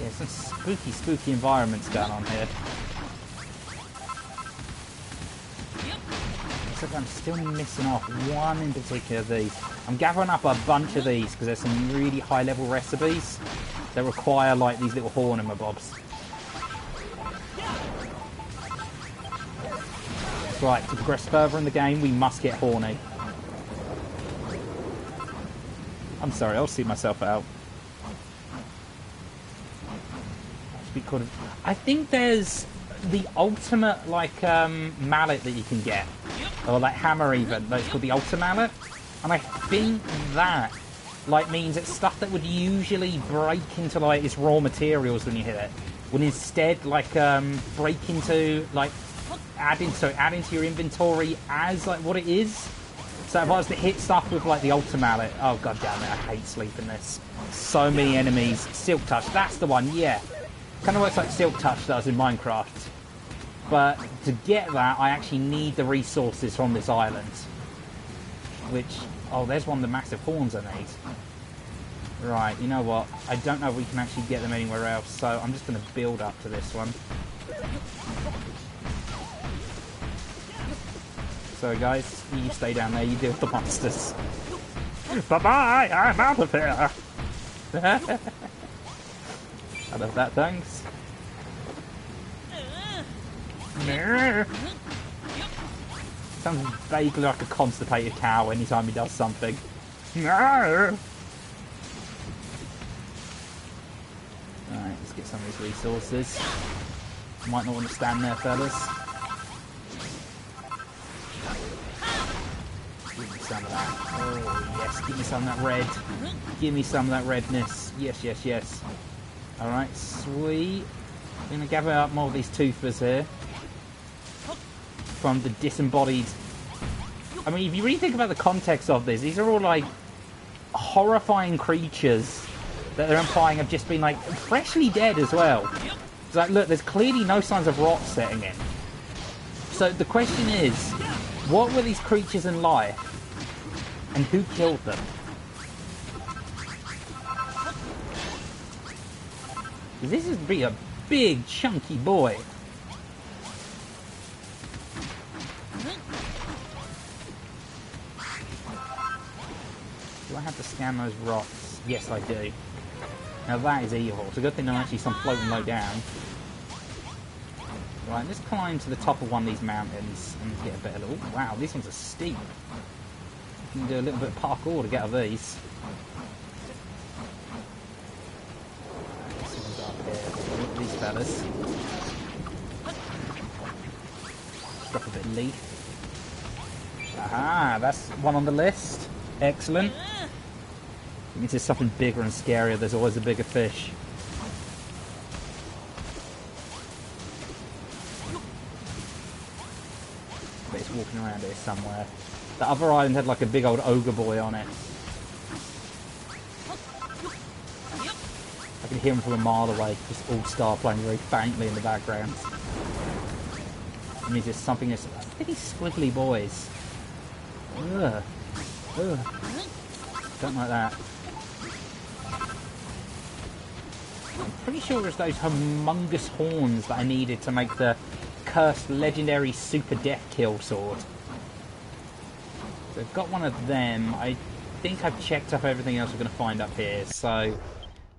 Yeah, some spooky environments going on here. Looks like I'm still missing off one in particular of these. I'm gathering up a bunch of these because there's some really high level recipes that require like these little horn-em-a-bobs. That's right, to progress further in the game we must get horny. I'm sorry, I'll see myself out. I think there's the ultimate like mallet that you can get, or like hammer even. It's called the Ultra Mallet, and I think that like means it's stuff that would usually break into like its raw materials when you hit it, would instead like break into like add into your inventory as like what it is. So if I was to hit stuff with like the Ultra Mallet, oh god damn it, I hate sleeping this. So many enemies. Silk Touch, that's the one, yeah. Kind of works like Silk Touch does in Minecraft. But to get that, I actually need the resources from this island. Which, oh, there's one of the massive horns I need. Right, you know what? I don't know if we can actually get them anywhere else, so I'm just going to build up to this one. So guys, you stay down there, you deal with the monsters. Bye-bye, I'm out of here! I love that, thanks. Sounds vaguely like a constipated cow anytime he does something. Alright, let's get some of these resources. Might not want to stand there, fellas. Give me some of that. Oh, yes, give me some of that red. Give me some of that redness. Yes, yes, yes. Alright, sweet. I'm going to gather up more of these toothers here. From the disembodied... I mean, if you really think about the context of this, these are all, like, horrifying creatures that they're implying have just been, like, freshly dead as well. It's like, look, there's clearly no signs of rot setting in. So the question is, what were these creatures in life? And who killed them? This is be a big, chunky boy. Do I have to scan those rocks? Yes, I do. Now that is evil. It's a good thing there are actually some floating low down. Right, let's climb to the top of one of these mountains and get a better look. Oh, wow, these ones are steep. You can do a little bit of parkour to get out of these. This one's up here. Look at these fellas. Drop a bit of leaf. Aha, that's one on the list. Excellent. It means there's something bigger and scarier. There's always a bigger fish. But it's walking around here somewhere. The other island had like a big old ogre boy on it. I can hear him from a mile away. Just all-star playing very faintly in the background. It means there's something that's... Look at these squiggly boys. Ugh. Ugh. Don't like that. I'm pretty sure it's those humongous horns that I needed to make the cursed legendary super death kill sword. So I've got one of them. I think I've checked up everything else we're going to find up here. So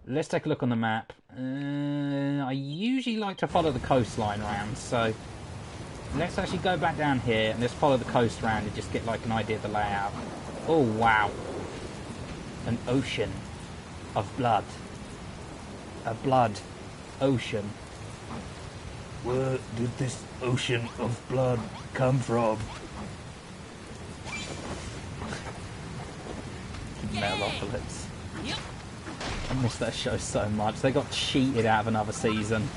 let's take a look on the map. I usually like to follow the coastline around. So let's actually go back down here and let's follow the coast around and just get like an idea of the layout. Oh wow. An ocean of blood. A blood ocean. Where did this ocean of blood come from? Metalocalypse. I miss that show so much. They got cheated out of another season.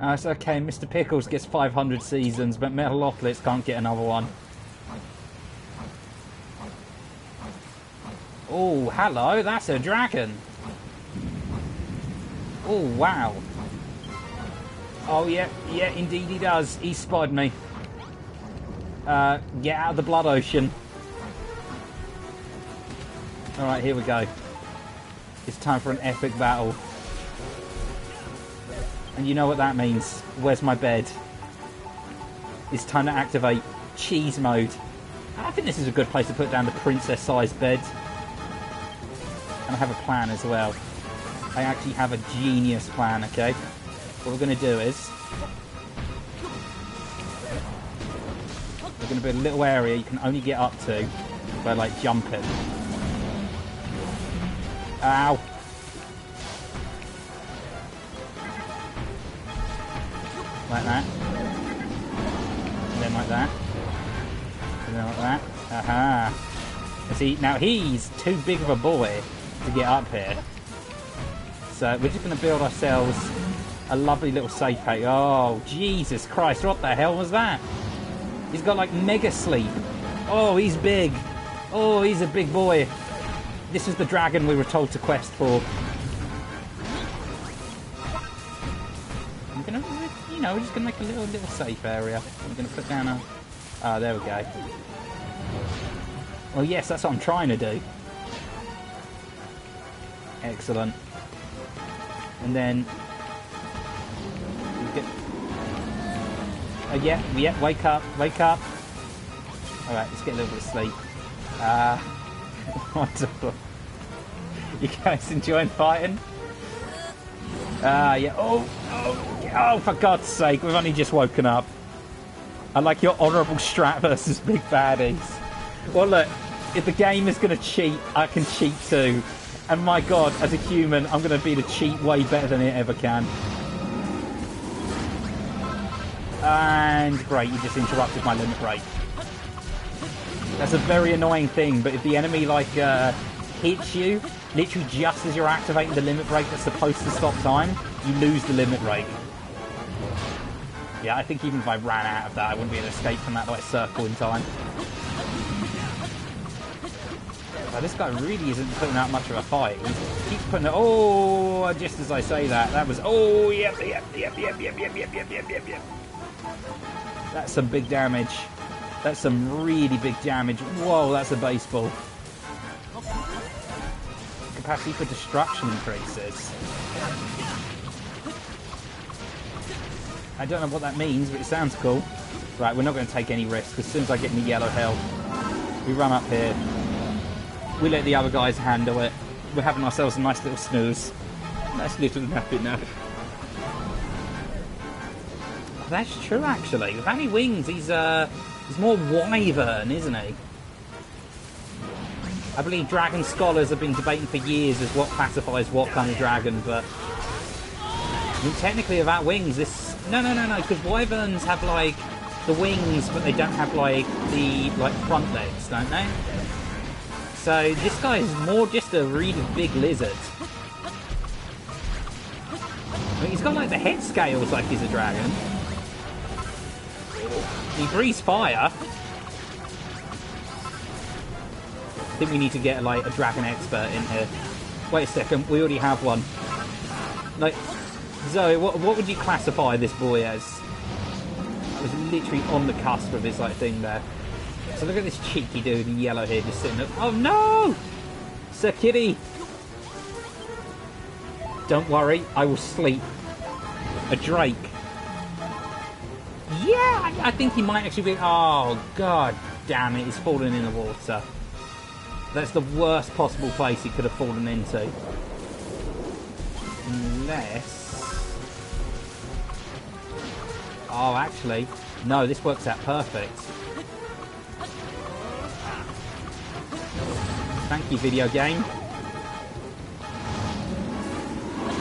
It's okay, Mr. Pickles gets 500 seasons, but Metalocalypse can't get another one. Oh, hello, that's a dragon. Oh, wow. Oh, yeah, indeed he does. He spotted me. Get out of the blood ocean. Alright, here we go. It's time for an epic battle. And you know what that means. Where's my bed? It's time to activate cheese mode. I think this is a good place to put down the princess-sized bed. And I have a plan as well. I actually have a genius plan, okay? What we're going to do is... we're going to build a little area you can only get up to by, like, jumping. Ow! Like that. And then like that. And then like that. Aha! See, now he's too big of a boy to get up here. So we're just going to build ourselves a lovely little safe haven. Oh, Jesus Christ, what the hell was that? He's got like mega sleep. Oh, he's big. Oh, he's a big boy. This is the dragon we were told to quest for. I'm going to, you know, we're just going to make a little safe area. I'm going to put down a... Ah, there we go. Well, yes, that's what I'm trying to do. Excellent. And then... yeah, wake up. Alright, let's get a little bit of sleep. Wonderful. You guys enjoying fighting? Yeah. Oh, for God's sake, we've only just woken up. I like your honourable strat versus big baddies. Well, look, if the game is going to cheat, I can cheat too. And my God, as a human, I'm going to be the cheat way better than it ever can. And great, you just interrupted my limit break. That's a very annoying thing, but if the enemy, like, hits you, literally just as you're activating the limit break that's supposed to stop time, you lose the limit break. Yeah, I think even if I ran out of that, I wouldn't be able to escape from that like circle in time. Oh, this guy really isn't putting out much of a fight. He keeps putting it. Oh, just as I say that, that was. Oh, yep. That's some big damage. That's some really big damage. Whoa, that's a baseball. Capacity for destruction increases. I don't know what that means, but it sounds cool. Right, we're not going to take any risks. As soon as I get in the yellow health, we run up here. We let the other guys handle it. We're having ourselves a nice little snooze. Nice little nappy nap. That's true, actually. Without any wings, he's more wyvern, isn't he? I believe dragon scholars have been debating for years as what classifies what kind of dragon, but I mean, technically without wings, this... No, because wyverns have, like, the wings, but they don't have, like, the, like, front legs, don't they? So this guy is more just a really big lizard. I mean, he's got, like, the head scales like he's a dragon. He breathes fire. I think we need to get, like, a dragon expert in here. Wait a second, we already have one. Like, Zoe, what would you classify this boy as? I was literally on the cusp of his, like, thing there. So look at this cheeky dude in yellow here just sitting there. Oh, no! Sir Kitty! Don't worry, I will sleep. A drake. Yeah, I think he might actually be... Oh, god damn it, he's fallen in the water. That's the worst possible place he could have fallen into. Unless... Oh, actually, no, this works out perfect. Thank you, video game.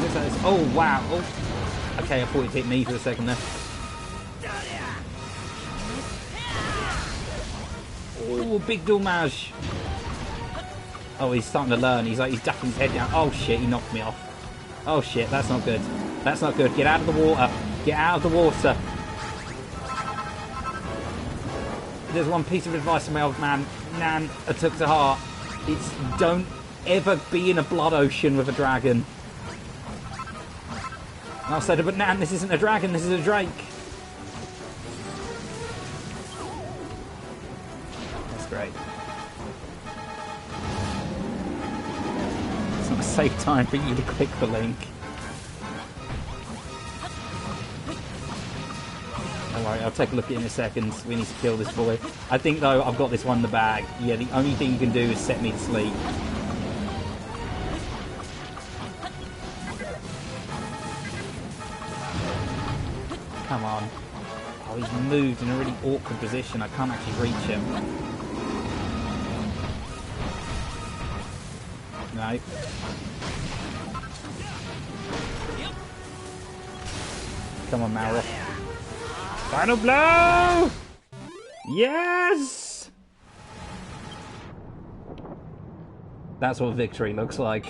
Looks like this. Oh, wow. Oh. Okay, I thought it hit me for a second there. Oh, big damage. Oh, he's starting to learn. He's ducking his head down. Oh, shit, he knocked me off. Oh, shit, that's not good. That's not good. Get out of the water. Get out of the water. There's one piece of advice from my old man, Nan, I took to heart. It's don't ever be in a blood ocean with a dragon. And I said, but Nan, this isn't a dragon, this is a drake. That's great. It's not a safe time for you to click the link. Alright, I'll take a look at it in a second. We need to kill this boy. I think, though, I've got this one in the bag. Yeah, the only thing you can do is set me to sleep. Come on. Oh, he's moved in a really awkward position. I can't actually reach him. No. Come on, Mara. Final blow! Yes! That's what victory looks like.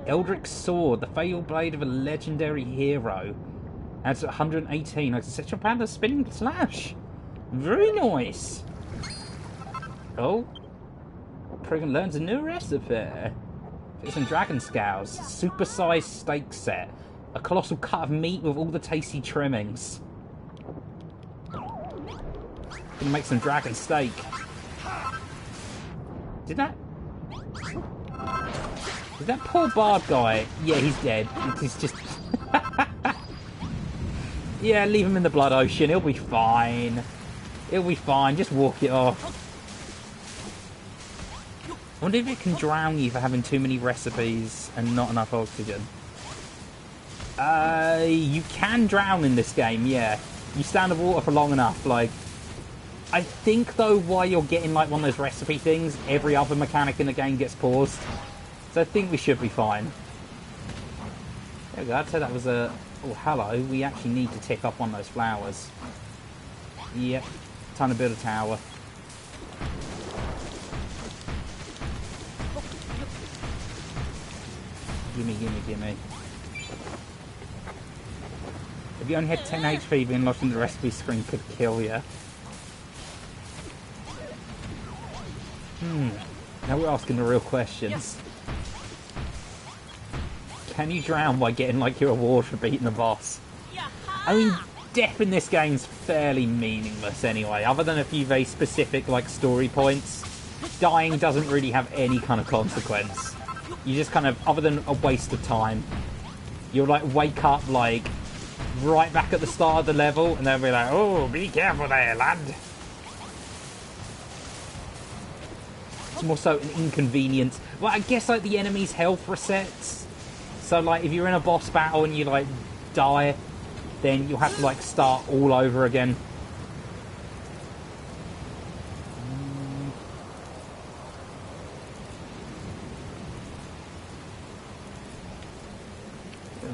Eldrick's Sword, the fatal blade of a legendary hero. Adds 118. Exceptional power spinning slash. Very nice. Oh. Praygon learns a new recipe. It's some dragon scales. Super-sized steak set. A colossal cut of meat with all the tasty trimmings. Gonna make some dragon steak. Did that poor bard guy? Yeah, he's dead. He's just... Yeah, leave him in the blood ocean. He'll be fine. He'll be fine. Just walk it off. I wonder if it can drown you for having too many recipes and not enough oxygen. You can drown in this game, yeah. You stay in the water for long enough, like... I think, though, while you're getting, like, one of those recipe things, every other mechanic in the game gets paused. So I think we should be fine. There we go, I'd say that was a... Oh, hello, we actually need to tick off one of those flowers. Yep, time to build a tower. Gimme, gimme, gimme. If you only had 10 HP, being lost in the recipe screen could kill you. Now we're asking the real questions. Can you drown by getting like your award for beating the boss? I mean, death in this game's fairly meaningless anyway, other than a few very specific like story points. Dying doesn't really have any kind of consequence. You just kind of, other than a waste of time, you'll like wake up like right back at the start of the level and they'll be like, oh, be careful there, lad. It's more so an inconvenience. Well, I guess like the enemy's health resets. So like if you're in a boss battle and you like die, then you'll have to like start all over again.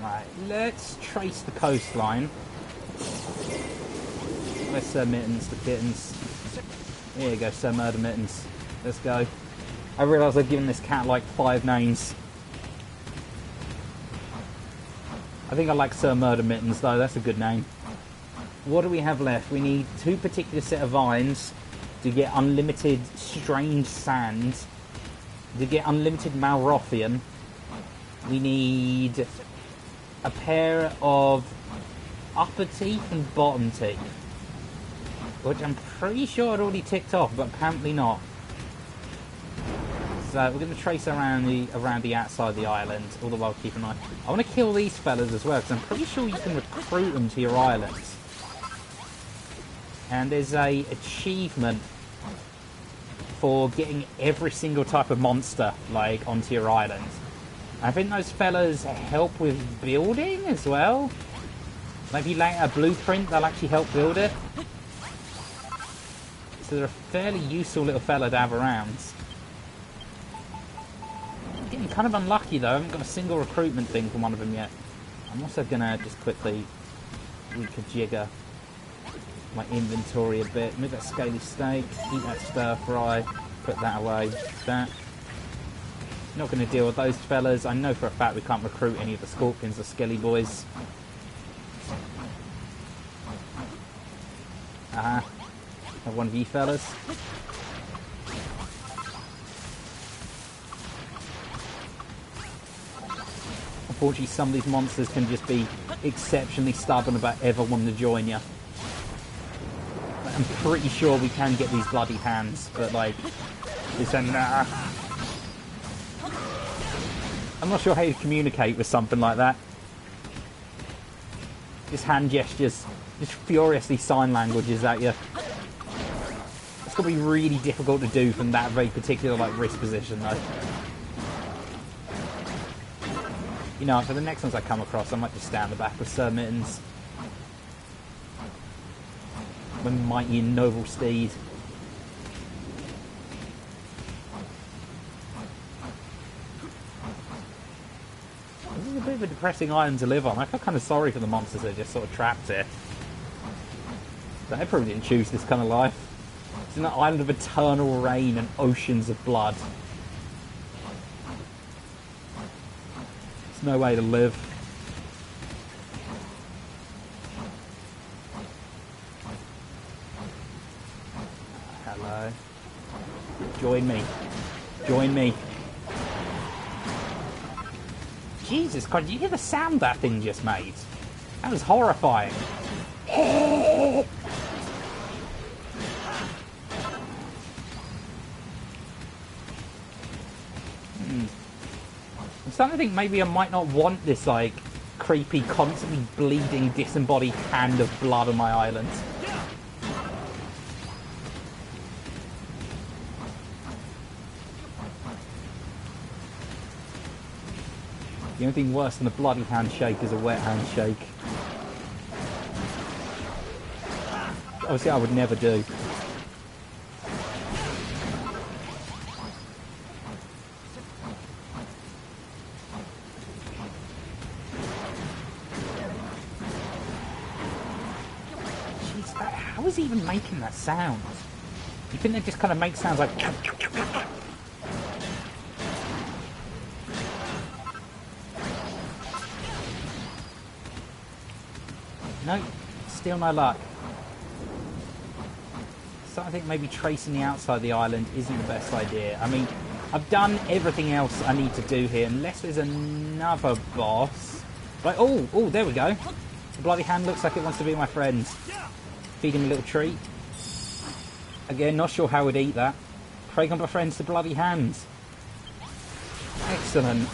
Right, let's trace the coastline. Where's Sir Mittens, the kittens? Here you go, Sir Murder Mittens. Let's go. I realise I've given this cat like 5 names. I think I like Sir Murder Mittens though, that's a good name. What do we have left? We need 2 particular set of vines to get unlimited strange sand. To get unlimited Malrothian. We need a pair of upper teeth and bottom teeth. Which I'm pretty sure I'd already ticked off, but apparently not. So we're going to trace around the outside of the island, all the while keeping an eye. I want to kill these fellas as well, because I'm pretty sure you can recruit them to your island. And there's a achievement for getting every single type of monster, like, onto your island. I think those fellas help with building as well. Like if you lay out a blueprint, they'll actually help build it. So they're a fairly useful little fella to have around. Getting kind of unlucky though, I haven't got a single recruitment thing from one of them yet. I'm also going to just quickly rejigger my inventory a bit. Move that scaly steak, eat that stir fry, put that away, that. Not going to deal with those fellas. I know for a fact we can't recruit any of the scorpions or skelly boys. Have one of you fellas. Unfortunately, some of these monsters can just be exceptionally stubborn about ever wanting to join you. I'm pretty sure we can get these bloody hands, but like, it's a nah. I'm not sure how you communicate with something like that. Just hand gestures, just furiously sign languages at you. It's going to be really difficult to do from that very particular like wrist position though. You know, for the next ones I come across, I might just stand the back with Sir Mittens. My mighty and noble steed. This is a bit of a depressing island to live on. I feel kind of sorry for the monsters that are just sort of trapped here. They probably didn't choose this kind of life. It's an island of eternal rain and oceans of blood. It's no way to live. Hello. Join me. Join me. Jesus Christ, did you hear the sound that thing just made? That was horrifying. I'm starting to think maybe I might not want this, like, creepy, constantly bleeding, disembodied hand of blood on my island. The only thing worse than a bloody handshake is a wet handshake. Obviously I would never do. Jeez, how is he even making that sound? You think they just kind of make sounds like... No, still no luck. So I think maybe tracing the outside of the island isn't the best idea. I mean, I've done everything else I need to do here, unless there's another boss. Like, oh, there we go. The bloody hand looks like it wants to be my friend. Feed him a little treat. Again, not sure how we'd eat that. Praygon befriends the bloody hands. Excellent.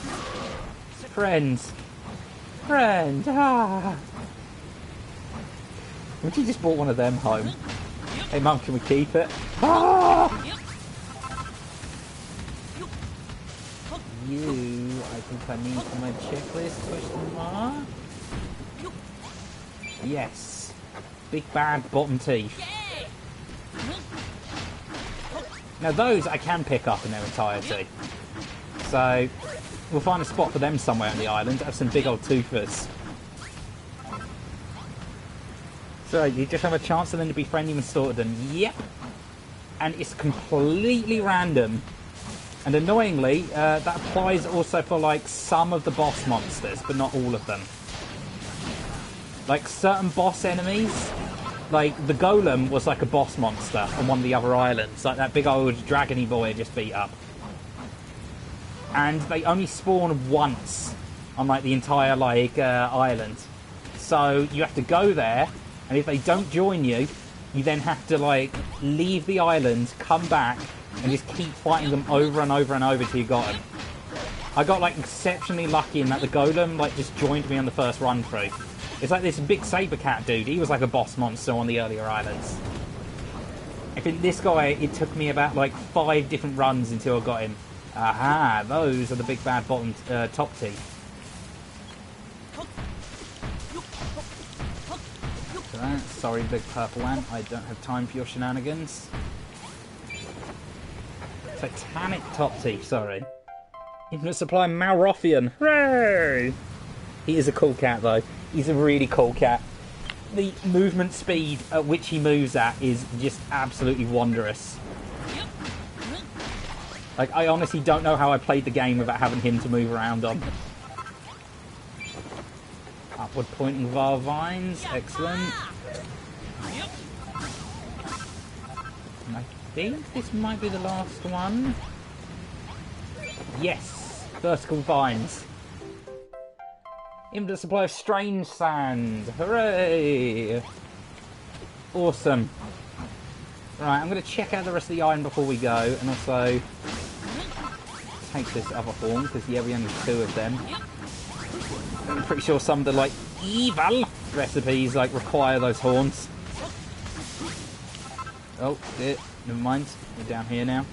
Friends. Friend. Ah. Would you just brought one of them home? Hey, Mum, can we keep it? Ah! You, I think I need for my checklist, question mark? Yes. Big bad bottom teeth. Now those I can pick up in their entirety. So, we'll find a spot for them somewhere on the island. Have some big old toothers. So, you just have a chance for them to be friendly and sort of them. Yep. And it's completely random. And annoyingly, that applies also for like some of the boss monsters, but not all of them. Like certain boss enemies, like the golem was like a boss monster on one of the other islands, like that big old dragony boy I just beat up. And they only spawn once on like the entire like island. So you have to go there, and if they don't join you, you then have to like leave the island, come back, and just keep fighting them over and over and over till you got them. I got like exceptionally lucky in that the golem like just joined me on the first run through. It's like this big saber cat dude. He was like a boss monster on the earlier islands. I think this guy, it took me about like 5 different runs until I got him. Aha, those are the big bad bottom top teeth. So that, sorry, big purple ant. I don't have time for your shenanigans. Titanic top teeth, sorry. Infinite supply Malrothian. Hooray! He is a cool cat though. He's a really cool cat. The movement speed at which he moves at is just absolutely wondrous. Like, I honestly don't know how I played the game without having him to move around on. Upward pointing var vines, excellent. And I think this might be the last one. Yes! Vertical vines. Infinite supply of strange sand. Hooray! Awesome. Right, I'm going to check out the rest of the island before we go, and also take this other horn, because yeah, we only have 2 of them. I'm pretty sure some of the, like, evil recipes, like, require those horns. Oh, dear. Never mind. We're down here now.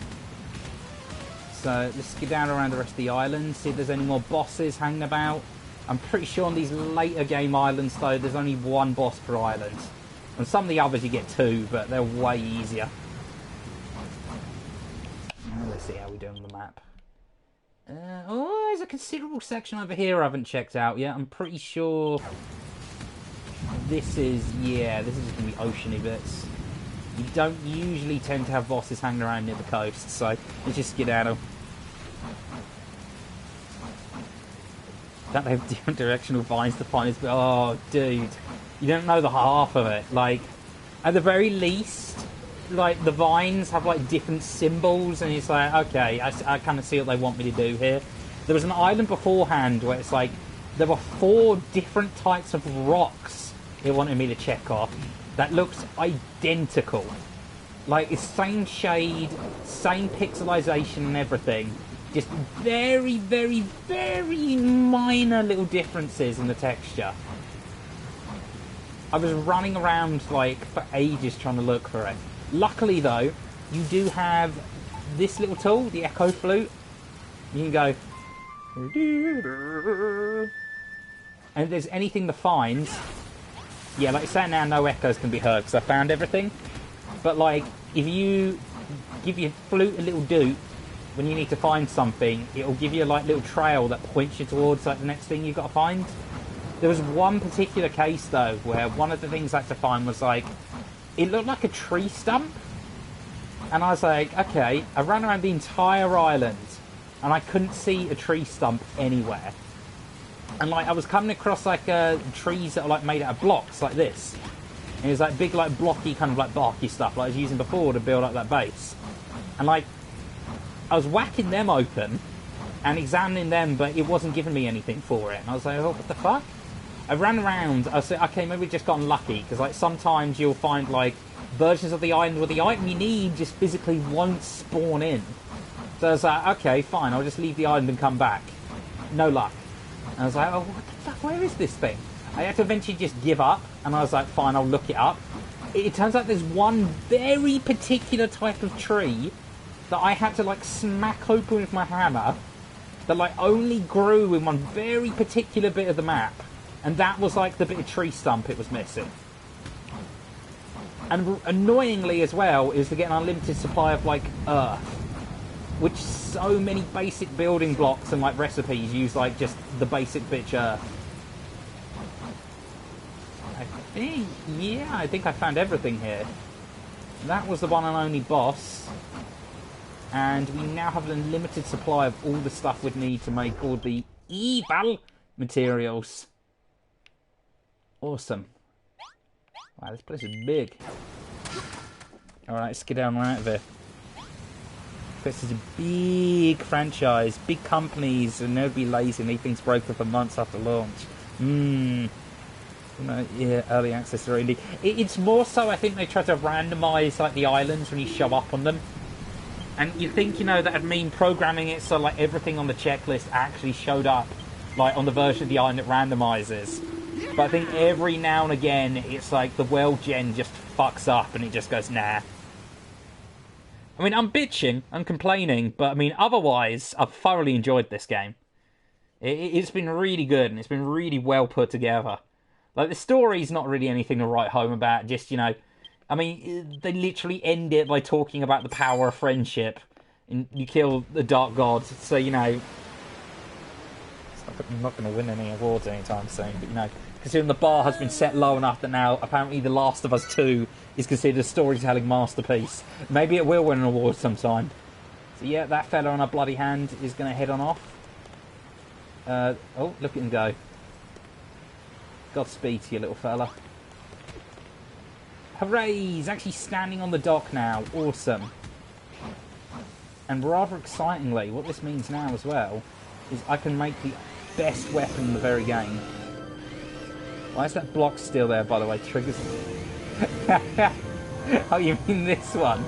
So, let's get down around the rest of the island, see if there's any more bosses hanging about. I'm pretty sure on these later game islands, though, there's only 1 boss per island. On some of the others you get 2, but they're way easier. Let's see how we do on the map. Oh, there's a considerable section over here I haven't checked out yet. I'm pretty sure this is, yeah, this is going to be oceany bits. You don't usually tend to have bosses hanging around near the coast, so let's just skedaddle. Don't they have different directional vines to find this? Oh, dude. You don't know the half of it. Like, at the very least, like, the vines have, like, different symbols, and it's like, okay, I kind of see what they want me to do here. There was an island beforehand where it's like, there were 4 different types of rocks it wanted me to check off that looks identical. Like, it's same shade, same pixelization and everything. Just very, very, very minor little differences in the texture. I was running around, like, for ages trying to look for it. Luckily, though, you do have this little tool, the echo flute. You can go... And if there's anything to find... Yeah, like I say now, no echoes can be heard, because I found everything. But, like, if you give your flute a little doot, when you need to find something, it'll give you, like, little trail that points you towards, like, the next thing you've got to find. There was one particular case, though, where one of the things I had to find was, like, it looked like a tree stump. And I was like, okay, I ran around the entire island, and I couldn't see a tree stump anywhere. And, like, I was coming across, like, trees that are, like, made out of blocks, like this. And it was, like, big, like, blocky, kind of, like, barky stuff, like I was using before to build up that base. And, like, I was whacking them open and examining them, but it wasn't giving me anything for it. And I was like, oh, what the fuck? I ran around. I said, okay, maybe we just got unlucky, because like sometimes you'll find like versions of the island where the item you need just physically won't spawn in. So I was like, okay, fine, I'll just leave the island and come back. No luck. And I was like, oh, what the fuck? Where is this thing? I had to eventually just give up, and I was like, fine, I'll look it up. It turns out there's one very particular type of tree that I had to like smack open with my hammer that like only grew in one very particular bit of the map. And that was like the bit of tree stump it was missing. And annoyingly as well is to get an unlimited supply of like earth, which so many basic building blocks and like recipes use like just the basic bitch earth. I think I found everything here. That was the one and only boss. And we now have an unlimited supply of all the stuff we'd need to make all the evil materials. Awesome. Wow, this place is big. Alright, let's get down right out of here. This is a big franchise, big companies, and they'll be lazy and leave things broken for months after launch. Yeah, early access or indie. It's more so, I think they try to randomise like the islands when you show up on them. And you think, you know, that'd mean programming it so like everything on the checklist actually showed up like on the version of the island that randomises. But I think every now and again it's like the world gen just fucks up and it just goes, nah. I mean, I'm bitching, I'm complaining, but I mean, otherwise, I've thoroughly enjoyed this game. It's been really good, and it's been really well put together. Like, the story's not really anything to write home about, just, you know, I mean, they literally end it by talking about the power of friendship, and you kill the Dark God, so, you know, I'm not going to win any awards anytime soon, but, you know, considering the bar has been set low enough that now, apparently The Last of Us 2 is considered a storytelling masterpiece. Maybe it will win an award sometime. So yeah, that fella on a bloody hand is going to head on off. Oh, look at him go. Godspeed to you, little fella. Hooray! He's actually standing on the dock now. Awesome. And rather excitingly, what this means now as well is I can make the best weapon in the very game. Why is that block still there, by the way? Triggers. Oh, you mean this one?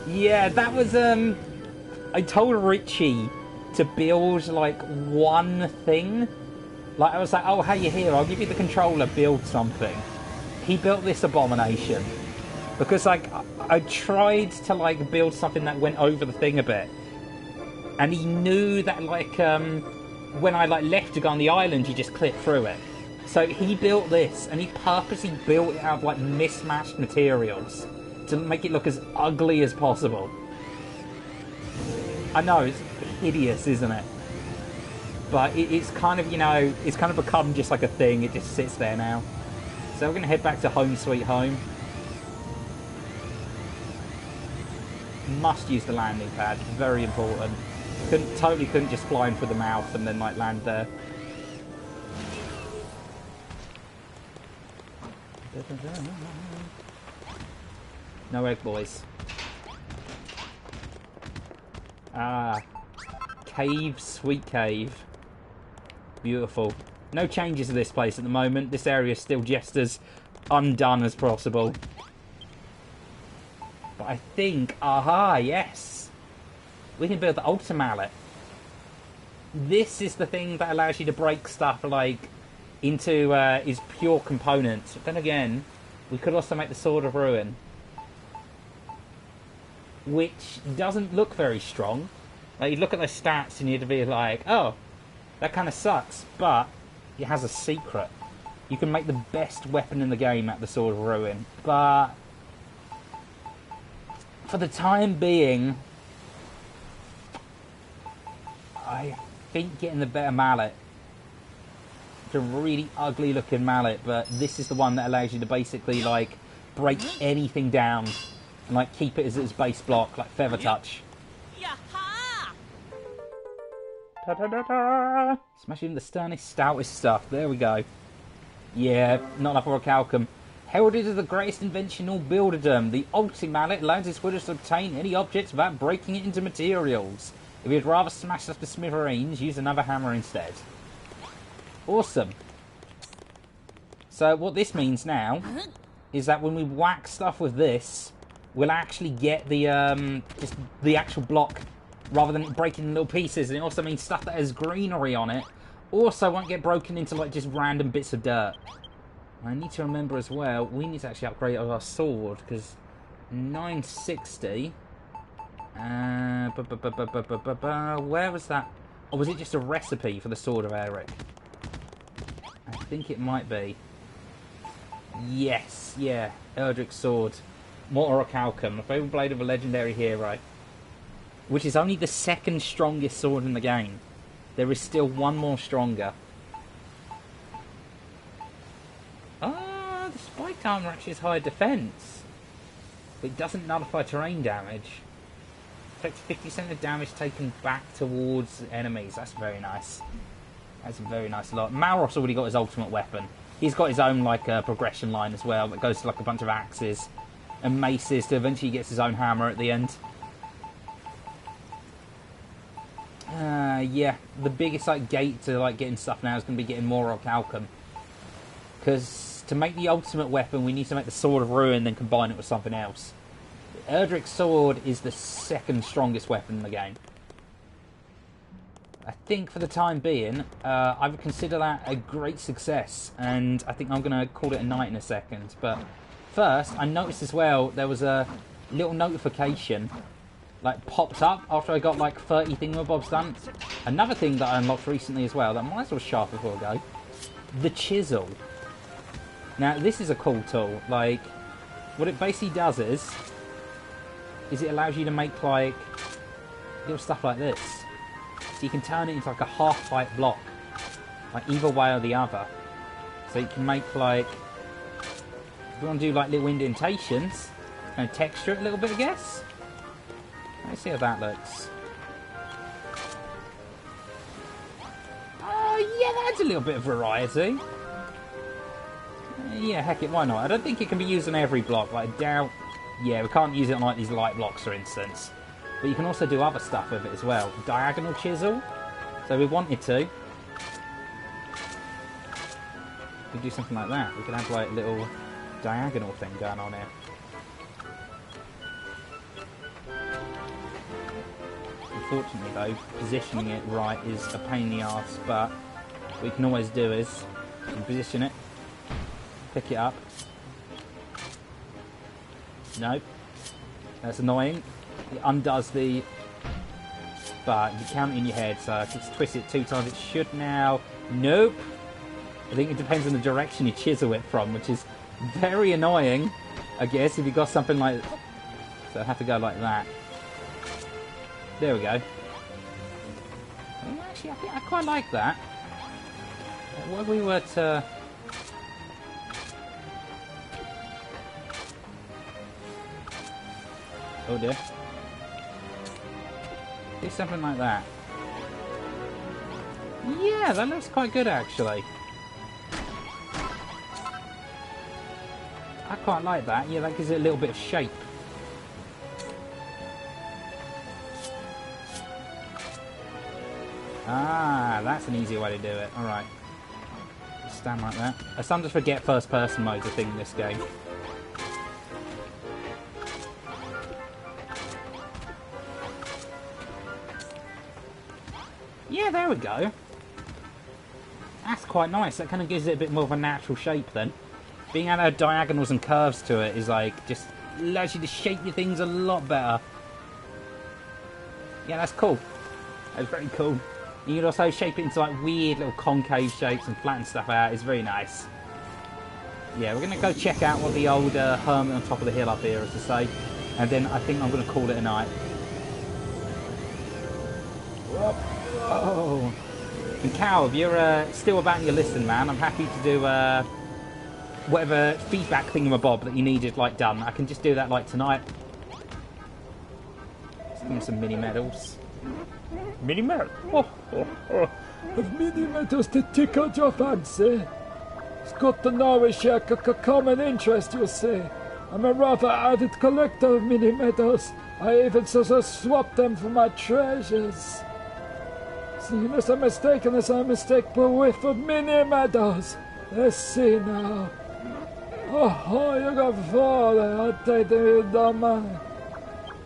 Yeah, that was, I told Richie to build, like, one thing. Like, I was like, oh, hey, you're here, I'll give you the controller, build something. He built this abomination. Because, like, I tried to, like, build something that went over the thing a bit. And he knew that, like, when I, like, left to go on the island, you just clip through it. So he built this, and he purposely built it out of, like, mismatched materials to make it look as ugly as possible. I know, it's hideous, isn't it? But it's kind of, you know, it's kind of become just like a thing. It just sits there now. So we're going to head back to home sweet home. Must use the landing pad. Very important. Totally couldn't just fly in through the mouth and then, like, land there. No egg, boys. Ah. Cave, sweet cave. Beautiful. No changes to this place at the moment. This area is still just as undone as possible. But I think... Aha, yes! We can build the Ultra Mallet. This is the thing that allows you to break stuff, like, into his pure components. But then again, we could also make the Sword of Ruin, which doesn't look very strong. Like, you look at the stats and you'd be like, oh, that kind of sucks, but it has a secret. You can make the best weapon in the game at the Sword of Ruin, but for the time being, I think getting the better mallet. It's a really ugly looking mallet, but this is the one that allows you to basically, like, break anything down and, like, keep it as its base block, like Feather Touch. Smashing the sternest, stoutest stuff. There we go. Yeah, not enough orichalcum. Heralded as the greatest invention in all builderdom, the ulti-mallet allows its wielder to obtain any objects without breaking it into materials. If you'd rather smash stuff to smithereens, use another hammer instead. Awesome. So what this means now is that when we whack stuff with this, we'll actually get the just the actual block rather than it breaking in little pieces. And it also means stuff that has greenery on it also won't get broken into like just random bits of dirt. I need to remember as well, we need to actually upgrade our sword because 960. Where was that? Or was it just a recipe for the Sword of Eric? I think it might be. Yes, yeah. Erdrick's Sword. Mortal-Calcum, the favourite blade of a legendary hero. Which is only the second strongest sword in the game. There is still one more stronger. Ah, the spiked armour actually has higher defence. But it doesn't nullify terrain damage. Affects 50% of damage taken back towards enemies. That's very nice. That's a very nice lot. Malroth's already got his ultimate weapon. He's got his own like progression line as well that goes to like a bunch of axes and maces to eventually he gets his own hammer at the end. Yeah, the biggest like gate to like getting stuff now is going to be getting Mortal-Calcum. Because to make the ultimate weapon, we need to make the Sword of Ruin, then combine it with something else. Erdrick's Sword is the second strongest weapon in the game. I think for the time being, I would consider that a great success, and I think I'm going to call it a night in a second. But first, I noticed as well there was a little notification like popped up after I got like 30 thingamabobs done. Another thing that I unlocked recently as well that might as well sharp before I go, the chisel. Now this is a cool tool. Like what it basically does is it allows you to make like little stuff like this. So you can turn it into like a half-height block, like either way or the other. So you can make like, if you want to do like little indentations, and texture it a little bit, I guess. Let's see how that looks. Oh yeah, that's a little bit of variety. Yeah, heck it, why not? I don't think it can be used on every block. Like I doubt. Yeah, we can't use it on like these light blocks, for instance. But you can also do other stuff with it as well. Diagonal chisel. So we wanted to. We could do something like that. We could have like a little diagonal thing going on here. Unfortunately though, positioning it right is a pain in the arse, but what we can always do is position it, pick it up. Nope. That's annoying. It undoes the... But you count it in your head, so if it's twist it 2 times, it should now... Nope. I think it depends on the direction you chisel it from, which is very annoying, I guess, if you've got something like... So I have to go like that. There we go. Oh, actually, I think I quite like that. What if we were to... Oh dear. Do something like that. Yeah, that looks quite good actually. I quite like that. Yeah, that gives it a little bit of shape. Ah, that's an easier way to do it. Alright. Stand like that. I sometimes forget first person mode's a thing in this game. Yeah, there we go. That's quite nice. That kind of gives it a bit more of a natural shape then. Being able to add diagonals and curves to it is like, just allows you to shape your things a lot better. Yeah, that's cool. That's very cool. You can also shape it into like weird little concave shapes and flatten stuff out. It's very nice. Yeah, we're going to go check out what the old hermit on top of the hill up here has to say. And then I think I'm going to call it a night. Oh. And Cal, if you're still about your listen, man, I'm happy to do whatever feedback thingamabob that you needed like done. I can just do that like tonight. Let's give me some mini medals. Mini medals? Have mini medals to tickle your fancy? It's good to know we share a common interest, you see. I'm a rather avid collector of mini medals. I even swap them for my treasures. So unless I'm mistaken, unless I mistake with mini medals. Let's see now. Oh, you got 4 there. I'll take them, don't mind.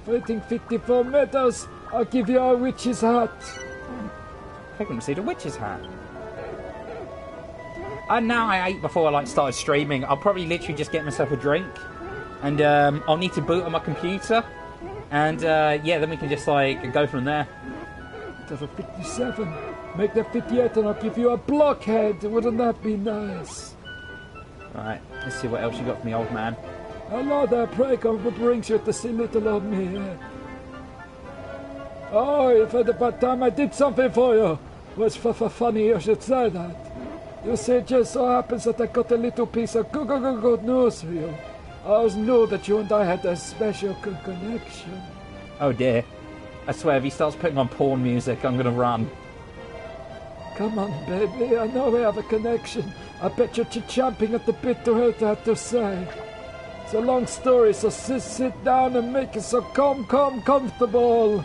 Fighting 54 medals, I'll give you a witch's hat. I couldn't see the witch's hat. And now I ate before I started streaming. I'll probably literally just get myself a drink. And I'll need to boot on my computer. And yeah, then we can just go from there. That's a 57. Make that 58 and I'll give you a blockhead. Wouldn't that be nice? Right, let's see what else you got for me, old man. Hello there, Praygon. What brings you to see little old me? Oh, you've heard about time I did something for you. Was for funny you should say that. You see, it just so happens that I got a little piece of good news for you. I always knew that you and I had a special connection. Oh dear. I swear, if he starts putting on porn music, I'm gonna run. Come on, baby. I know we have a connection. I bet you're champing at the bit to hear that to say. It's a long story, so sit down and make it so comfortable.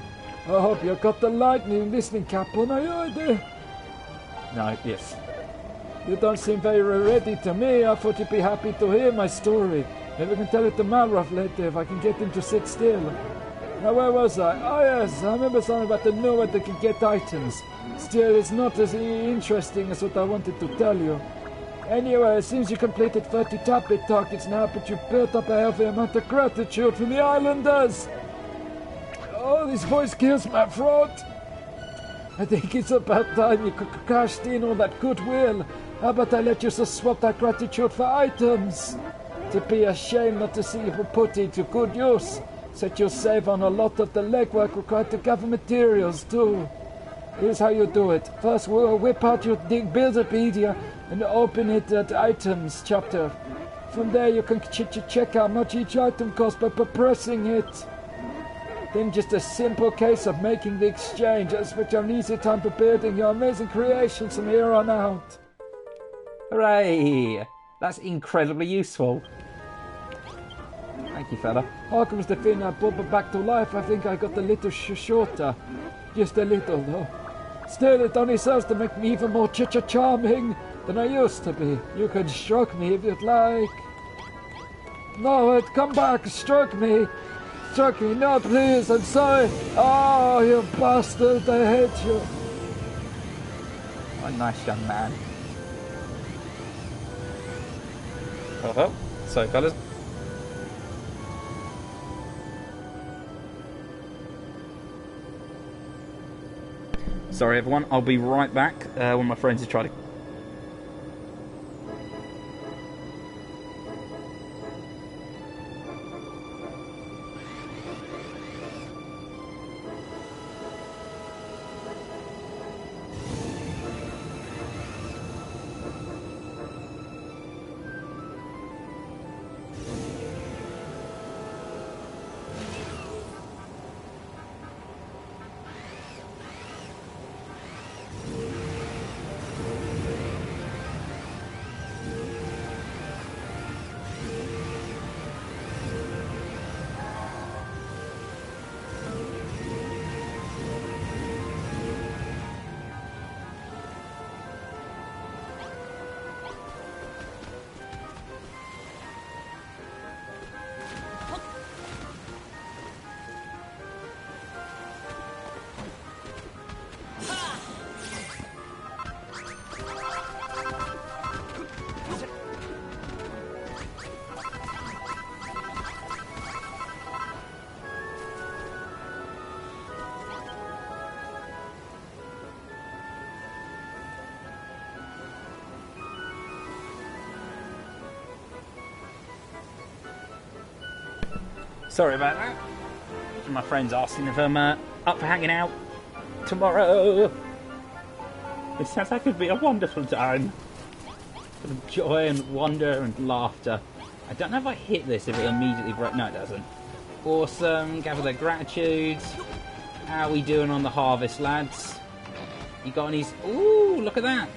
I hope you got the lightning listening cap on, are you, dear? No, yes. You don't seem very ready to me. I thought you'd be happy to hear my story. Maybe I can tell it to Malroth later if I can get him to sit still. Now, where was I? Oh, yes, I remember something about the nowhere that can get items. Still, it's not as interesting as what I wanted to tell you. Anyway, it seems you completed 30 tablet targets now, but you built up a healthy amount of gratitude from the islanders. Oh, this voice kills my throat. I think it's about time you cashed in all that goodwill. How about I let you swap that gratitude for items? It'd be a shame not to see you put it to good use. Set you save on a lot of the legwork required to gather materials too. Here's how you do it. First, we'll whip out your Builderpedia and open it at items chapter. From there, you can check how much each item costs by pressing it. Then just a simple case of making the exchange. I expect you have an easy time for building your amazing creations from here on out. Hooray! That's incredibly useful. Thank you, fella. Harkins the thing I brought back to life. I think I got a little shorter. Just a little, though. Still, it only serves to make me even more charming than I used to be. You can stroke me if you'd like. No, come back, stroke me. Stroke me, no, please, I'm sorry. Oh, you bastard, I hate you. What a nice young man. Oh, sorry, fellas. Sorry, everyone. I'll be right back when my friends are trying to... Sorry about that. My friend's asking if I'm up for hanging out tomorrow. It sounds like it'd be a wonderful time. Full of joy and wonder and laughter. I don't know if I hit this if it immediately broke. No, it doesn't. Awesome. Gather their gratitude. How are we doing on the harvest, lads? You got any... Ooh, look at that.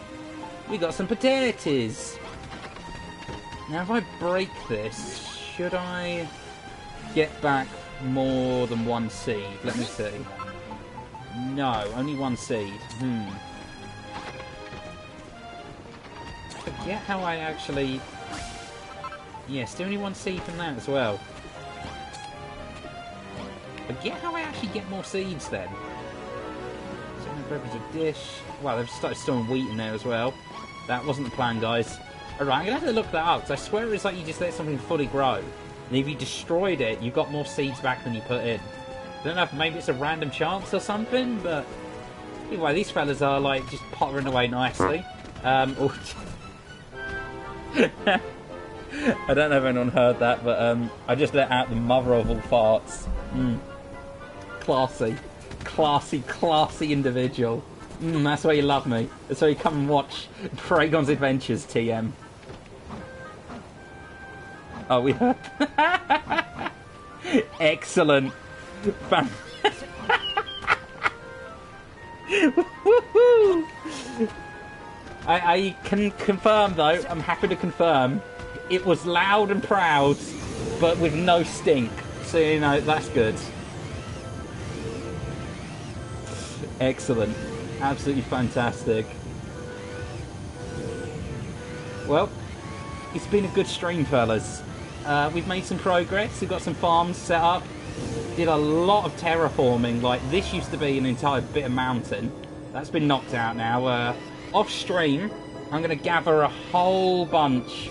We got some potatoes. Now, if I break this, should I get back more than one seed? Let me see. No, only one seed. I forget how I actually... Yeah, still only one seed from that as well. Forget how I actually get more seeds then. So, beverage of dish. Wow, they've started storing wheat in there as well. That wasn't the plan, guys. Alright, I'm going to have to look that up, because I swear it's like you just let something fully grow. And if you destroyed it, you got more seeds back than you put in. I don't know if maybe it's a random chance or something, but... Anyway, these fellas are, like, just pottering away nicely. I don't know if anyone heard that, but I just let out the mother of all farts. Classy. Classy individual. That's why you love me. That's why you come and watch Praygon's Adventures, TM. Oh, we heard. Excellent. I can confirm, though, I'm happy to confirm, it was loud and proud, but with no stink. So, you know, that's good. Excellent. Absolutely fantastic. Well, it's been a good stream, fellas. We've made some progress. We've got some farms set up. Did a lot of terraforming. Like, this used to be an entire bit of mountain. That's been knocked out now. Off stream, I'm going to gather a whole bunch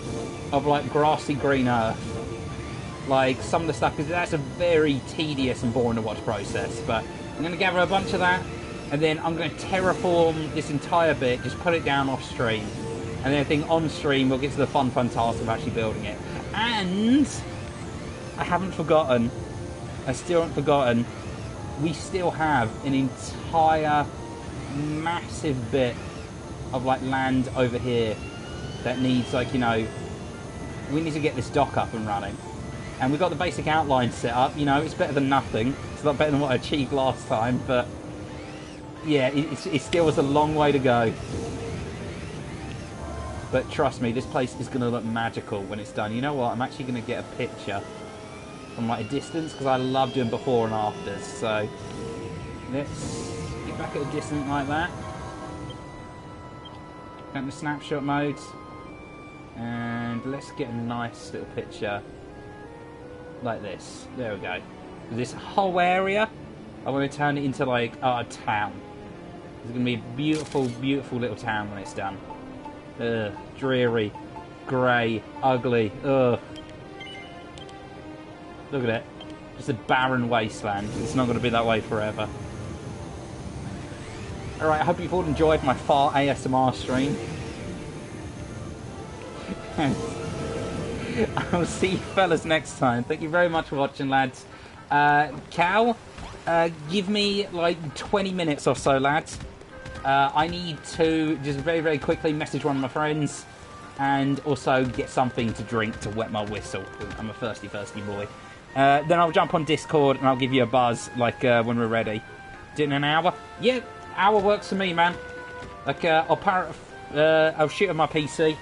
of, like, grassy green earth. Like, some of the stuff, because that's a very tedious and boring to watch process. But I'm going to gather a bunch of that. And then I'm going to terraform this entire bit, just put it down off stream. And then I think on stream we'll get to the fun task of actually building it. And I haven't forgotten, I still haven't forgotten, we still have an entire massive bit of like land over here that needs, like, you know, we need to get this dock up and running. And we've got the basic outline set up, you know, it's better than nothing. It's a lot better than what I achieved last time, but yeah, it still was a long way to go. But trust me, this place is going to look magical when it's done. You know what? I'm actually going to get a picture from like a distance, because I love doing before and afters. So let's get back at a distance like that. Go into snapshot mode. And let's get a nice little picture like this. There we go. This whole area, I want to turn it into like a town. It's going to be a beautiful, beautiful little town when it's done. Ugh, dreary, grey, ugly, ugh. Look at it. Just a barren wasteland. It's not going to be that way forever. Alright, I hope you've all enjoyed my fart ASMR stream. I'll see you fellas next time. Thank you very much for watching, lads. Cal, give me like 20 minutes or so, lads. I need to just very, very quickly message one of my friends and also get something to drink to wet my whistle. I'm a thirsty boy. Then I'll jump on Discord and I'll give you a buzz, like, when we're ready. Do it in an hour? Yeah, hour works for me, man. Like, I'll shoot at my PC.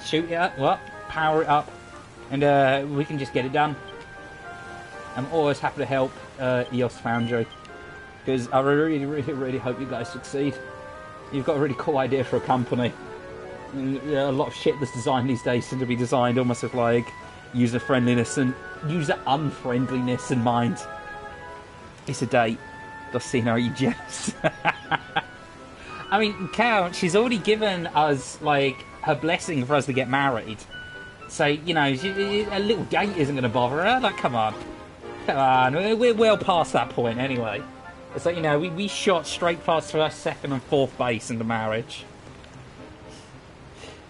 Shoot it up, what? Power it up. And we can just get it done. I'm always happy to help EOS Foundry. Because I really, really, really hope you guys succeed. You've got a really cool idea for a company. And, a lot of shit that's designed these days seems to be designed almost with like user friendliness and user unfriendliness in mind. It's a date. Dustina, are you jealous? I mean, Cal, she's already given us like her blessing for us to get married. So, you know, a little date isn't going to bother her. Like, come on. Come on. We're well past that point anyway. It's like, you know, we shot straight past first, second and fourth base in the marriage.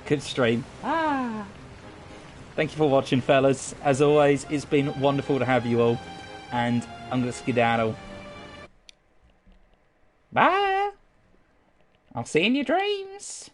Good stream. Thank you for watching, fellas. As always, it's been wonderful to have you all. And I'm going to skedaddle. Bye. I'll see you in your dreams.